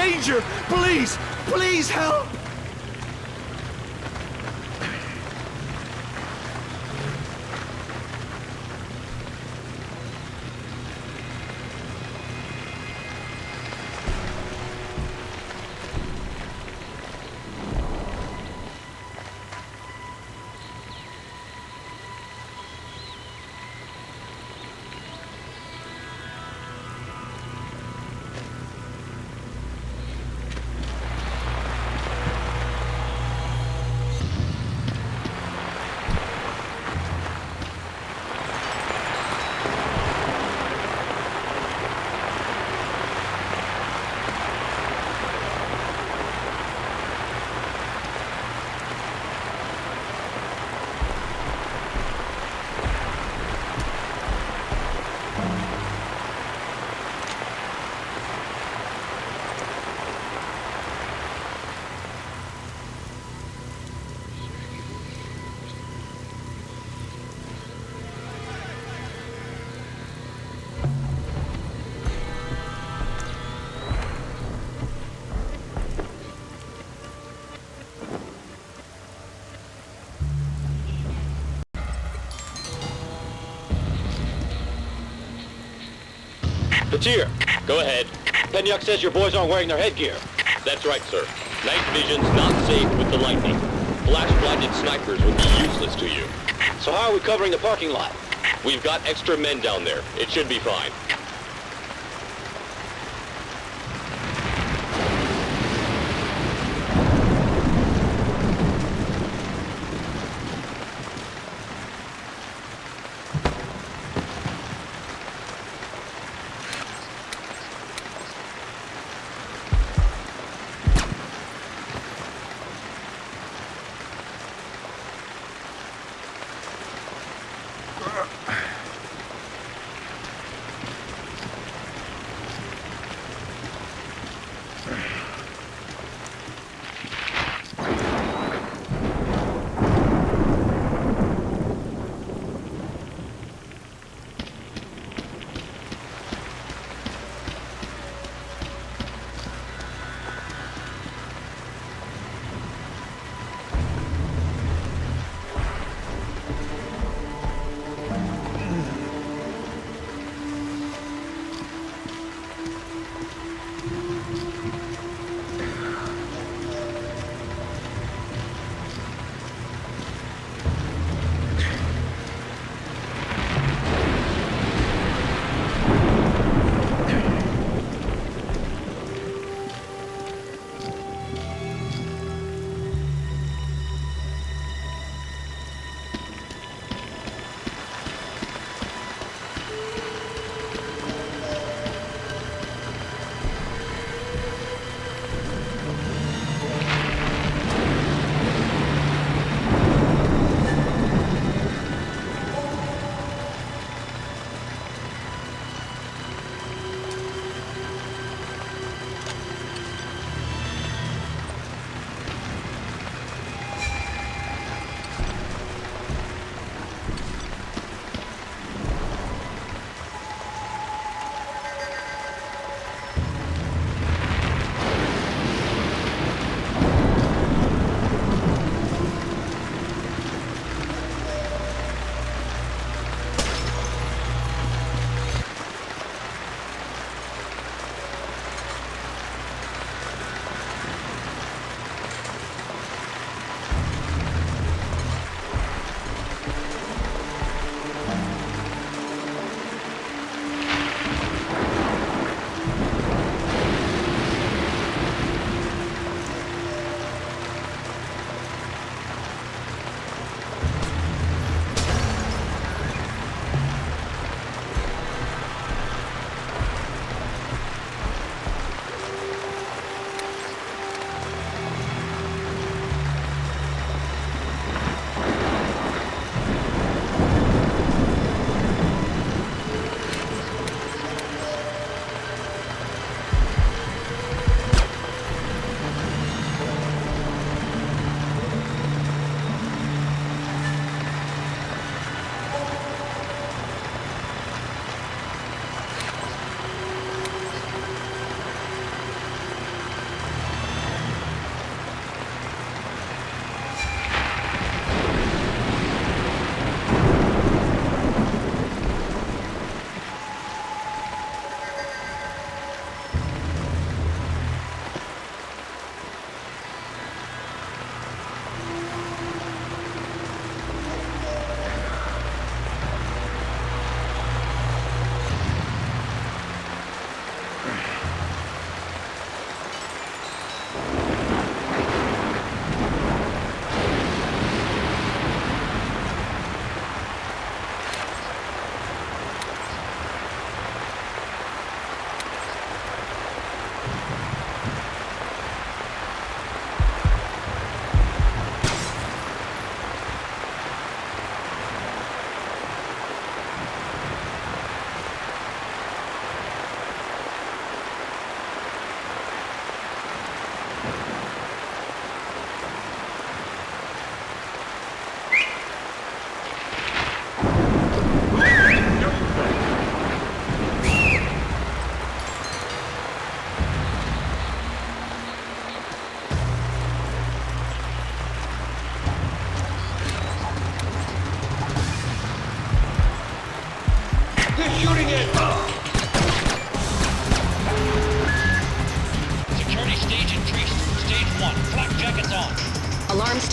danger! Please! Please help! Batir, go ahead. Penyuk says your boys aren't wearing their headgear. That's right, sir. Night vision's not safe with the lightning. Flash-blinded snipers would be useless to you. So how are we covering the parking lot? We've got extra men down there. It should be fine.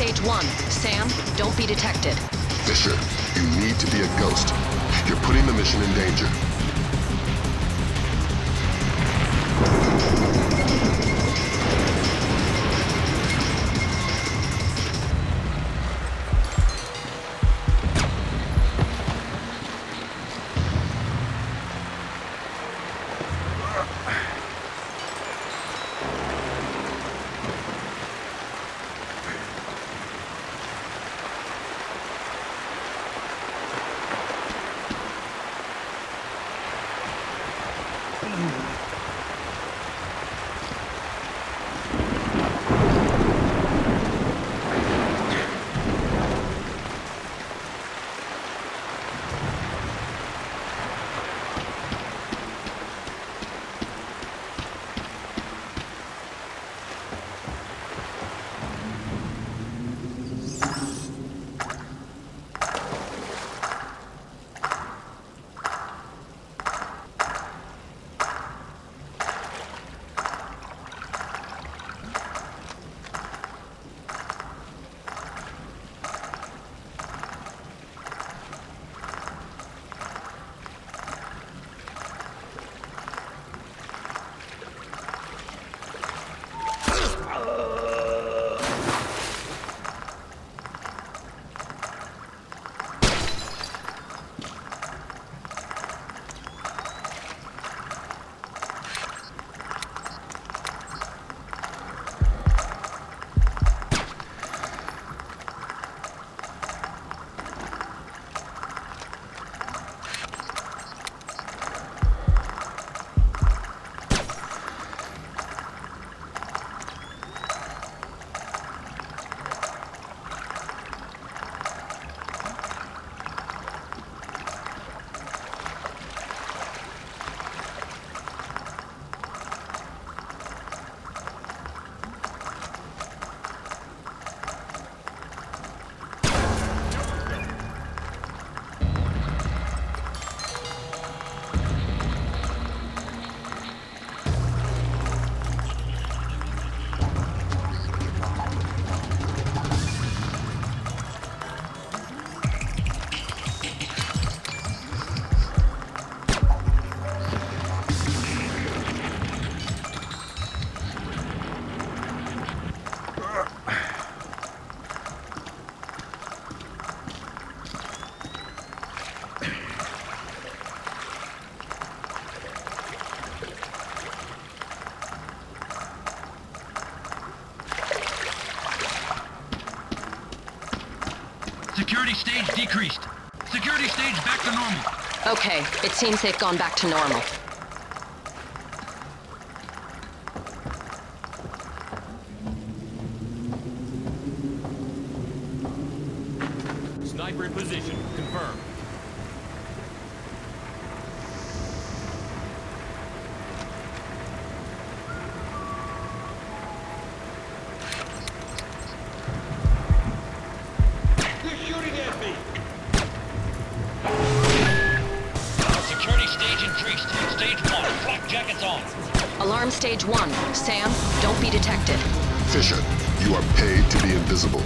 Stage 1. Sam, don't be detected. Fisher, you need to be a ghost. You're putting the mission in danger. Security stage decreased. Security stage back to normal. Okay, it seems they've gone back to normal. Sniper in position. Confirmed. They're shooting at me! Security stage increased. Stage 1. Flak jackets on. Alarm Stage 1. Sam, don't be detected. Fisher, you are paid to be invisible.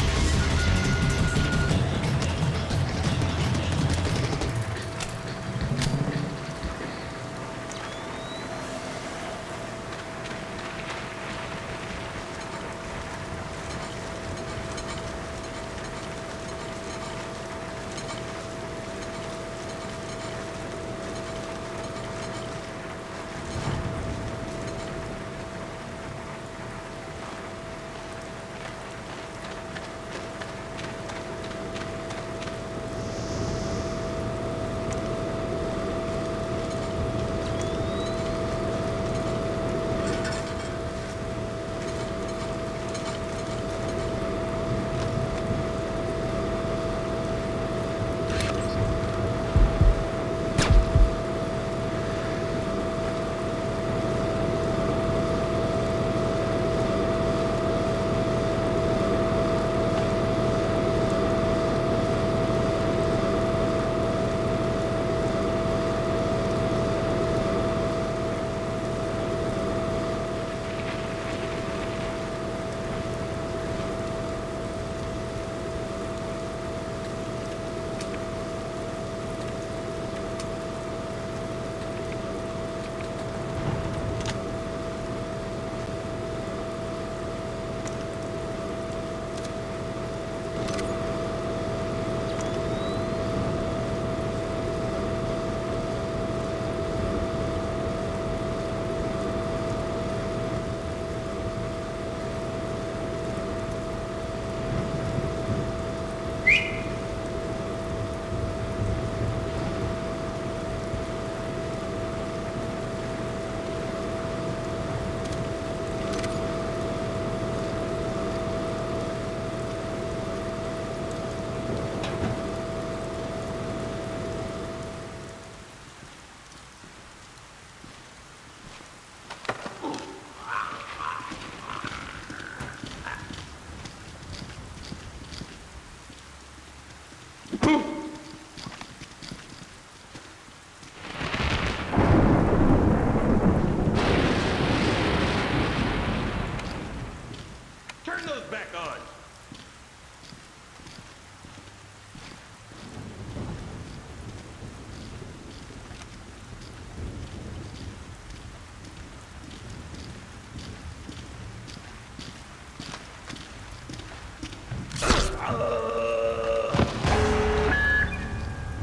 Turn those back on.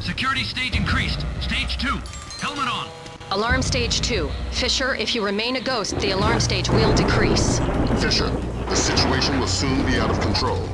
Security stage increased. Stage 2. Helmet on. Alarm stage 2. Fisher, if you remain a ghost, the alarm stage will decrease. Fisher, the situation will soon be out of control.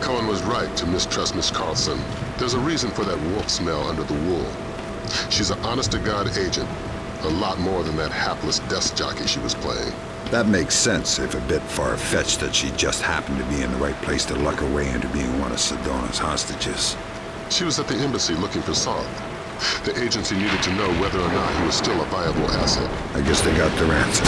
Cohen was right to mistrust Miss Carlson. There's a reason for that wolf smell under the wool. She's an honest-to-God agent. A lot more than that hapless desk jockey she was playing. That makes sense, if a bit far-fetched that she just happened to be in the right place to luck her way into being one of Sedona's hostages. She was at the embassy looking for Soth. The agency needed to know whether or not he was still a viable asset. I guess they got their answer.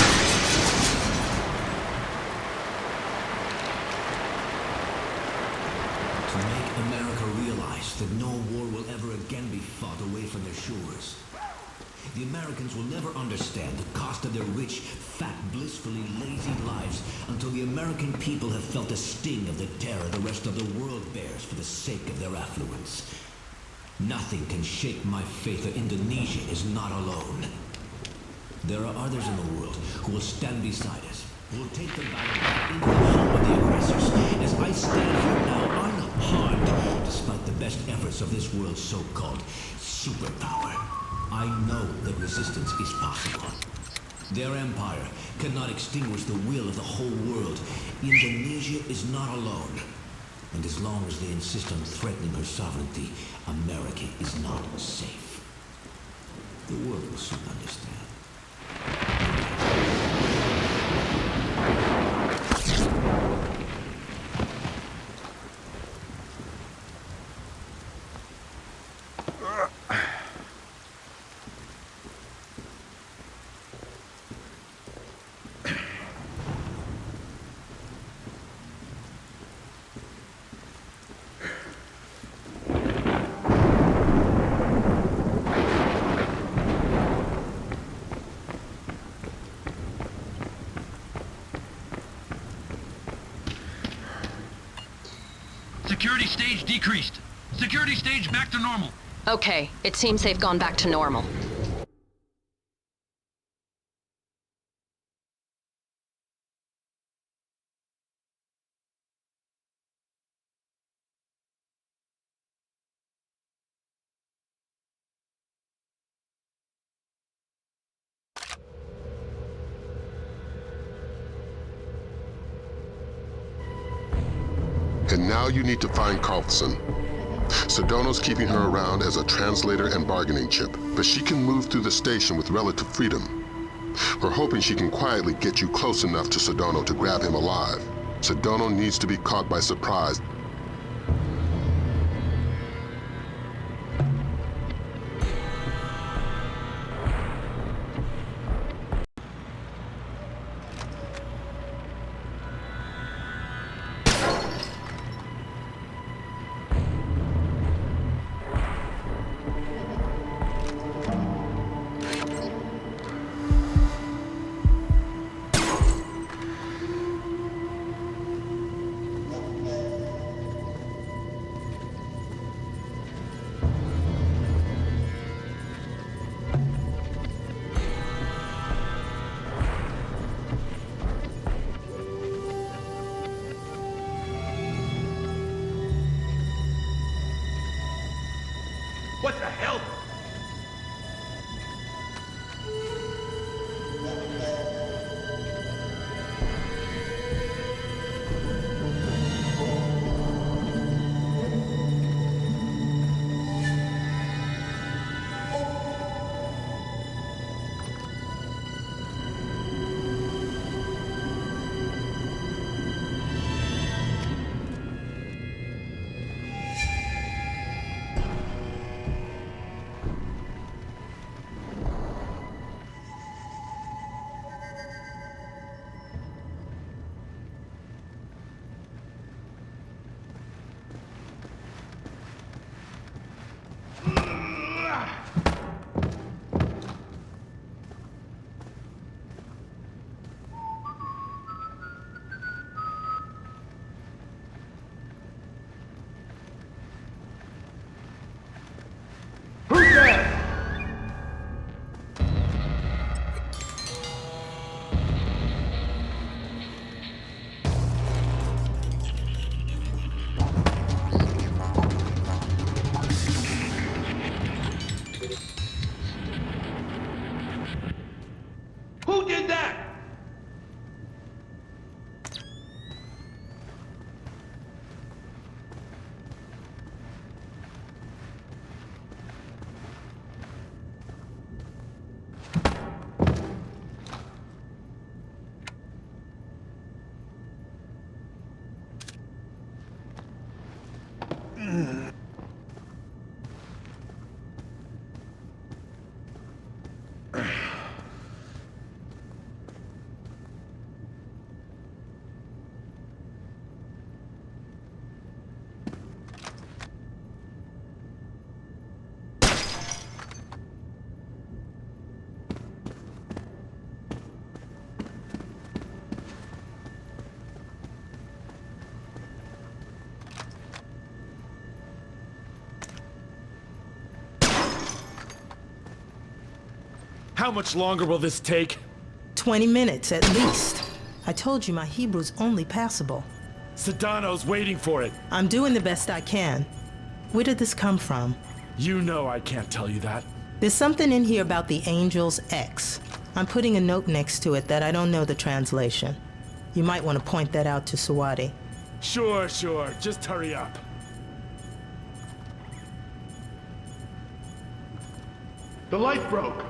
To make America realize that no war will ever again be fought away from their shores. The Americans will never understand the cost of their rich, fat, blissfully lazy lives until the American people have felt the sting of the terror the rest of the world bears for the sake of their affluence. Nothing can shake my faith that Indonesia is not alone. There are others in the world who will stand beside us, who will take the battle back into the home of the aggressors. As I stand here now, unharmed, despite the best efforts of this world's so-called superpower. I know that resistance is possible. Their empire cannot extinguish the will of the whole world. Indonesia is not alone. And as long as they insist on threatening her sovereignty, America is not safe. The world will soon understand. Security stage decreased. Security stage back to normal. Okay, it seems they've gone back to normal. And now you need to find Carlson. Sedona's keeping her around as a translator and bargaining chip, but she can move through the station with relative freedom. We're hoping she can quietly get you close enough to Sedona to grab him alive. Sedona needs to be caught by surprise. What the hell? How much longer will this take? 20 minutes at least. I told you my Hebrew's only passable. Sedano's waiting for it. I'm doing the best I can. Where did this come from? You know I can't tell you that. There's something in here about the Angel's X. I'm putting a note next to it that I don't know the translation. You might want to point that out to Sawadi. Sure. Just hurry up. The light broke.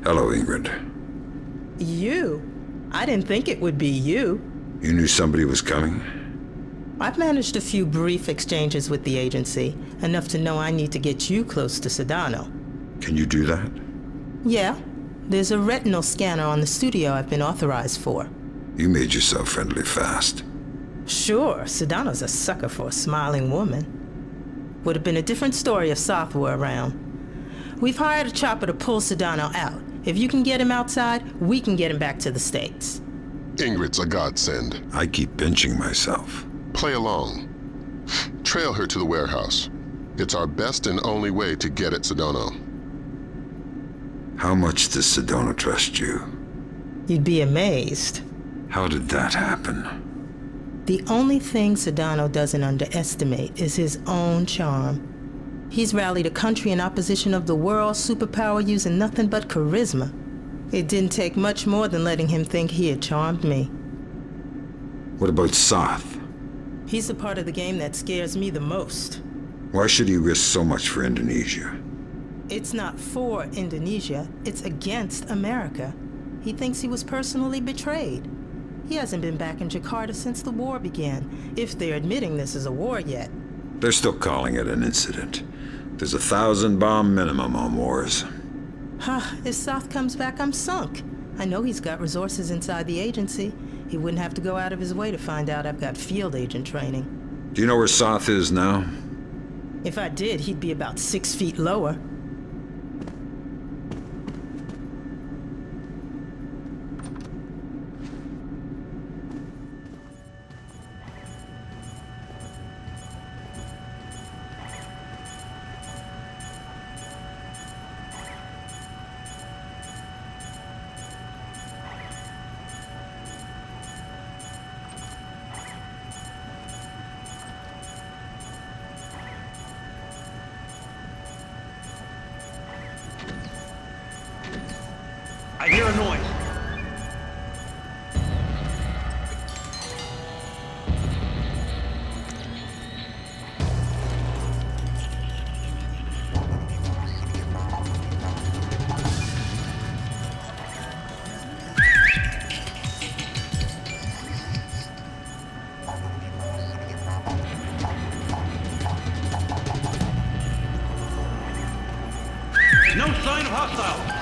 Hello, Ingrid. You? I didn't think it would be you. You knew somebody was coming? I've managed a few brief exchanges with the agency, enough to know I need to get you close to Sedano. Can you do that? Yeah. There's a retinal scanner on the studio I've been authorized for. You made yourself friendly fast. Sure, Sedano's a sucker for a smiling woman. Would have been a different story if Soth were around. We've hired a chopper to pull Sedano out. If you can get him outside, we can get him back to the States. Ingrid's a godsend. I keep pinching myself. Play along. Trail her to the warehouse. It's our best and only way to get at Sedano. How much does Sedano trust you? You'd be amazed. How did that happen? The only thing Sedano doesn't underestimate is his own charm. He's rallied a country in opposition of the world superpower using nothing but charisma. It didn't take much more than letting him think he had charmed me. What about Soth? He's the part of the game that scares me the most. Why should he risk so much for Indonesia? It's not for Indonesia, it's against America. He thinks he was personally betrayed. He hasn't been back in Jakarta since the war began, if they're admitting this is a war yet. They're still calling it an incident. There's 1,000 bomb minimum on wars. If Soth comes back, I'm sunk. I know he's got resources inside the agency. He wouldn't have to go out of his way to find out I've got field agent training. Do you know where Soth is now? If I did, he'd be about 6 feet lower. I hear a noise. No sign of hostile.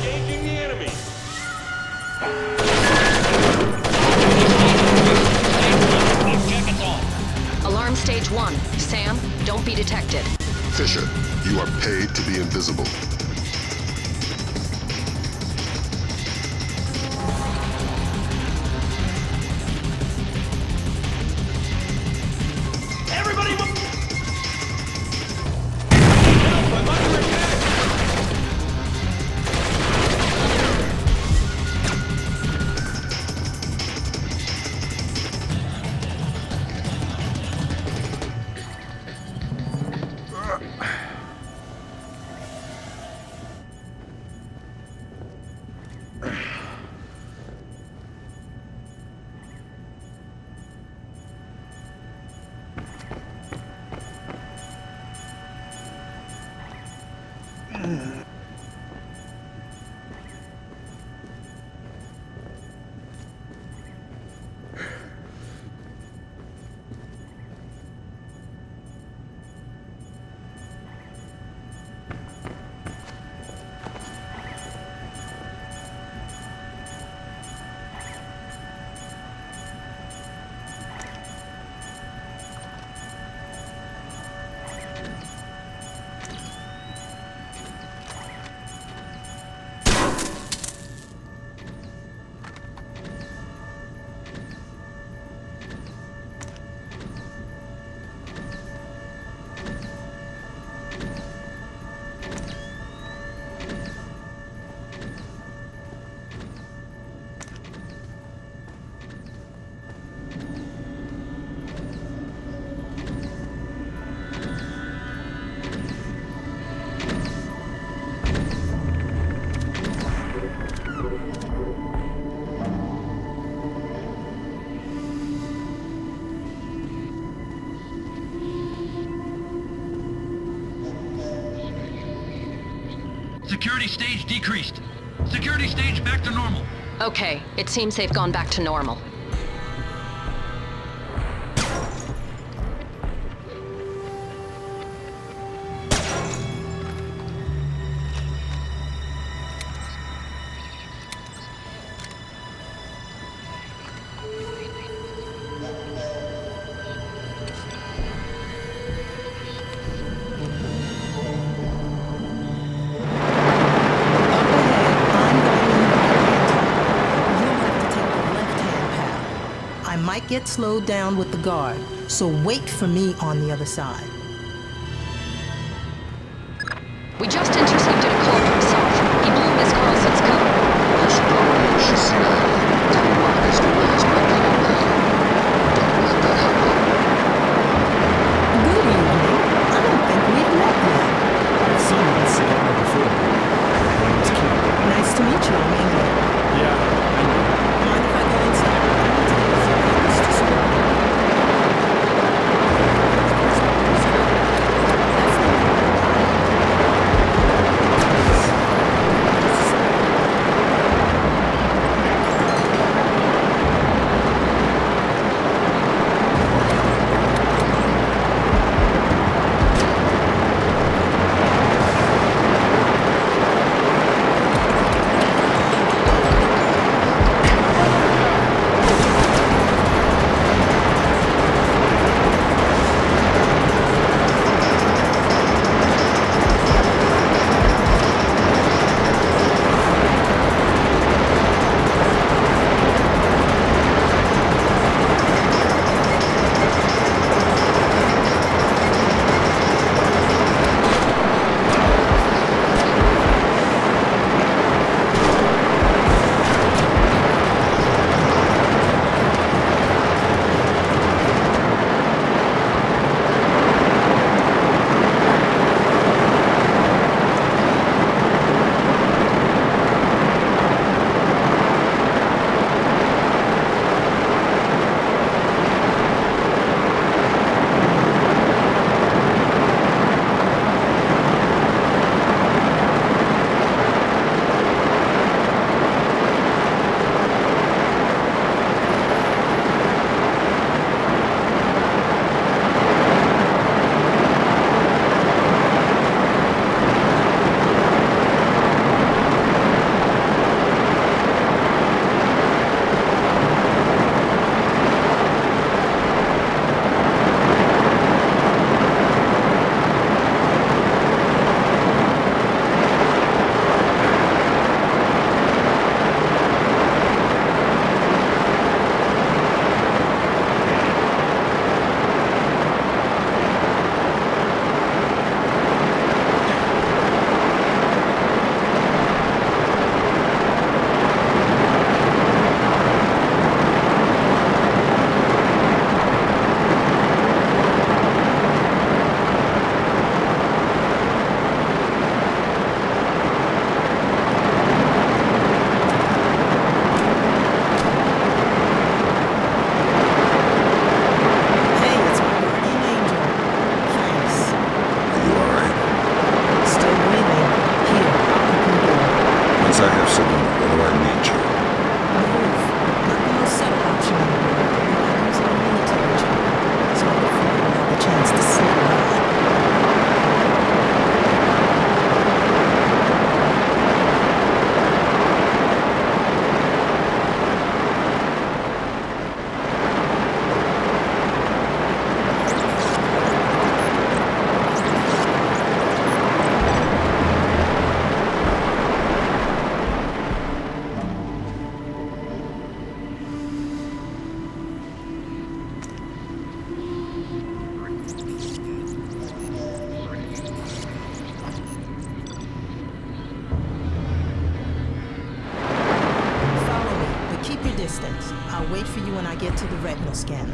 Engaging the enemy. Jackets on. Alarm stage 1. Sam, don't be detected. Fisher, you are paid to be invisible. Everybody move! Security stage decreased. Security stage back to normal. Okay, it seems they've gone back to normal. Get slowed down with the guard, so wait for me on the other side. We just intercepted a call from South. He blew Miss Carlson's cover. You should probably should see that. Tell him why he's doing his work getting paid. Don't let that happen. Good evening. I don't think we've met yet. I've seen you in Seattle before. My name's Kim. Nice to meet you, Amanda. Yeah, I know. Mind if I go inside? I'll wait for you when I get to the retinal scanner.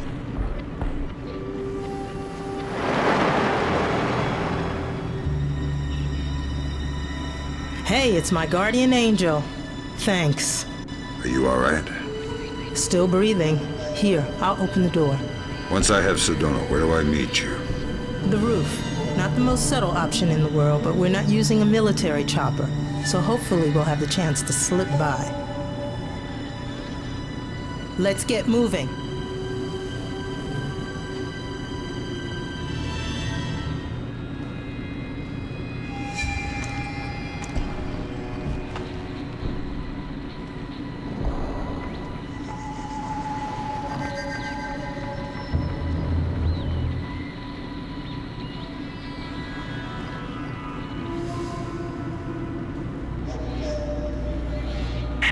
Hey, it's my guardian angel. Thanks. Are you all right? Still breathing. Here, I'll open the door. Once I have Sedona, where do I meet you? The roof. Not the most subtle option in the world, but we're not using a military chopper, so hopefully we'll have the chance to slip by. Let's get moving.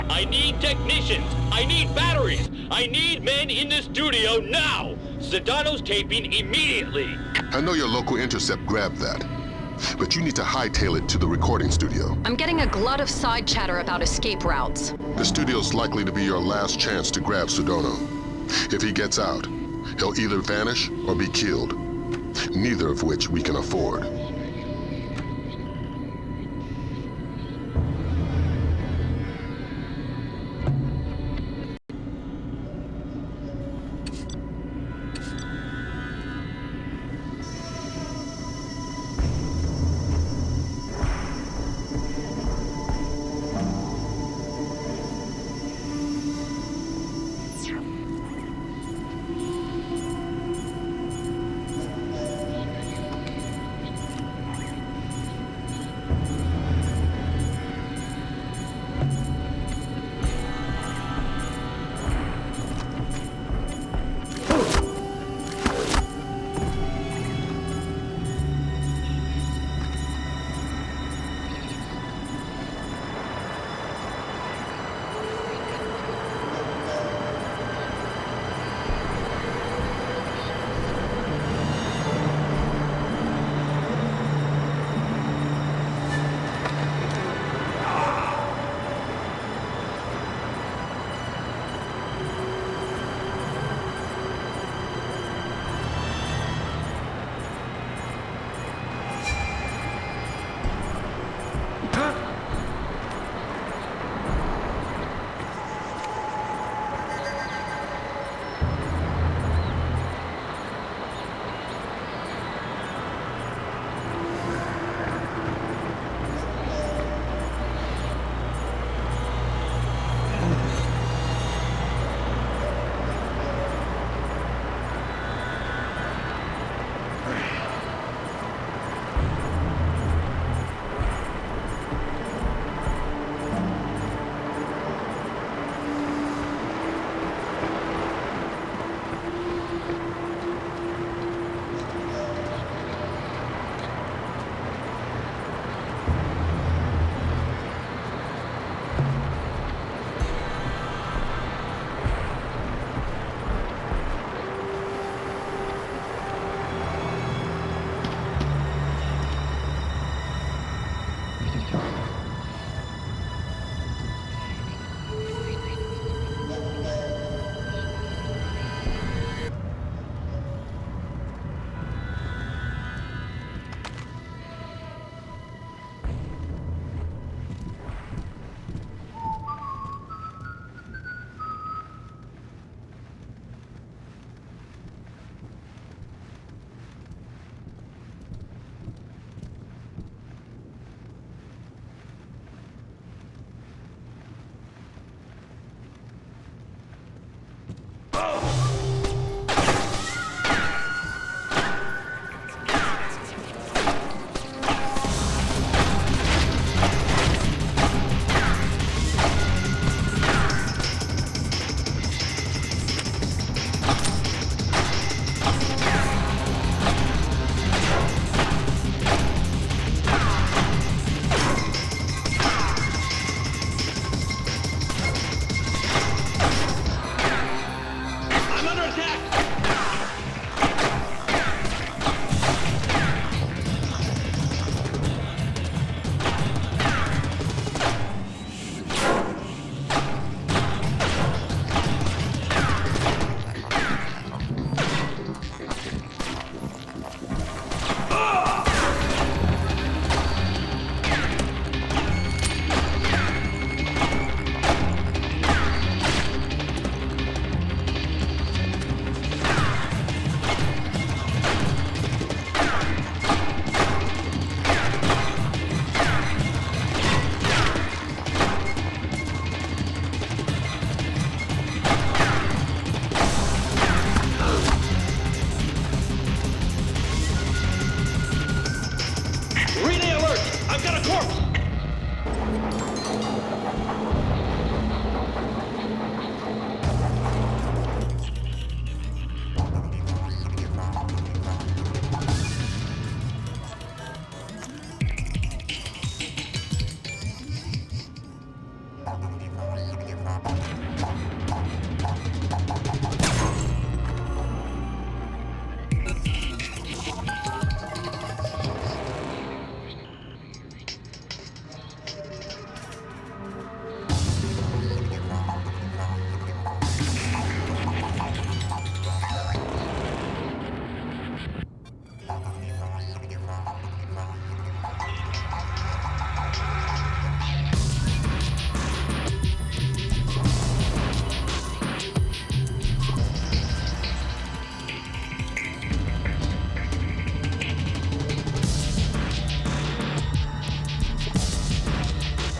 I need technicians. I need batteries. I need men in the studio now. Sedano's taping immediately. I know your local intercept grabbed that, but you need to hightail it to the recording studio. I'm getting a glut of side chatter about escape routes. The studio's likely to be your last chance to grab Sedona. If he gets out, he'll either vanish or be killed, neither of which we can afford.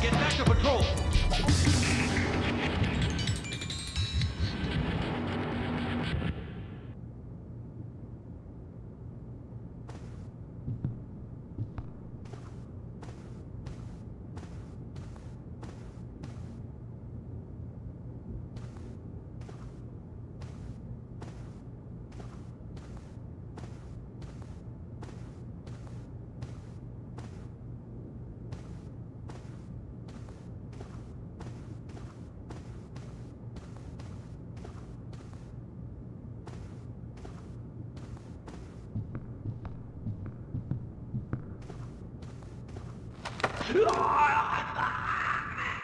Get back to patrol!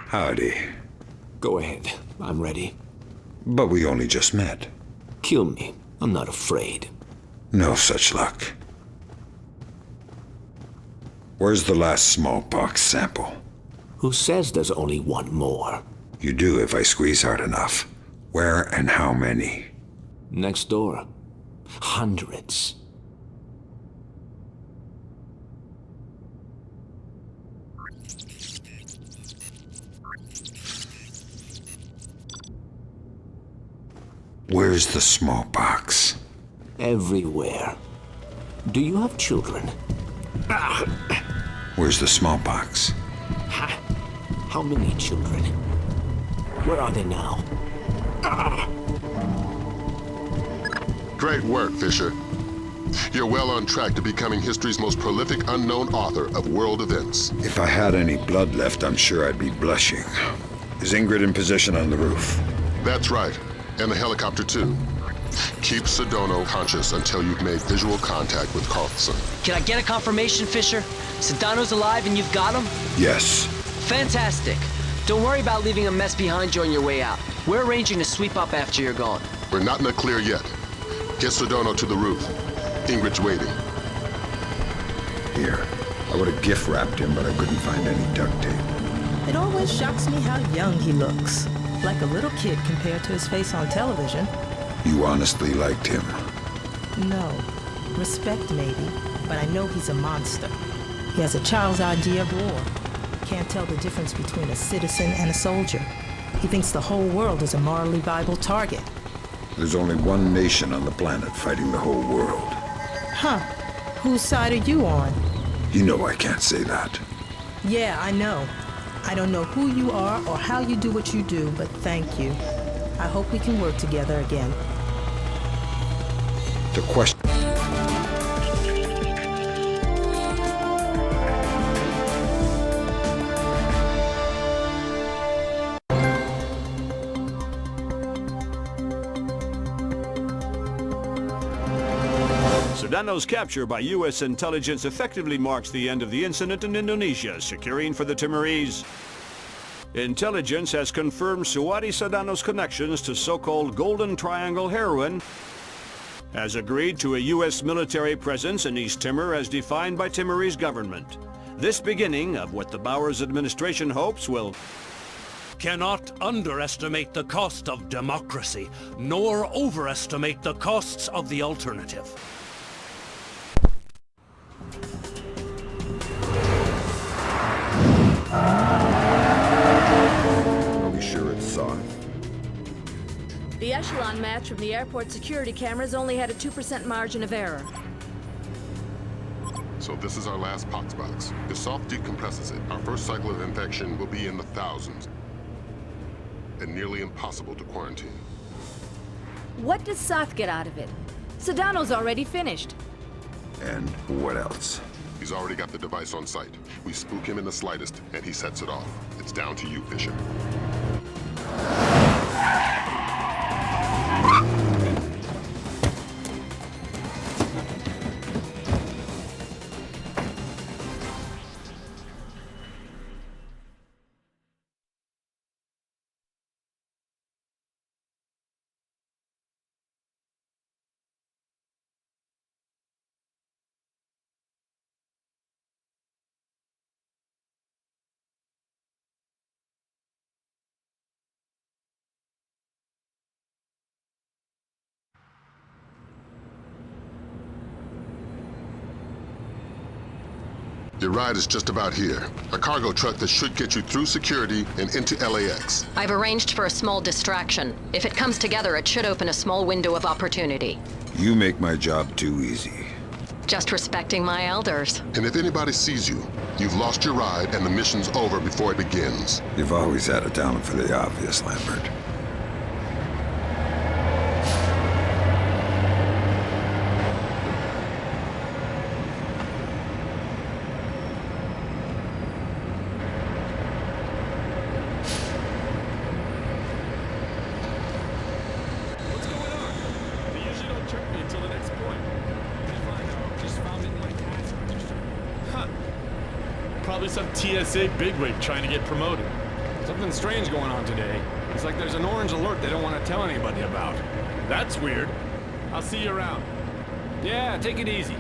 Howdy. Go ahead. I'm ready. But we only just met. Kill me. I'm not afraid. No such luck. Where's the last smallpox sample? Who says there's only one more? You do if I squeeze hard enough. Where and how many? Next door. Hundreds. Where's the smallpox? Everywhere. Do you have children? Where's the smallpox? How many children? Where are they now? Great work, Fisher. You're well on track to becoming history's most prolific unknown author of world events. If I had any blood left, I'm sure I'd be blushing. Is Ingrid in position on the roof? That's right. And the helicopter, too. Keep Sedano conscious until you've made visual contact with Carlson. Can I get a confirmation, Fisher? Sedano's alive and you've got him? Yes. Fantastic. Don't worry about leaving a mess behind you on your way out. We're arranging to sweep up after you're gone. We're not in the clear yet. Get Sedano to the roof. Ingrid's waiting. Here. I would have gift wrapped him, but I couldn't find any duct tape. It always shocks me how young he looks. Like a little kid compared to his face on television. You honestly liked him? No. Respect, maybe. But I know he's a monster. He has a child's idea of war. Can't tell the difference between a citizen and a soldier. He thinks the whole world is a morally viable target. There's only one nation on the planet fighting the whole world. Huh. Whose side are you on? You know I can't say that. Yeah, I know. I don't know who you are or how you do what you do, but thank you. I hope we can work together again. The question... Sedano's capture by U.S. intelligence effectively marks the end of the incident in Indonesia, securing for the Timorese. Intelligence has confirmed Suwadi Sedano's connections to so-called Golden Triangle heroin, has agreed to a U.S. military presence in East Timor as defined by Timorese government. This beginning of what the Bowers administration hopes will... Cannot underestimate the cost of democracy, nor overestimate the costs of the alternative. Are we sure it's Son? The echelon match from the airport security cameras only had a 2% margin of error. So this is our last pox box. If Soft decompresses it, our first cycle of infection will be in the thousands. And nearly impossible to quarantine. What does Soth get out of it? Sedano's already finished. And what else? He's already got the device on site. We spook him in the slightest, and he sets it off. It's down to you, Fisher. Your ride is just about here. A cargo truck that should get you through security and into LAX. I've arranged for a small distraction. If it comes together, it should open a small window of opportunity. You make my job too easy. Just respecting my elders. And if anybody sees you, you've lost your ride and the mission's over before it begins. You've always had a talent for the obvious, Lambert. Probably some TSA bigwig trying to get promoted. Something strange going on today. It's like there's an orange alert they don't want to tell anybody about. That's weird. I'll see you around. Yeah, take it easy.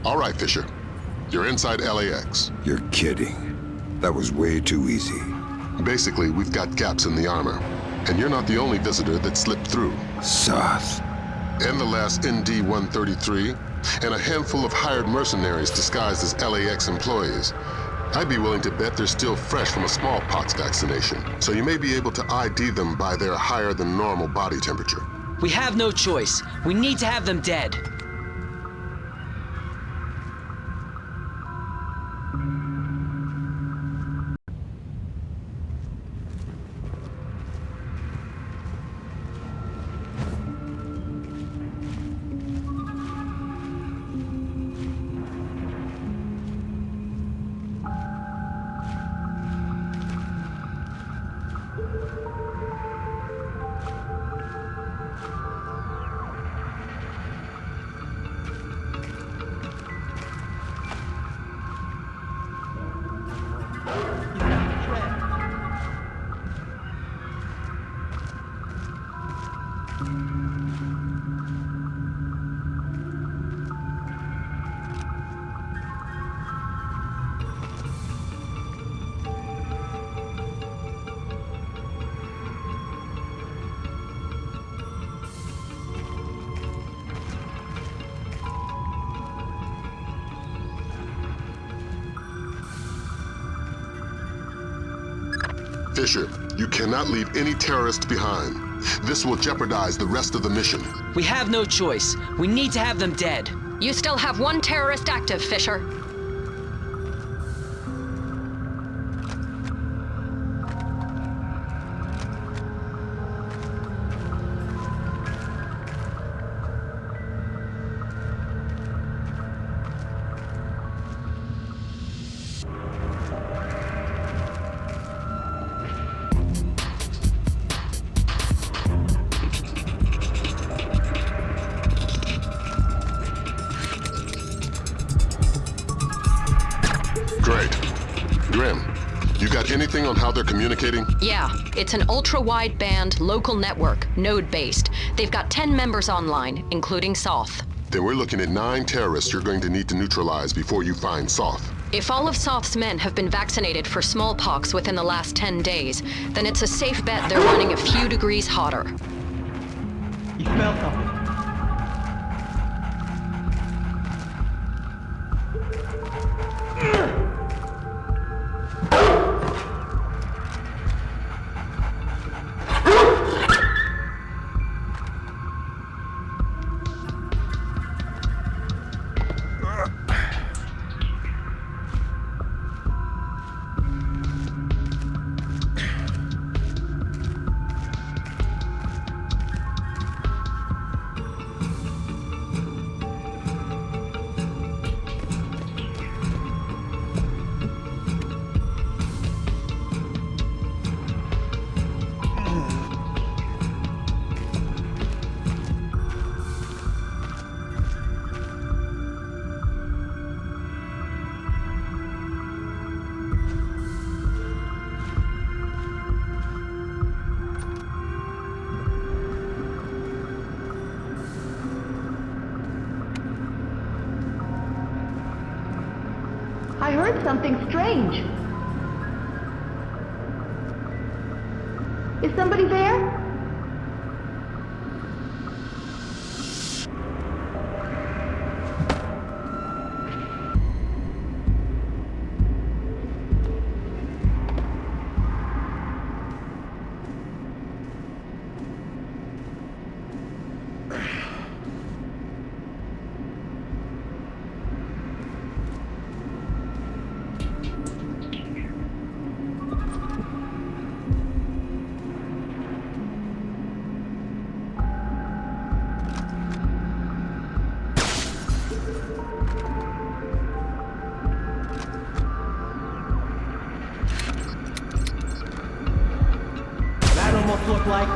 All right, Fisher. You're inside LAX. You're kidding. That was way too easy. Basically, we've got gaps in the armor. And you're not the only visitor that slipped through. Soth. And the last ND-133, and a handful of hired mercenaries disguised as LAX employees. I'd be willing to bet they're still fresh from a smallpox vaccination, so you may be able to ID them by their higher than normal body temperature. We have no choice. We need to have them dead. Fisher, you cannot leave any terrorists behind. This will jeopardize the rest of the mission. We have no choice. We need to have them dead. You still have one terrorist active, Fisher. Great. Grim, you got anything on how they're communicating? Yeah, it's an ultra-wideband local network, node-based. They've got 10 members online, including Soth. Then we're looking at 9 terrorists you're going to need to neutralize before you find Soth. If all of Soth's men have been vaccinated for smallpox within the last 10 days, then it's a safe bet they're running a few degrees hotter. You smell something. I heard something strange. Is somebody there? Look like?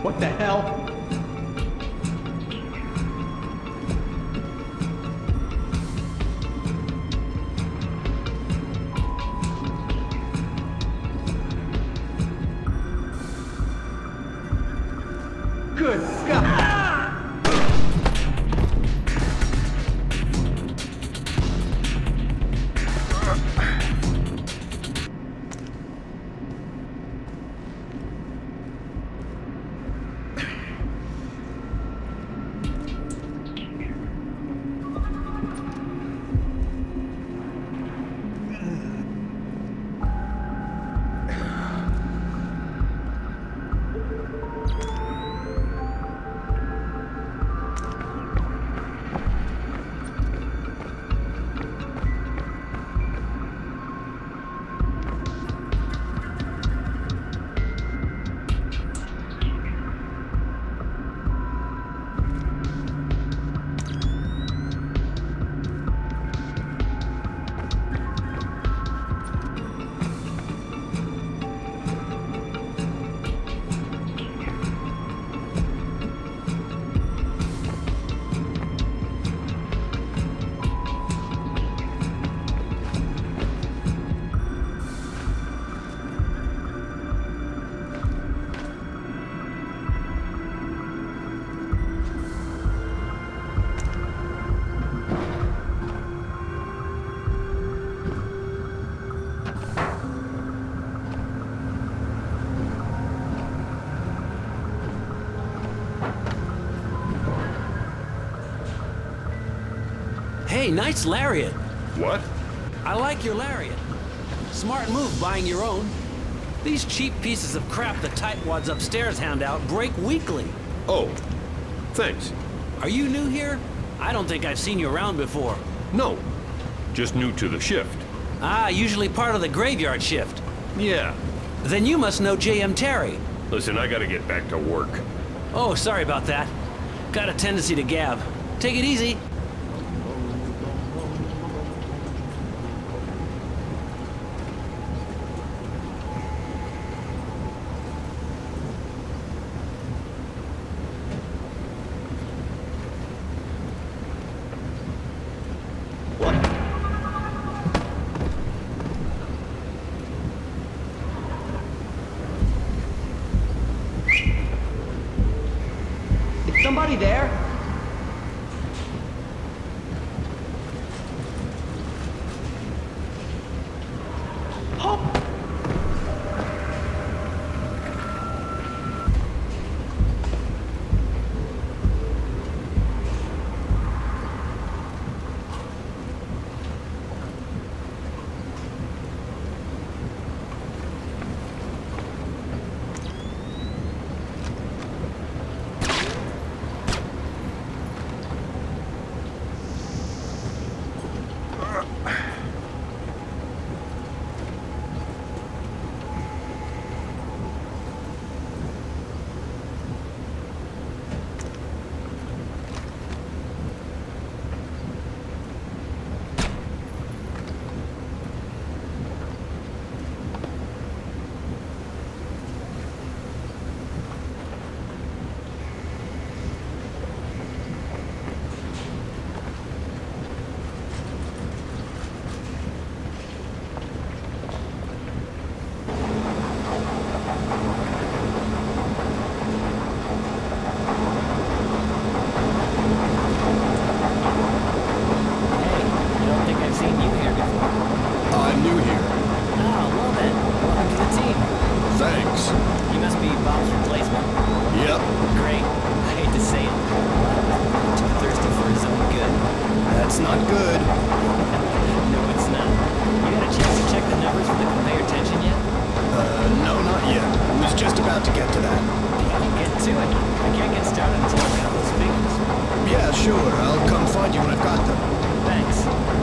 What the hell? Good God! Hey, nice lariat. What? I like your lariat. Smart move buying your own. These cheap pieces of crap the tightwads upstairs hand out break weekly. Oh, thanks. Are you new here? I don't think I've seen you around before. No, just new to the shift. Ah, usually part of the graveyard shift. Yeah. Then you must know J.M. Terry. Listen, I gotta get back to work. Oh, sorry about that. Got a tendency to gab. Take it easy. Somebody there? Oh! Sure, I'll come find you when I've got them. Thanks.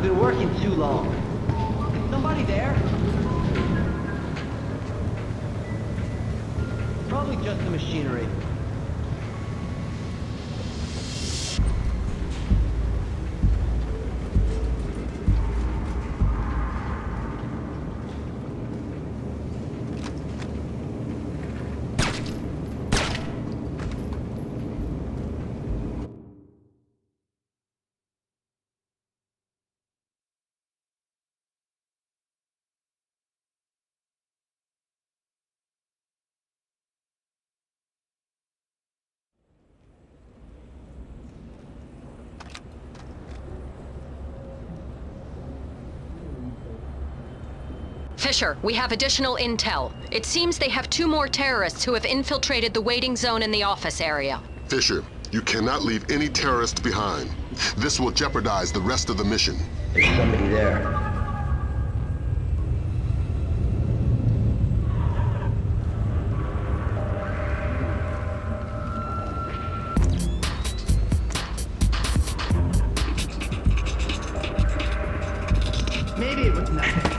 I've been working too long. Is somebody there? Probably just the machinery. Fisher, we have additional intel. It seems they have 2 more terrorists who have infiltrated the waiting zone in the office area. Fisher, you cannot leave any terrorists behind. This will jeopardize the rest of the mission. There's somebody there. Maybe it was nothing.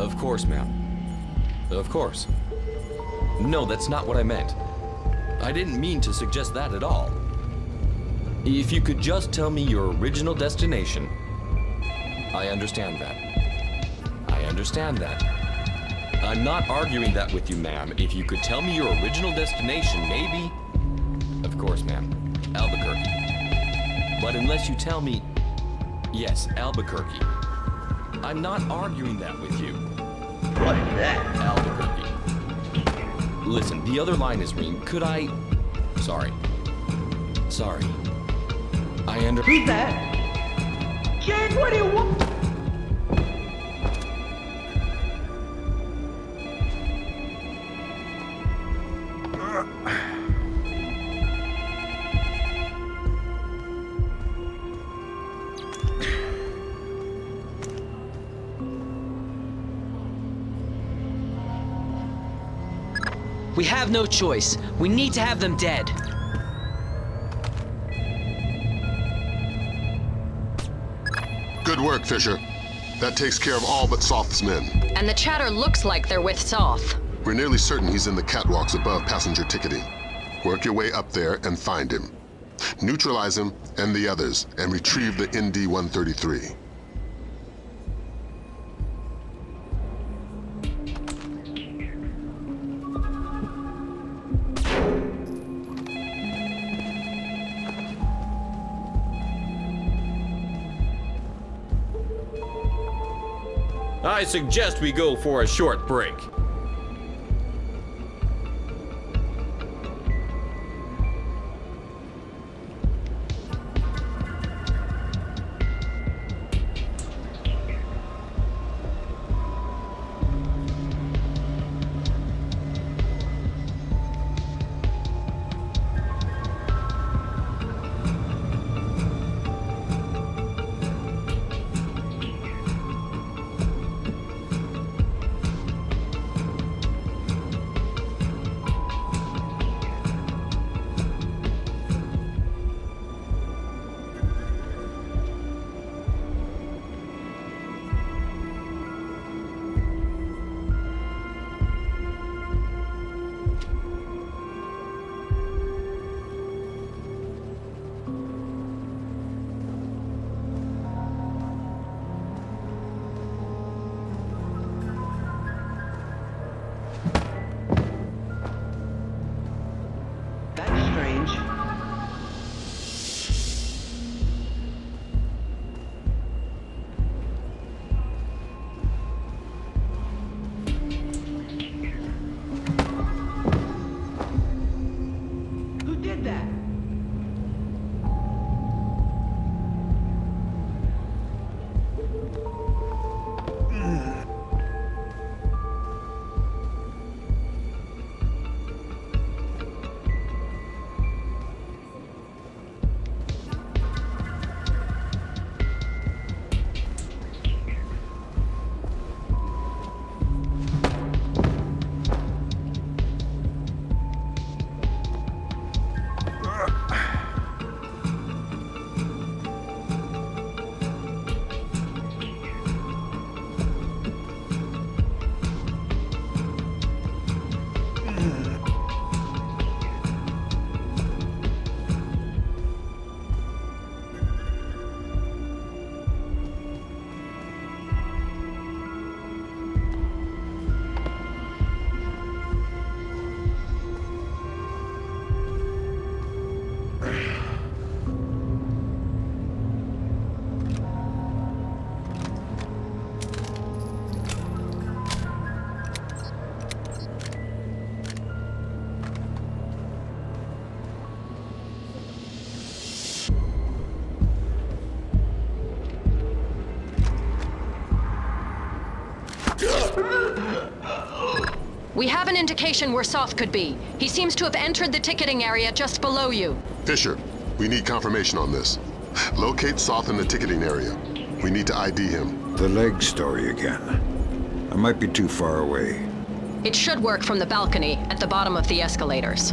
Of course, ma'am. Of course. No, that's not what I meant. I didn't mean to suggest that at all. If you could just tell me your original destination. I understand that. I understand that. I'm not arguing that with you, ma'am. If you could tell me your original destination, maybe... Of course, ma'am. Albuquerque. But unless you tell me... Yes, Albuquerque. I'm not arguing that with you. What is that? Albuquerque. Listen, the other line is green. Could I... Sorry. Sorry. I understand. Who's that? Jake, what do you want? We have no choice. We need to have them dead. Good work, Fisher. That takes care of all but Soth's men. And the chatter looks like they're with Soth. We're nearly certain he's in the catwalks above passenger ticketing. Work your way up there and find him. Neutralize him and the others, and retrieve the ND-133. I suggest we go for a short break. We have an indication where Soth could be. He seems to have entered the ticketing area just below you. Fisher, we need confirmation on this. Locate Soth in the ticketing area. We need to ID him. The leg story again. I might be too far away. It should work from the balcony at the bottom of the escalators.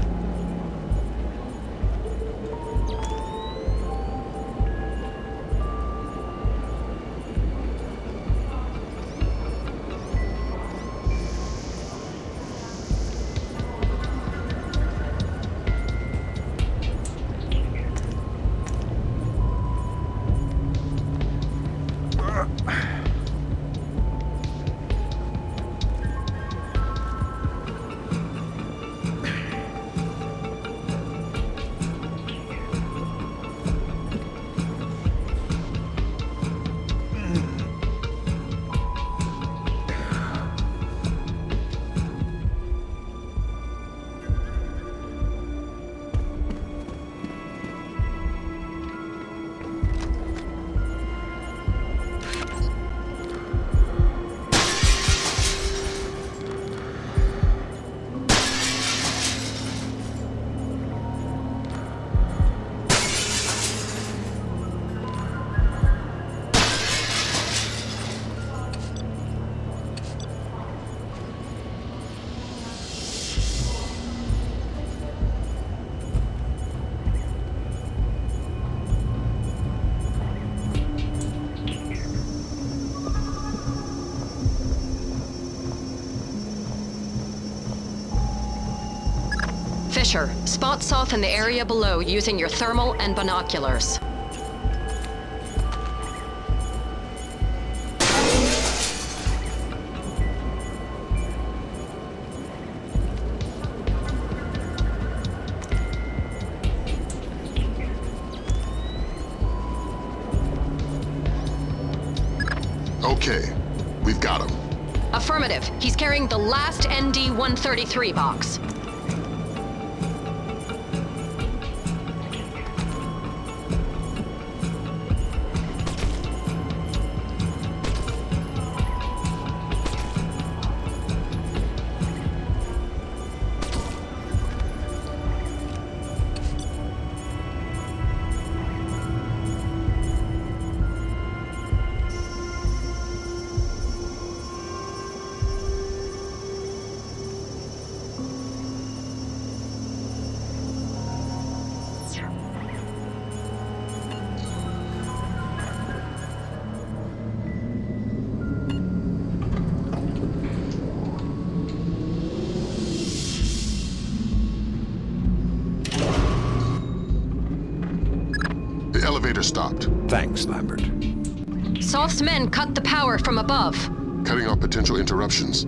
pressure. Spot south in the area below using your thermal and binoculars. Okay, we've got him. Affirmative. He's carrying the last ND-133 box. The elevator stopped. Thanks, Lambert. Soth's men cut the power from above. Cutting off potential interruptions.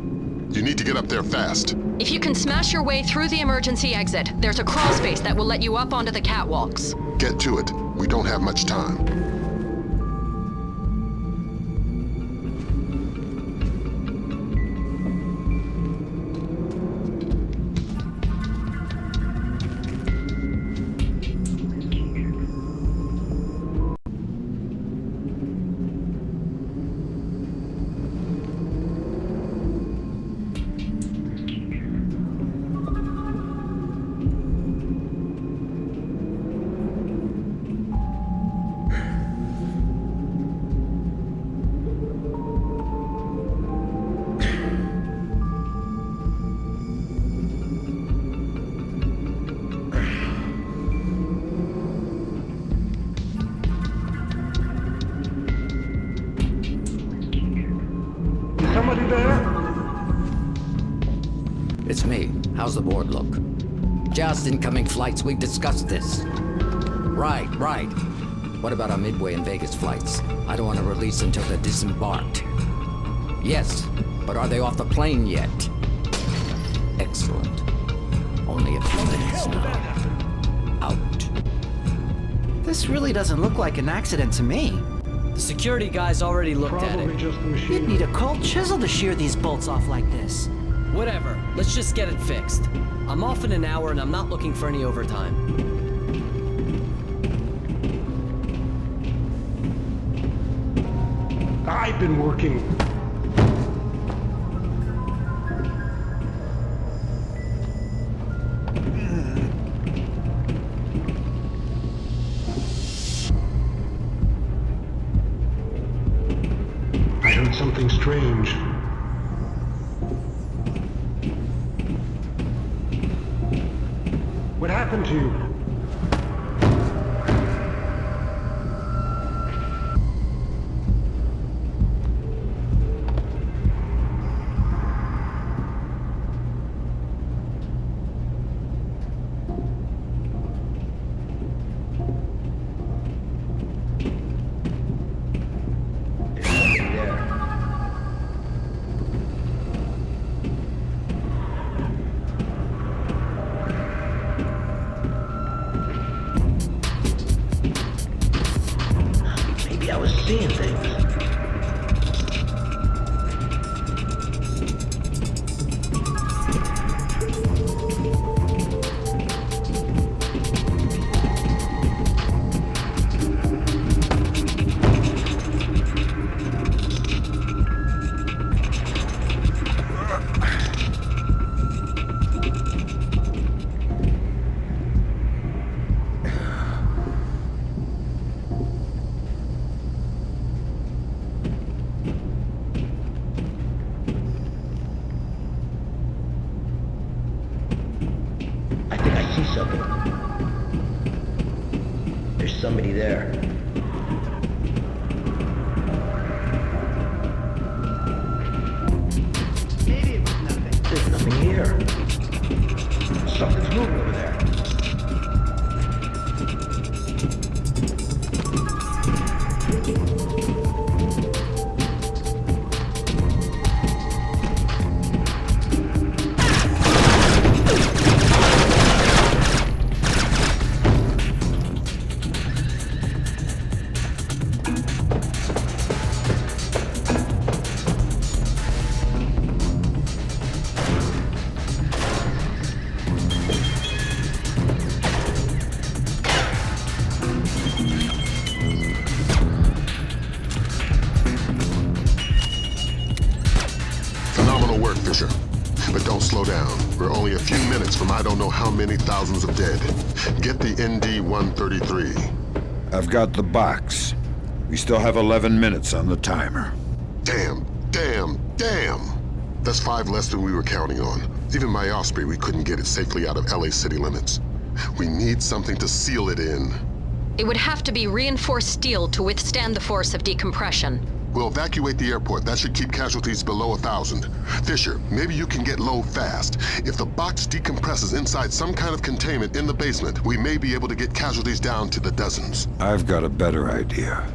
You need to get up there fast. If you can smash your way through the emergency exit, there's a crawl space that will let you up onto the catwalks. Get to it. We don't have much time. Somebody there? It's me. How's the board look? Just incoming flights. We've discussed this. Right. What about our Midway and Vegas flights? I don't want to release until they're disembarked. Yes, but are they off the plane yet? Excellent. Only a few minutes now. Out. This really doesn't look like an accident to me. The security guys already looked at it. You'd need a cold chisel to shear these bolts off like this. Whatever. Let's just get it fixed. I'm off in an hour and I'm not looking for any overtime. I've been working. I heard something strange. What happened to you? I was seeing things. Something. There's somebody there. Maybe it was nothing. There's nothing here. Something's moving over there. slow down. We're only a few minutes from I don't know how many thousands of dead. Get the ND-133. I've got the box. We still have 11 minutes on the timer. Damn. That's 5 less than we were counting on. Even my Osprey, we couldn't get it safely out of LA city limits. We need something to seal it in. It would have to be reinforced steel to withstand the force of decompression. We'll evacuate the airport. That should keep casualties below 1,000. Fisher, maybe you can get low fast. If the box decompresses inside some kind of containment in the basement, we may be able to get casualties down to the dozens. I've got a better idea.